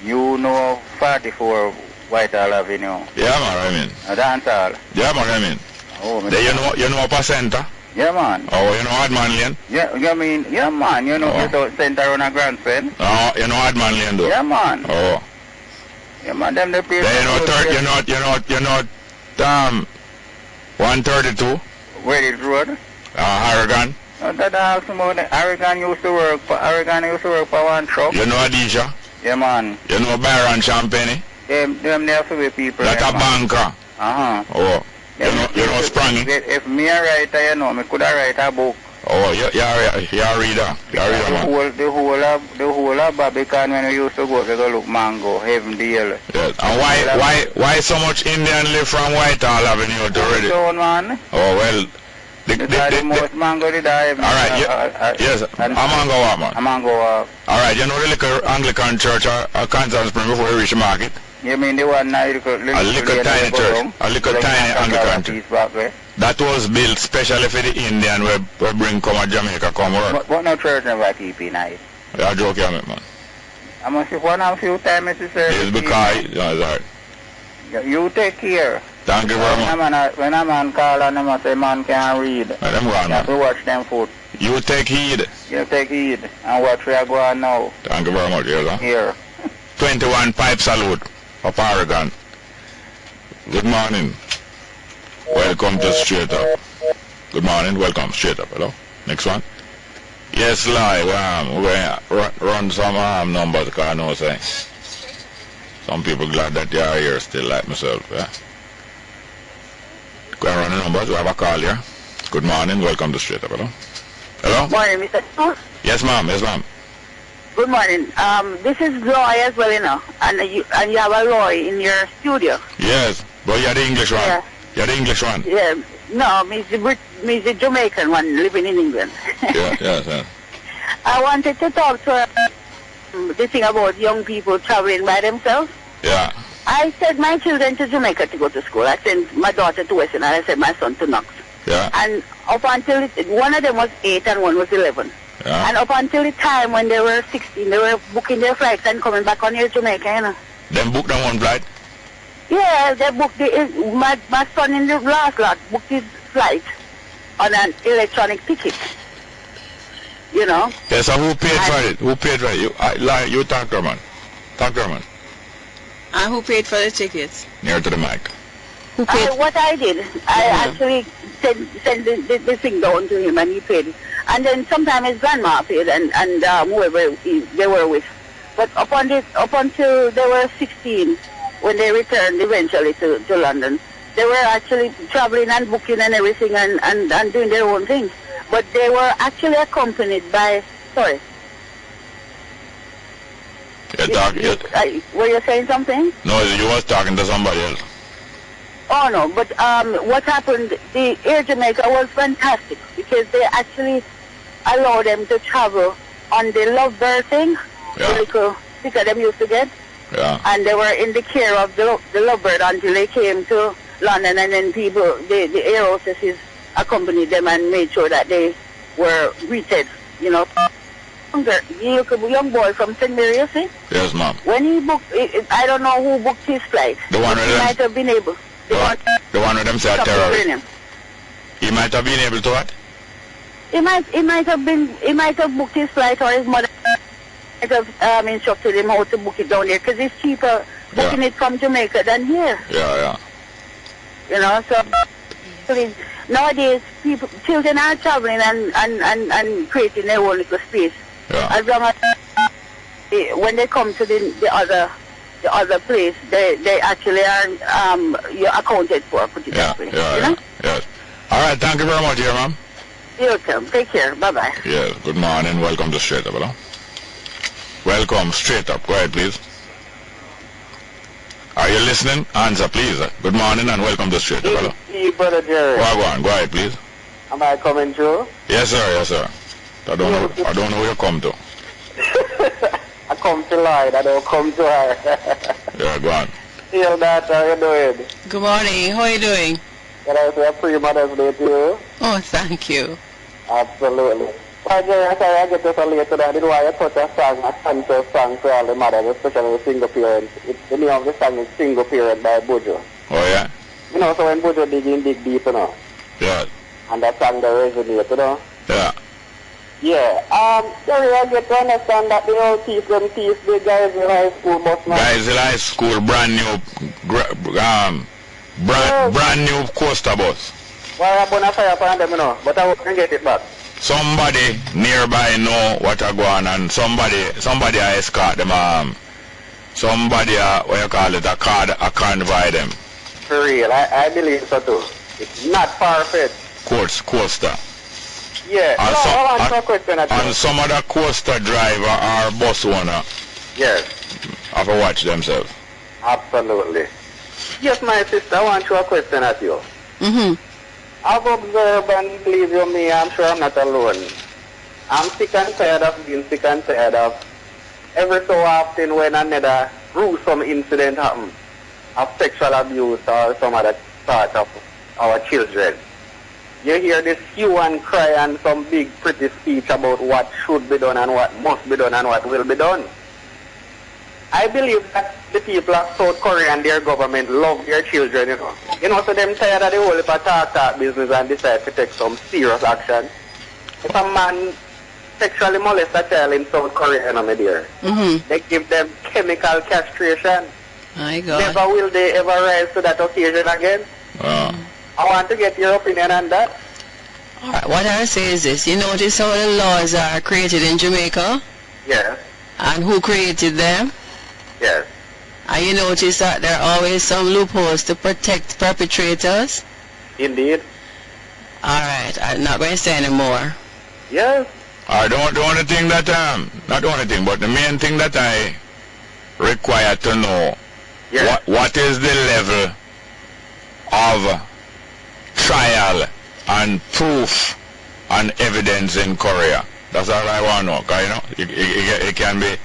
You know 44 Whitehall Avenue. Yeah, man, I mean. A dance hall. Yeah, man, I mean. You know Upper Center? Yeah, man. Oh, you know Adman Lane? Yeah, man. You know the center on a Grand Fen? Oh, you know Adman Lane, though? Yeah, man. Oh. Yeah, man, them the place. You know 132? Where is road? Harrigan. That asked about Harrigan used to work for one truck. You know Adisha? Yeah, man. You know Byron Champagne? Them there for the people. That a banker. Oh. You know Sprangy? If me a writer, you know, me could write a book. Oh, you're a reader. Man. The whole of Barbican when we used to go look Mango, Heavendale. Yes. And why so much Indian live from Whitehall Avenue to ready? Man. Oh, well. The most mango did I have. Alright, yes. A mango what, man? A mango what? Alright, you know the little Anglican church at Kansas Spring before you reach the market? You mean the one now? A little tiny church. A little tiny Anglican church. That was built specially for the Indian where bring come to Jamaica come work. But no church never keep in nice. Yeah, joke you, man. I must have one a few times, Mr. Sir. It's because, you take care. Thank you very much. When a man call and them say man can't read, you have to watch them foot. You take heed. You take heed. And what we are going now. Thank you very much, yes, Here. 21 pipe salute for Paragon. Good morning. Welcome to Straight Up. Good morning, welcome, Straight Up. Hello? Next one. Yes, live. We run some numbers because I know say some people glad that you are here still like myself. Yeah? Go and run the numbers. We have a call here. Good morning, welcome to Straight Up. Hello? Hello? Good morning, Mr. Yes, ma'am. Yes, ma'am. Good morning. This is Loy as well, you know, and you have a Loy in your studio. Yes, but you're the English one. Yeah. You're the English one. Yeah. No, me the Jamaican one living in England. Yes. I wanted to talk to the thing about young people traveling by themselves. Yeah. I sent my children to Jamaica to go to school. I sent my daughter to Western and I sent my son to Knox. Yeah. And up until one of them was 8 and one was 11. Yeah. And up until the time when they were 16, they were booking their flights and coming back on here to Jamaica, you know. Them booked them one flight? Yeah, they booked my son in the last lot booked his flight on an electronic ticket. You know? Yes, so who paid for it? Who paid for it? You talk to her, man. Talk to her, man. And who paid for the tickets? Near to the mic. Who paid? What I did, I actually sent the thing down to him and he paid it. And then sometimes his grandma paid and whoever they were with. But up until they were 16, when they returned eventually to London, they were actually traveling and booking and everything and doing their own things. But they were actually accompanied by, sorry. Were you saying something? No, you was talking to somebody else. Oh no, but what happened, the Air Jamaica was fantastic because they actually allowed them to travel on the Lovebird thing, the little sticker them used to get. Yeah. And they were in the care of the Lovebird until they came to London, and then the air hostesses accompanied them and made sure that they were greeted, you know. Young boy from St. Mary, you see? Yes, ma'am. When he booked, I don't know who booked his flight. The one with he them? might have been able. The one with them said terrorist. He might have been able to what? He might have booked his flight, or his mother might have instructed him how to book it down there, because it's cheaper booking it from Jamaica than here. Yeah. You know, so nowadays children are traveling and creating their own little space. Yeah. As long as when they come to the other place, they actually are you're accounted for, put it that way. You know? Yes. All right, thank you very much, dear ma'am. You're welcome. Take care. Bye-bye. Yes, good morning. Welcome to Straight Up, hello? Welcome, Straight Up. Go ahead, please. Are you listening? Answer, please. Good morning and welcome to Straight Up, hello? Hey, Brother Jerry. Go ahead, please. Am I coming through? Yes, sir. I don't know where you come to. I come to Lloyd, I don't come to her. Yeah, go on. Still that, how you doing? Good morning. How are you doing? Can I say a pre-Mother's Day to you? Oh, thank you. Absolutely. Well, Jerry, I'm sorry I get this a late today. I didn't want to put a cancer song to all the mothers, especially the single parents. The name of the song is Single Parent by Bujo. Oh, yeah? You know, so when Bujo dig deep, you know? Yeah. And that song that resonates, you know? Yeah. Yeah. Jerry, I get to understand that the old thief, the guys in high school bus man. Guys in high school, brand new coaster bus. Well, I'm going to fire upon them, you know, but I won't get it back. Somebody nearby know what are going on, and somebody escort them. Somebody what you call it, a convoy them. For real, I believe so too. It's not far-fetched. Coaster. Yeah. I want to question at you. And some other coaster driver or bus owner. Yes. Have to watch themselves. Absolutely. Yes, my sister, I want to question at you. I've observed, and believe you me, I'm sure I'm not alone. I'm sick and tired of being sick and tired of every so often when another gruesome incident happens of sexual abuse or some other part of our children. You hear this hue and cry and some big pretty speech about what should be done and what must be done and what will be done. I believe that the people of South Korea and their government love their children, you know. You know, so them tired of the whole talk business and decide to take some serious action. if a man sexually molests a child in South Korea, my dear, they give them chemical castration. My God. Never will they ever rise to that occasion again. I want to get your opinion on that. All right, what I say is this. You notice how the laws are created in Jamaica? Yes. And who created them? Yes. And you notice that there are always some loopholes to protect perpetrators? Indeed. All right, I'm not going to say any more. Yes. The only thing that, not the only thing, but the main thing that I require to know, what is the level of trial and proof and evidence in Korea? That's all I want to know, because, you know, it can be,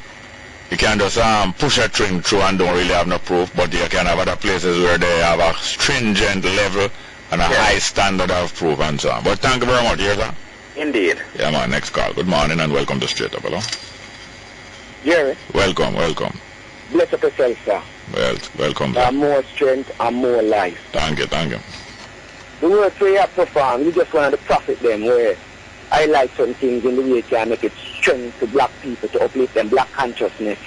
you can just push a string through and don't really have no proof, but you can have other places where they have a stringent level and a high standard of proof and so on. But thank you very much, yes, sir? Indeed. Yeah, man, next call. Good morning and welcome to Straight Up, hello? Jerry. Welcome, welcome. Bless up yourself, sir. Well, welcome, sir. More strength and more life. Thank you, thank you. The work we have performed, we just want to profit them where I like some things in the way it can make it strength to black people, to uplift them black consciousness.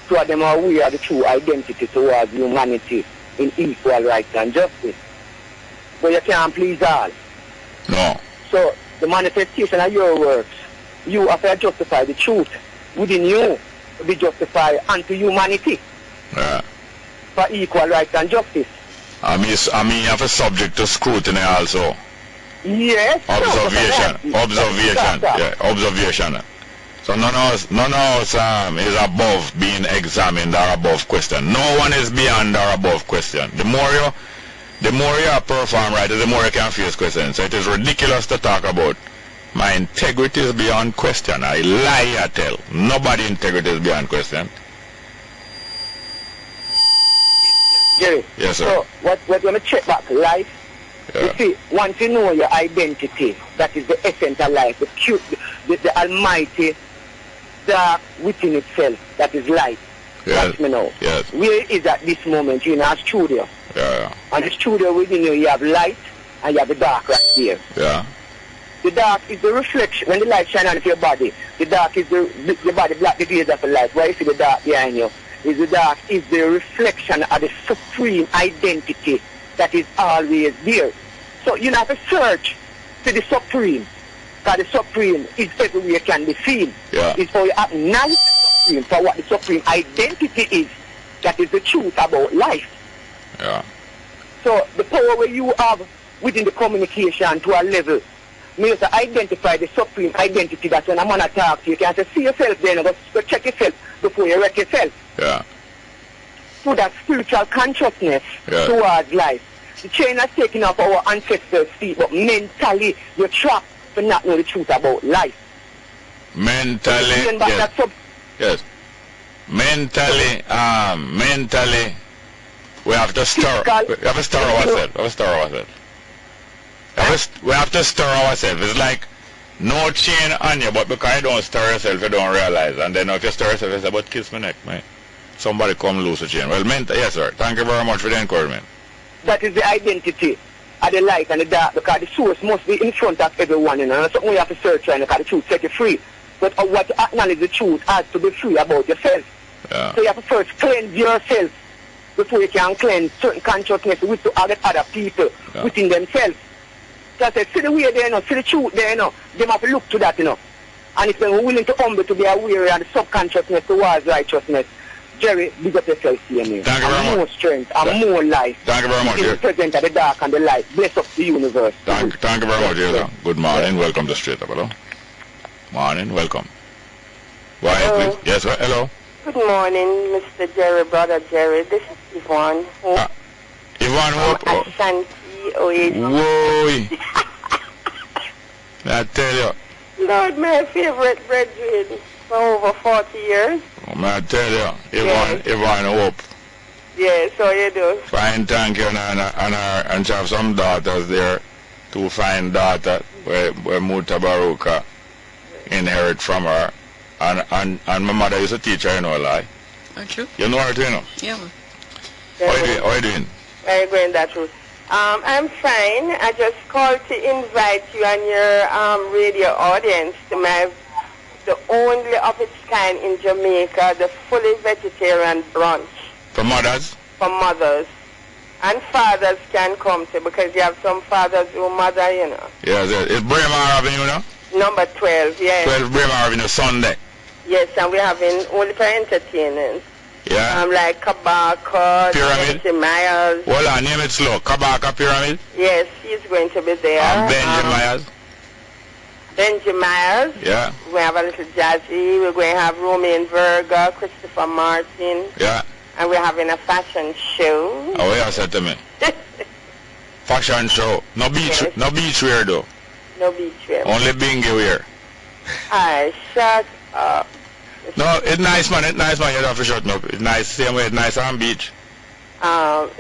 So that them are aware of the true identity towards humanity in equal rights and justice. But you can't please all. No. So the manifestation of your works, you have to justify the truth within you to be justified unto humanity. Yeah. For equal rights and justice. I mean, you have a subject to scrutiny also. Yes. Observation. Observation. So none of us is above being examined or above question. No one is beyond or above question. The more you perform right, the more you can face questions. So it is ridiculous to talk about my integrity is beyond question. I lie, I tell. Nobody's integrity is beyond question. Jerry. Yes, sir. So what when we check back life, you see, once you know your identity, that is the essence of life, the almighty dark within itself, that is light. Yes. Watch me now. Yes. Where is at this moment? You're in a studio. Yeah. And the studio within you have light and you have the dark right there. Yeah. The dark is the reflection. When the light shines on your body, the dark is the body black the days of the light. Why you see the dark behind you? Is the dark is the reflection of the supreme identity that is always there. So you have to search for the supreme. Because the supreme is everywhere can be seen. Yeah. It's how you acknowledge the supreme for what the supreme identity is. That is the truth about life. Yeah. So the power where you have within the communication to a level, means to identify the supreme identity. That when I'm going to talk to you, you can say, see yourself then, go check yourself before you wreck yourself. Yeah. So that spiritual consciousness towards life. The chain has taken off our ancestors' feet, but mentally you're trapped to not know the truth about life. Mentally, yes. Mentally, we have to stir ourselves. We have to stir ourselves. It's like no chain on you, but because you don't stir yourself, you don't realize. And then if you stir yourself, you say, but kiss my neck, man. Somebody come loose a chain. Well, yes, sir. Thank you very much for the encouragement. That is the identity of the light and the dark, because the source must be in front of everyone, you know. That's something we have to search for, because the truth set you free. But what to acknowledge the truth has to be free about yourself. Yeah. So you have to first cleanse yourself before you can cleanse certain consciousness with to other people within themselves. So I said, see the way there, you know, see the truth there, you know. They have to look to that, you know. And if they're willing to humble to be aware of the subconsciousness towards righteousness, Jerry, big up yourself here, man. Thank you very much. More strength and more life. Thank you very much. In the present of the dark and the light. Bless up the universe. Thank you very much, yes, Good morning. Welcome to Straight Up, hello. Morning, welcome. Why, please? Yes, sir. Hello. Good morning, Mr. Jerry, Brother Jerry. This is Yvonne. Yvonne, what? Ashanti, Oasis. Whoa. I tell you. Lord, my favorite brethren for over 40 years. I tell you, Yvonne, hope. Yes, so you do. Fine, thank you, and she have some daughters there, two fine daughters, where Mutabaruka inherit from her, and my mother used to teach her, you know, lie. True. You know her too, you know? Yeah. How are you doing? I'm going that route. I'm fine. I just called to invite you and your radio audience to the only of its kind in Jamaica, the fully vegetarian brunch. For mothers? For mothers. And fathers can come to, because you have some fathers who mother, you know. Yes, it's Bremer Avenue, no? Number 12, yes. 12 Bremer Avenue, Sunday. Yes, and we're having only for entertainment. Yeah. Like Kabaka, Pyramid. Myers. Hold on, name it slow. Kabaka Pyramid? Yes, he's going to be there. And Benji Myers? Benji Myers. Yeah. We have a little jazzy. We're going to have Romain Verga, Christopher Martin. Yeah. And we're having a fashion show. Oh, yeah, said to me. Fashion show. No beach, yes. No beach wear though. No beach wear. Only bingy wear. Aye, shut up. No, it's nice, man. It's nice, man. You don't have to shut me up. It's nice. Same way it's nice on beach. So.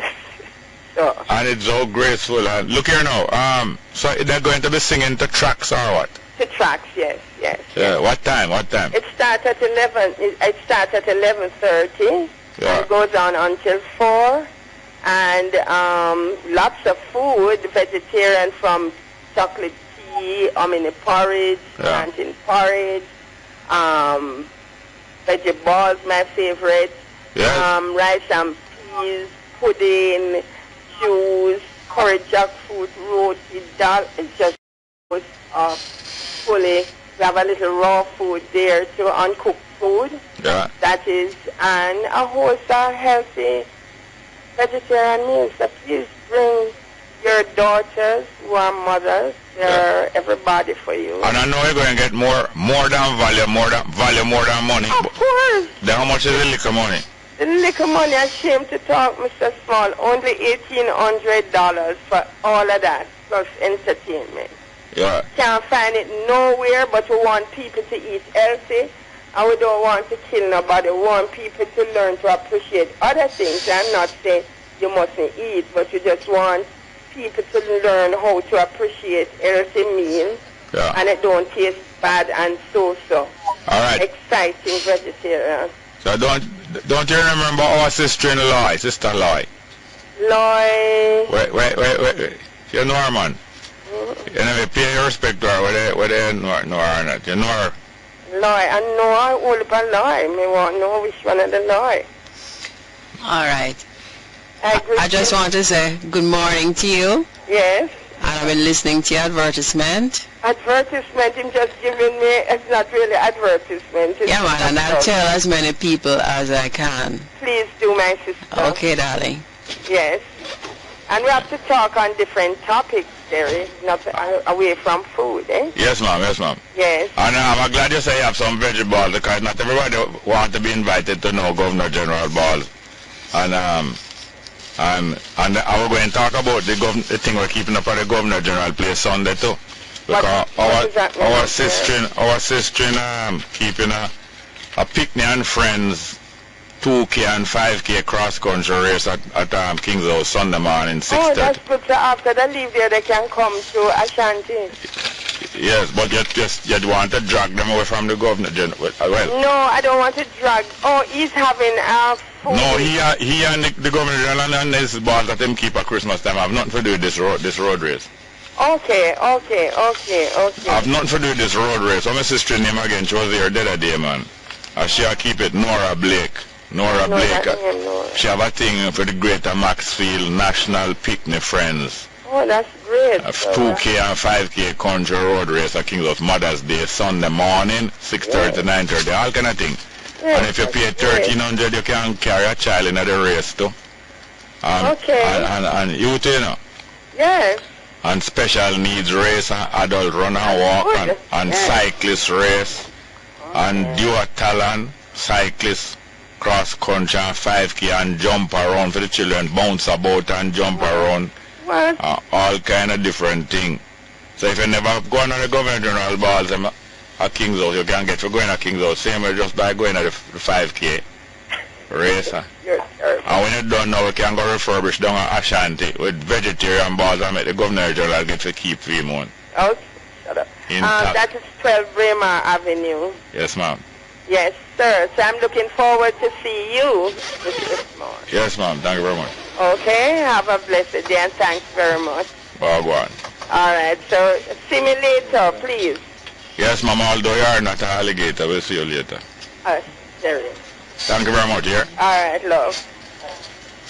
And it's so graceful. And look here now. So they're going to be singing to tracks or what? To tracks, yes. Yeah. Yes. What time? What time? It starts at 11. It starts at 11:30. Yeah. And goes on until 4. And lots of food, vegetarian, from chocolate tea, porridge, plantain porridge, veggie balls, my favorite. Yes. Rice and peas, pudding, juice, curry jackfruit, roti, dal. It's just fully. We have a little raw food there too, uncooked food. Yeah. That is, and a host of healthy vegetarian meals. So please bring your daughters who are mothers. They're everybody for you. And I know you're going to get more than value, more than money. Of course. Then how much is the liquor money? The liquor money, I'm ashamed to talk, Mr. Small, only $1,800 for all of that, plus entertainment. Yeah. Can't find it nowhere, but we want people to eat healthy, and we don't want to kill nobody. We want people to learn to appreciate other things. I'm not saying you mustn't eat, but you just want people to learn how to appreciate healthy meals, and it don't taste bad and so-so. All right. Exciting vegetarian. So don't you remember our sister-in-law, Sister Loy? Loy. Wait. You're Norman. You know, pay your respect to her, whether you know her or not. You know her? Loy, I know her, all about Loy. Me want to know which one of the Loy. All right. I just want to say good morning to you. Yes. And I've been listening to your advertisement. Advertisement, him just giving me, it's not really advertisement. Yeah, man, and I'll tell as many people as I can. Please do, my sister. Okay, darling. Yes. And we have to talk on different topics, Jerry, not away from food, eh? Yes, ma'am, yes, ma'am. Yes. And I'm glad you say you have some vegetables, because not everybody wants to be invited to know Governor General Balls. And I was going to talk about the thing we're keeping up at the Governor General place Sunday too. Because our sister keeping a picnic and friends 2K and 5K cross-country race at King's House Sunday morning, 6:30. Oh, that's good. So after they leave there, they can come to Ashanti. Yes, but you want to drag them away from the Governor General. Well. No, I don't want to drag. Oh, he's having food. No, he and the Governor General and his boss that him keep at Christmas time have nothing to do with this road race. Okay. I have nothing to do with this road race. So my sister name again, she was here the other day, man. She'll keep it Nora Blake. Nora Blake. She have a thing for the Greater Maxfield National Picnic Friends. Oh, that's great. 2K and 5K country road race at King's House Mother's Day, Sunday morning, 6:30 to 9:30, all kind of thing. Yes, and if you pay $1,300, you can carry a child in the race too. Okay. And you too, you know. Yes. And special needs race, and adult run and walk, and cyclist race, and dual talent, cyclist, cross country and 5K and jump around for the children, bounce about and jump around. All kind of different thing. So if you never go on the Governor General Balls at King's House, you can get for going to King's House, same way just by going at the 5K race. And when you're done now, you can go refurbish down at Ashanti with vegetarian balls and make the Governor General get to keep 3 months. Okay, shut up. That is 12 Bremer Avenue. Yes, ma'am. Yes, sir. So I'm looking forward to see you this morning. Yes, ma'am. Thank you very much. Okay, have a blessed day and thanks very much. Well, go on. All right, so see me later, please. Yes, ma'am, although you are not an alligator, we'll see you later. There is. Thank you very much, yeah? All right, love.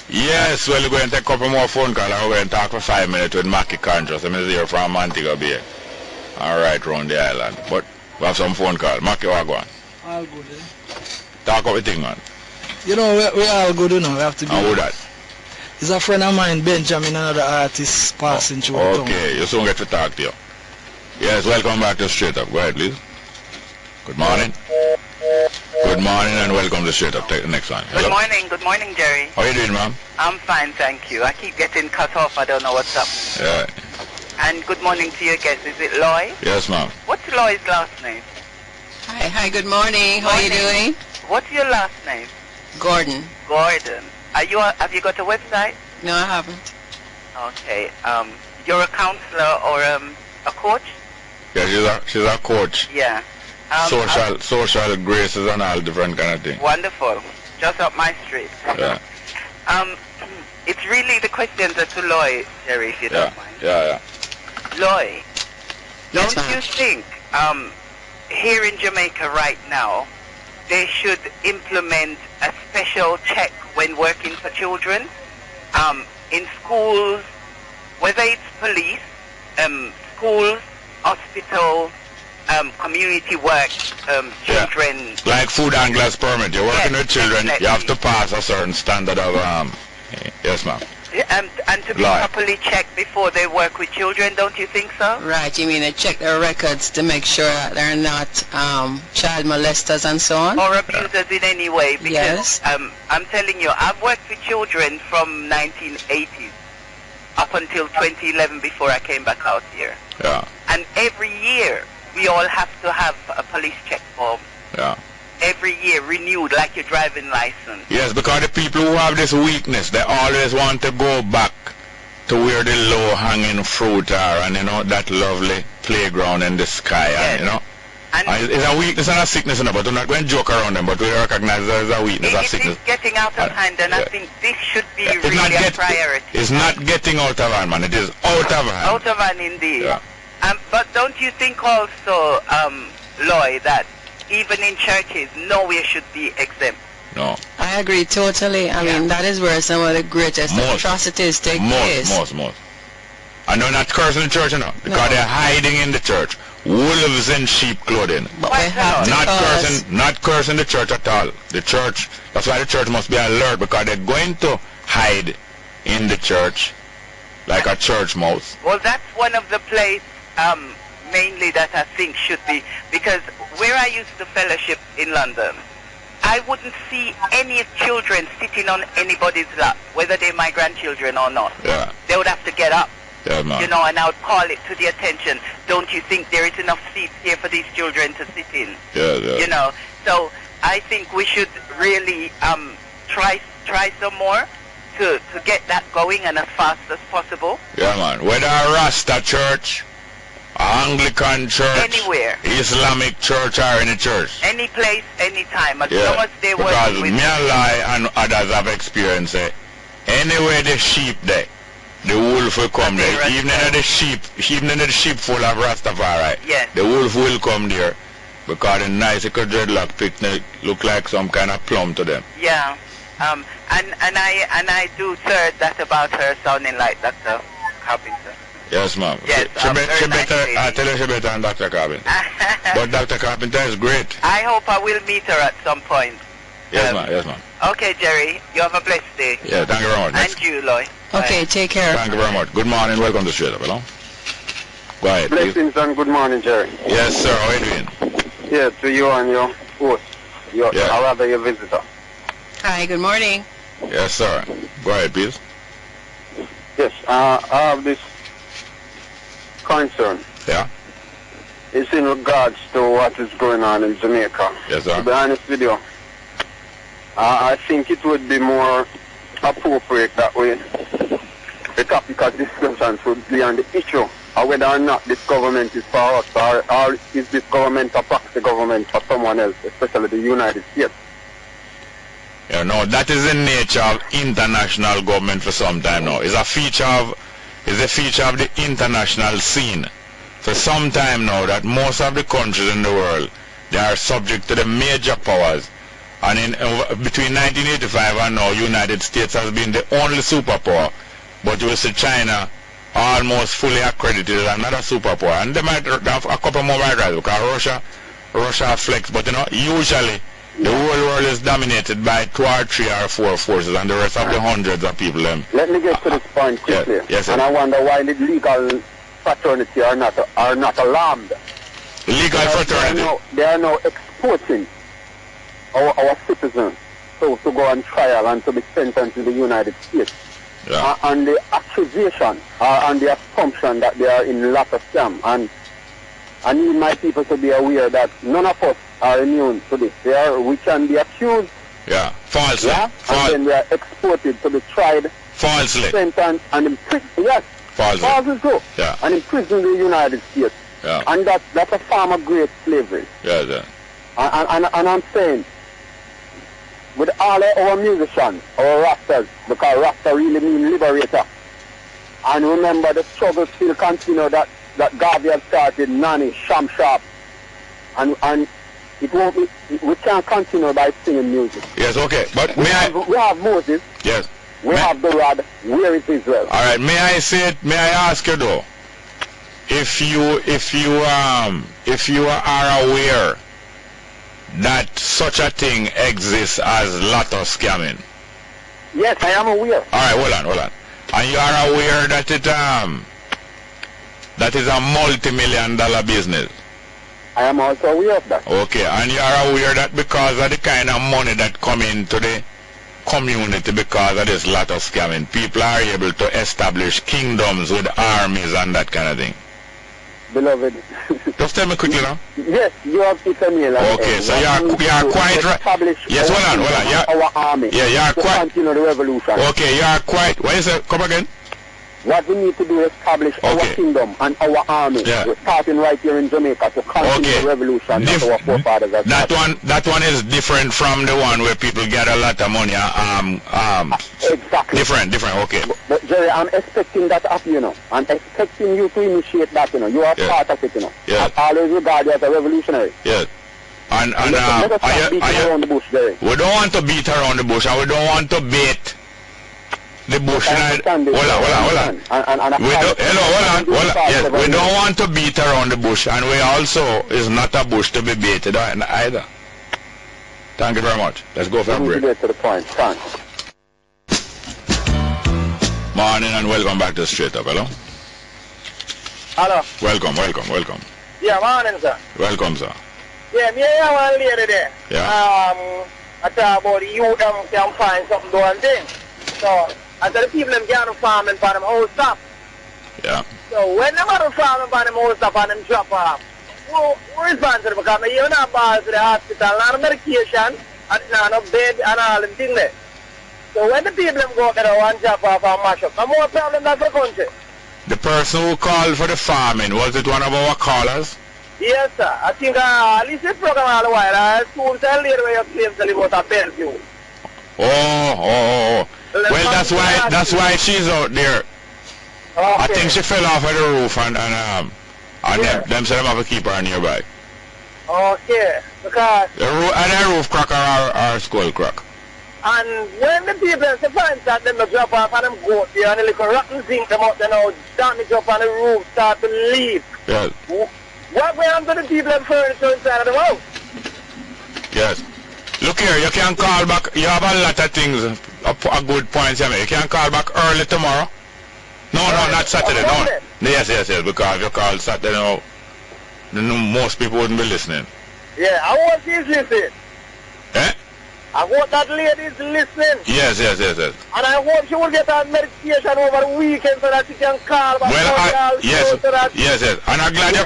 Yes, well, we're going to take a couple more phone calls and we're going to talk for 5 minutes with Mackie Contrast. I'm here from Montego Bay. All right, round the island. But we have some phone call. Mackie, what go on? All good, eh? Talk about the thing, man. You know, we all good, you know. We have to be. And who that? He's a friend of mine, Benjamin, another artist passing through the town. Okay, you soon get to talk to you. Yes, welcome back to Straight Up. Go ahead, please. Good morning. Good morning and welcome to Straight Up. Take the next one. Hello? Good morning, Jerry. How are you doing, ma'am? I'm fine, thank you. I keep getting cut off, I don't know what's up. Yeah. And good morning to your guest. Is it Loy? Yes, ma'am. What's Loy's last name? Hi, good morning. How are you doing? What's your last name? Gordon. Gordon. Have you got a website? No, I haven't. Okay. You're a counselor or a coach? Yeah, she's a coach. Yeah. Social graces and all different kind of things. Wonderful. Just up my street. Yeah. It's really the questions are to Loy, Jerry, if you don't mind. Yeah. Loy, Yes, don't you think here in Jamaica right now they should implement a special check when working for children in schools, whether it's police, schools, hospital, community work, children. Like food and glass permit. You're working with children, exactly. You have to pass a certain standard of yes, ma'am. And to be properly checked before they work with children, don't you think so? Right, you mean to check their records to make sure that they're not child molesters and so on? Or abusers in any way, because yes. I'm telling you, I've worked with children from 1980s up until 2011 before I came back out here. Yeah. And every year we all have to have a police check form. Yeah. Every year renewed like your driving license. Yes, because the people who have this weakness, they always want to go back to where the low-hanging fruit are, and you know, that lovely playground in the sky, and you know. And it's a weakness and a sickness, but we're not going to joke around them, but we recognize there's a weakness and sickness. It is getting out of hand, and I think this should be really a priority. It's not getting out of hand, man. It is out of hand. Out of hand, indeed. Yeah. But don't you think also, Loy, that even in churches, nowhere should be exempt? No. I agree totally. I mean, that is where some of the greatest atrocities take place. Most. And they're not cursing the church, you know, because they're hiding in the church. Wolves in sheep clothing. But we have to not cursing the church at all. The church, that's why the church must be alert, because they're going to hide in the church like a church mouse. Well, that's one of the places mainly that I think should be, because where I used to fellowship in London, I wouldn't see any children sitting on anybody's lap, whether they're my grandchildren or not. Yeah. They would have to get up. Yeah, man. You know, and I would call it to the attention. Don't you think there is enough seats here for these children to sit in? Yeah. You know, so I think we should really try some more to get that going and as fast as possible. Yeah, man. Whether a Rasta church, Anglican church, anywhere, Islamic church, or any church, any place, any time, as long as they work with. Because me and Lai and others have experienced it. Anywhere the sheep there, the wolf will come there. Even in the sheep full of Rastafari, yes, the wolf will come there, because the nice little dreadlock picnic look like some kind of plum to them. Yeah, and I do third that about her sounding like Dr. Carpenter. Yes, ma'am. Yes, she better, I tell her she better than Dr. Carpenter. But Dr. Carpenter is great. I hope I will meet her at some point. Yes, ma'am. Yes, ma'am. Okay, Jerry. You have a blessed day. Yeah, thank you very much. And you, Loy. Okay, take care. Thank you very much. Good morning. Welcome to Straight Up. Hello? Go ahead, please. Blessings and good morning, Jerry. Yes, sir. How are you doing? Yeah, to you and your host. Or rather, your visitor. Hi, good morning. Yes, sir. Go ahead, please. Yes, I have this concern. Yeah? It's in regards to what is going on in Jamaica. Yes, sir. To be honest with you, I think it would be more appropriate that way the topic of discussion would be on the issue whether or not this government is for us, or is this government a proxy government for someone else, especially the United States. You know, that is the nature of international government for some time now. It's a feature of the international scene for some time now, that most of the countries in the world, they are subject to the major powers. And between 1985 and now, United States has been the only superpower. But you see China almost fully accredited as another superpower. And they might have a couple more right, because Russia flex. But you know, usually the whole world is dominated by 2 or 3 or 4 forces, and the rest of the hundreds of people. Let me get to this point quickly. Yes, and I wonder why the legal fraternity are not alarmed. Legal fraternity? They are now exporting our citizens to go on trial and to be sentenced in the United States. Yeah. And the accusation and the assumption that they are in lot of scam. And I need my people to be aware that none of us are immune to this. We can be accused. Yeah, falsely. Yeah? And then we are exported to be tried. Falsely. Sentenced and imprisoned. Yes. Falsely. Falsely so. Yeah. And imprisoned in the United States. Yeah. And that's a form of great slavery. Yeah, yeah. And I'm saying, with all our musicians, our Rastas, because Rasta really mean liberator. And remember, the struggle still continue that Garvey had started, Nani, Sham Sharp. And it won't be, we can't continue by singing music. Yes, okay. But we have Moses. Yes. We have the rod. Where is Israel? All right. May I ask you though, if you are aware that such a thing exists as lotto scamming? Yes, I am aware. All right, hold on. And you are aware that that is a multi-million-dollar business? I am also aware of that. Okay, and you are aware that because of the kind of money that come into the community because of this lotto scamming, people are able to establish kingdoms with armies and that kind of thing? Beloved. Just tell me quickly now. Yes, you have to tell me. Okay, so you are quite right. Yes, hold on. Our army. Yeah, you are quite. Continue the revolution. Okay, you are quite. What is it? Come again. What we need to do is establish our kingdom and our army. Yeah. We're starting right here in Jamaica to continue the revolution that our forefathers have started. That one is different from the one where people get a lot of money. Exactly. Different. Okay. But Jerry, I'm expecting that of you know. I'm expecting you to initiate that. You know, you are part of it. You know. Yeah. I always regard you as a revolutionary. Yes. And let us not beat around the bush, Jerry. We don't want to beat around the bush, and we don't want to bait the bush. Hold on. Yes, we don't want to beat around the bush, and we also is not a bush to be baited either. Thank you very much. Let's go for a break. Get to the point. Thanks. Morning and welcome back to Straight Up. Hello. Hello. Welcome. Yeah, morning, sir. Welcome, sir. Yeah, me and one lady there. Yeah. I talk about the youth can find something doing thing. So I said the people them can't farm and for them whole stuff. Yeah. So when them are farming for them whole stuff and them drop off, who responsible? Because me even have balls to the hospital, not medication, and not no bed and all them things there. So when the people them go there and drop off and mash up, no more problem than the country. The person who called for the farming, was it one of our callers? Yes, sir. I think at least the program all the while, school tell you where you claim to live out of Bellevue. Oh. Well, that's why she's out there. Okay. I think she fell off of the roof and them said them have to keep her nearby. Okay, because the roof crack or skull crack. And when the people find that them drop off and them go there and the little rotten zinc them out there now, damage up on the roof, start to leave. Yes. What we have to the people and furniture inside of the house? Yes. Look here, you can call back. You have a lot of things, a good points you make. You can call back early tomorrow. No, not Saturday. No. Yes, because you call Saturday now, most people wouldn't be listening. Yeah, I want she's listening. Eh? I hope that lady is listening. Yes. And I hope she will get her medication over the weekend so that she can call back. Yes. And I'm glad you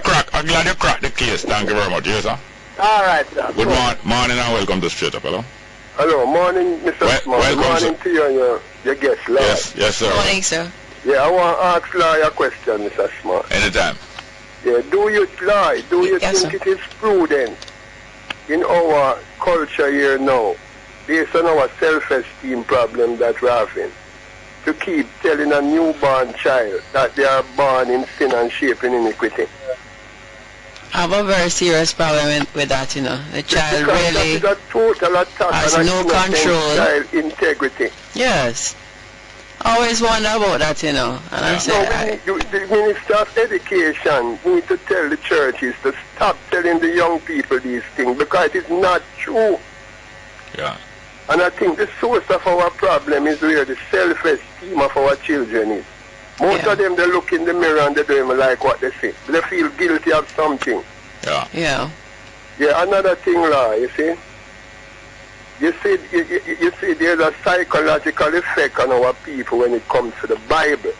cracked the case. Thank you very much. Yes, sir. All right, sir. Good morning and welcome to Straight Up. Hello. Hello, morning, Mr. Small. Welcome, morning sir. to you and your guest, Lord. Yes, sir. Morning, sir. Yeah, I want to ask Loy a question, Mr. Smart. Anytime. Yeah, do you think it is prudent in our culture here now, based on our self-esteem problem that we're having, to keep telling a newborn child that they are born in sin and shaped in iniquity? I have a very serious problem with that, you know. The child really that is a total attack has on no control. child integrity. Yes. I always wonder about that, you know. And I say, the Minister of Education need to tell the churches to stop telling the young people these things, because it is not true. Yeah. And I think the source of our problem is where the self-esteem of our children is. Most of them, they look in the mirror and they don't even like what they see. They feel guilty of something. Yeah. Yeah. Yeah, another thing, Loy, you see? You see there's a psychological effect on our people when it comes to the Bible.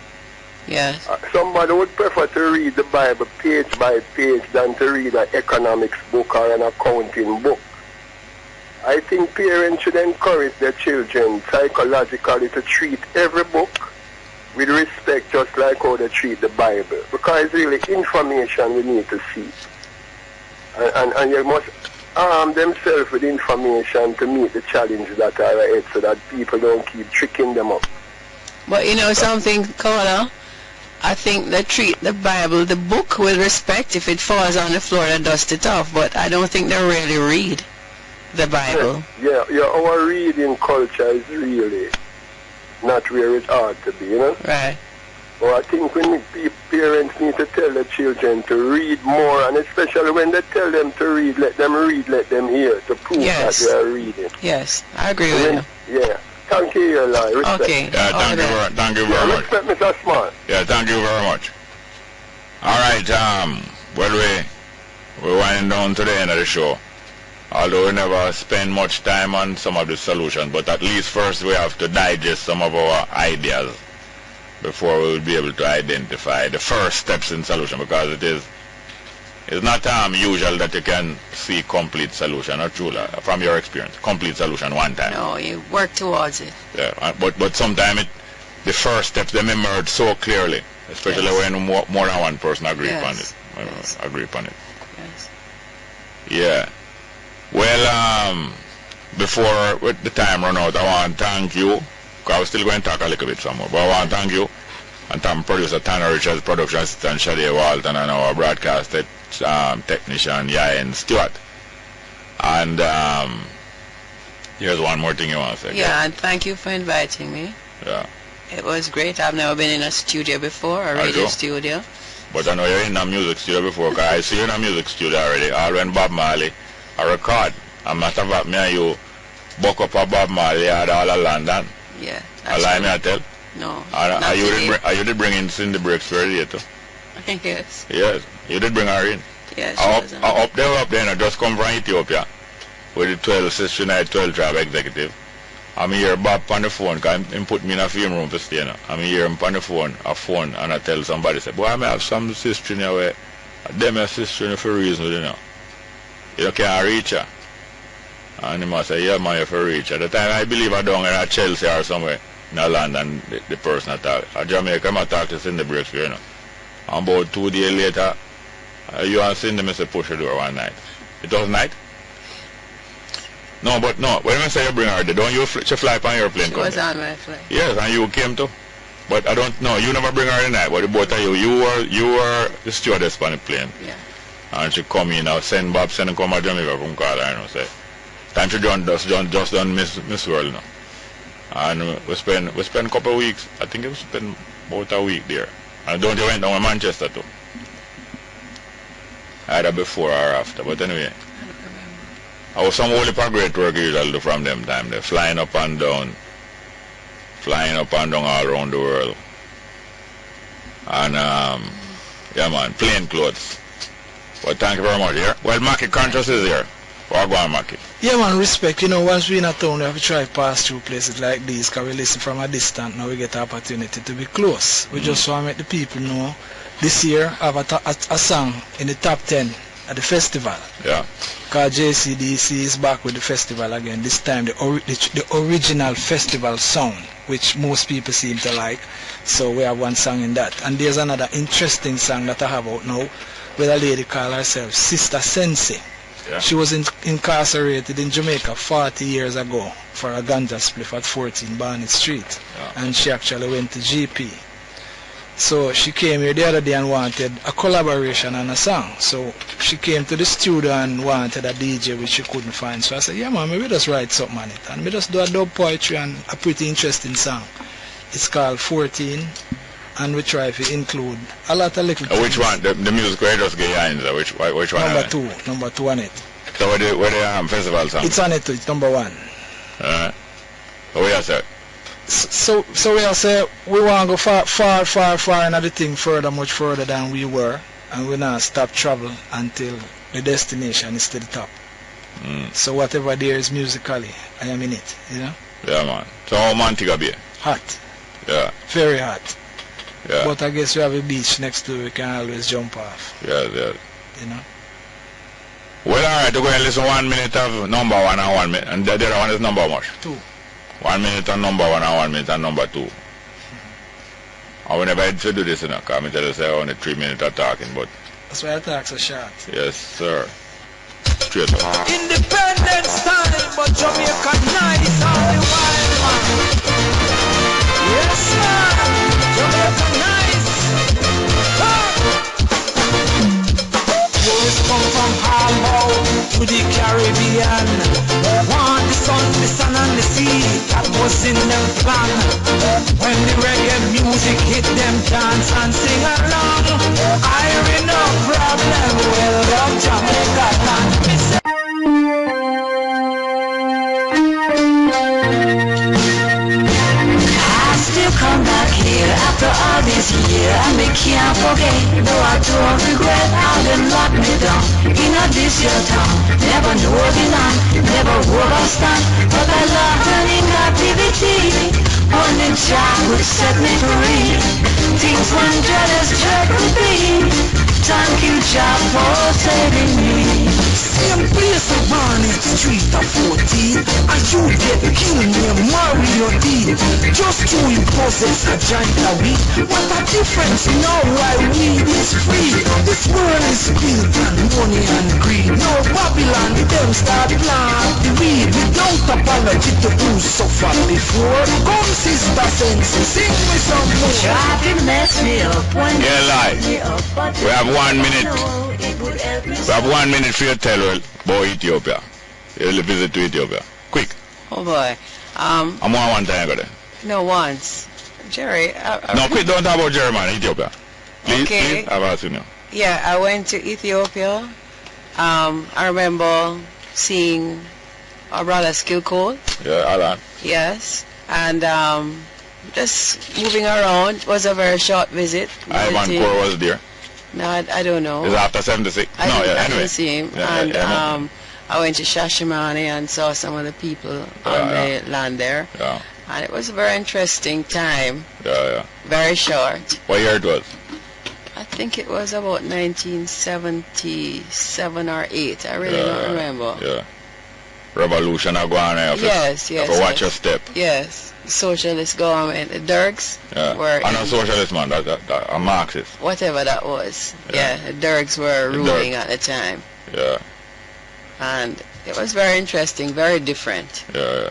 Yes. Somebody would prefer to read the Bible page by page than to read an economics book or an accounting book. I think parents should encourage their children psychologically to treat every book with respect, just like how they treat the Bible. Because it's really information we need to see. And you must arm themselves with information to meet the challenges that are ahead, so that people don't keep tricking them up. But you know something, Caller? I think they treat the Bible, the book, with respect. If it falls on the floor, they dust it off. But I don't think they really read the Bible. Yeah, our reading culture is really not where it ought to be, you know? Right. Well, I think parents need to tell their children to read more, and especially when they tell them to read, let them hear, to prove that they are reading. Yes, I agree with you. Yeah. Thank you, Loy. Respect. Okay. Yeah, thank you very much. Respect, Mr. Smart. Yeah, thank you very much. All right, well, we're winding down to the end of the show. Although we never spend much time on some of the solutions, but at least first we have to digest some of our ideas before we will be able to identify the first steps in solution, because it's not usual that you can see complete solution, or true, from your experience, complete solution one time. No, you work towards it. Yeah, but sometimes the first steps them emerge so clearly, especially when more than one person agree upon it. Agree upon it. Yes. Yeah. Well, before the time run out, I want to thank you. I was still going to talk a little bit some more, but I want to thank you and thank producer Tanner Richards, production assistant Shade Walton, and our broadcast technician Yain Stewart. And here's one more thing you want to say. Yeah, and thank you for inviting me. Yeah. It was great. I've never been in a studio before, a radio studio. But I know you're in a music studio before, because I see you in a music studio already. All when Bob Marley a record. And matter of fact, me and you buck up a Bob Marley at all of London. Yeah. I lie me I tell? No. Are you did bring in Cindy Breaks for radio too? Yes. Yes. You did bring her in? Yes. Up there, I just come from Ethiopia with the 12 tribe executive. I'm here Bob on the phone, because he put me in a film room to stay now. I'm here on the phone, and I tell somebody, say, boy, I may have some sister in here where them have sister in here for a reason, you know. You can't reach her. And he must say, yeah, man, you can reach her. At the time, I believe I down in Chelsea or somewhere in London, the person I talk. At Jamaica, I talk to Cindy Breaks, you know. And about 2 days later, you and Cindy must push the door one night. It was night? No, when I say you bring her there, don't you fly up on your plane? She was on my flight. Yes, and you came too. But I don't know, you never bring her in night, but the both of you were the stewardess on the plane. Yeah. And she come in now, send Bob, send him come to Jamaica from call her, you know, say, time she just done Miss World now. And we spend a couple of weeks, I think we spent about a week there. And don't you went down to Manchester too? Either before or after, but anyway. I was some whole heap of great work usually do from them time. They're flying up and down all around the world. And yeah man, plain clothes. Well, thank you very much. Yeah. Well, Mackie Conscious is here. What go on, Mackie? Yeah man, respect. You know, once we're in a town, we have to try to pass through places like these, because we listen from a distance. Now we get the opportunity to be close. We just want to make the people know this year I have a song in the top 10 at the festival. Yeah. Because JCDC is back with the festival again. This time the original festival song, which most people seem to like. So we have one song in that. And there's another interesting song that I have out now with a lady called herself Sister Sensei. Yeah. She was incarcerated in Jamaica 40 years ago for a ganja spliff at 14 Barnett Street. Yeah. And she actually went to GP. So she came here the other day and wanted a collaboration on a song. So she came to the studio and wanted a DJ which she couldn't find. So I said, yeah man, we just write something on it. And we just do a dub poetry and a pretty interesting song. It's called 14. And we try to include a lot of little things. Which one? The music creators behind which one? Number two on it. So where the festival song? It's on it too, it's number 1. What you say? So we all say we want to go far and everything much further than we were, and we not stop travel until the destination is to the top. So whatever there is musically, I am in it, you know? Yeah man. So how Montego Bay? Hot. Yeah. Very hot. Yeah. But I guess we have a beach next to it, we can always jump off. Yeah. You know? Well, alright, we're going to listen 1 minute of number 1 and 1 minute. And the other one is number much? 2. 1 minute on number 1 and 1 minute on number 2. I will never had to do this, you know, because I tell you, say only 3 minutes of talking, but... That's why I talk so short. Yes, sir. Straight up. Independence time, but Jamaica nice all the while, man. Yes, man. Jamaica nice. Tourists come from Harbour to the Caribbean. Want the sun and the sea. That was in them plan. When the reggae music hit them, dance and sing along. I ain't no problem. Well, love Jamaica land. Come back here after all this year, and me can't forget. Though I don't regret how them lock me down in a this your town. Never know the land, never overstand, but I loved her in captivity. Only child would set me free. Things one jealous dread to be. Thank you, Jah, for saving me. Same place of Barnett Street of 14, and you get killed near Mario D. Just to possess a giant of weed. What a difference now why weed is free. This world is built on money and greed. No Babylon, them start plant the weed without apology to who suffered before. Come sister sense, sing me some more. Try to mess me up when you lie. We have 1 minute. We have 1 minute for you to tell about Ethiopia. You'll visit to Ethiopia. Quick. Oh boy. I'm one time ago there. No, once. Jerry. No, quick, don't talk about Jerry, man, Ethiopia. Please, okay. Please, I've asked you now. Yeah, I went to Ethiopia. I remember seeing our brother Skill Cole. Yeah, Alan. Yes. And just moving around. It was a very short visit. Ivan Core was there. No, I don't know. Is it after 76? I didn't see him. Yeah, and I went to Shashimane and saw some of the people on the land there. Yeah. And it was a very interesting time. Yeah. Very short. What year it was? I think it was about 1977 or 8. I really don't remember. Yeah. Revolution are going on. Yes. Watch your step. Yes. Socialist government, the Dergs were... I'm not socialist, man. I'm Marxist. Whatever that was. Yeah, the Dergs were ruling at the time. Yeah. And it was very interesting, very different. Yeah.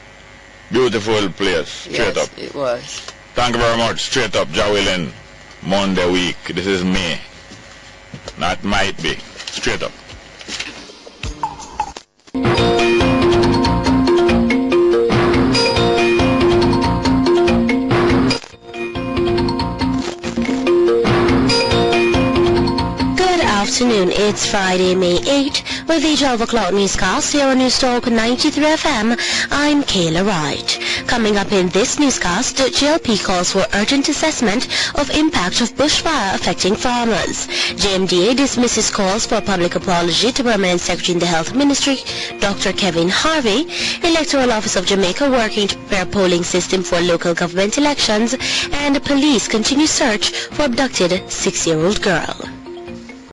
Beautiful place. Straight up. It was. Thank you very much. Straight up, Jawilin, Monday week. This is me. Not might be. Straight up. Afternoon. It's Friday, May 8th, with the 12 o'clock newscast here on Newstalk 93 FM. I'm Kayla Wright. Coming up in this newscast, the JLP calls for urgent assessment of impact of bushfire affecting farmers. JMDA dismisses calls for public apology to Permanent Secretary in the Health Ministry, Dr. Kevin Harvey. Electoral Office of Jamaica working to prepare polling system for local government elections, and police continue search for abducted 6-year-old girl.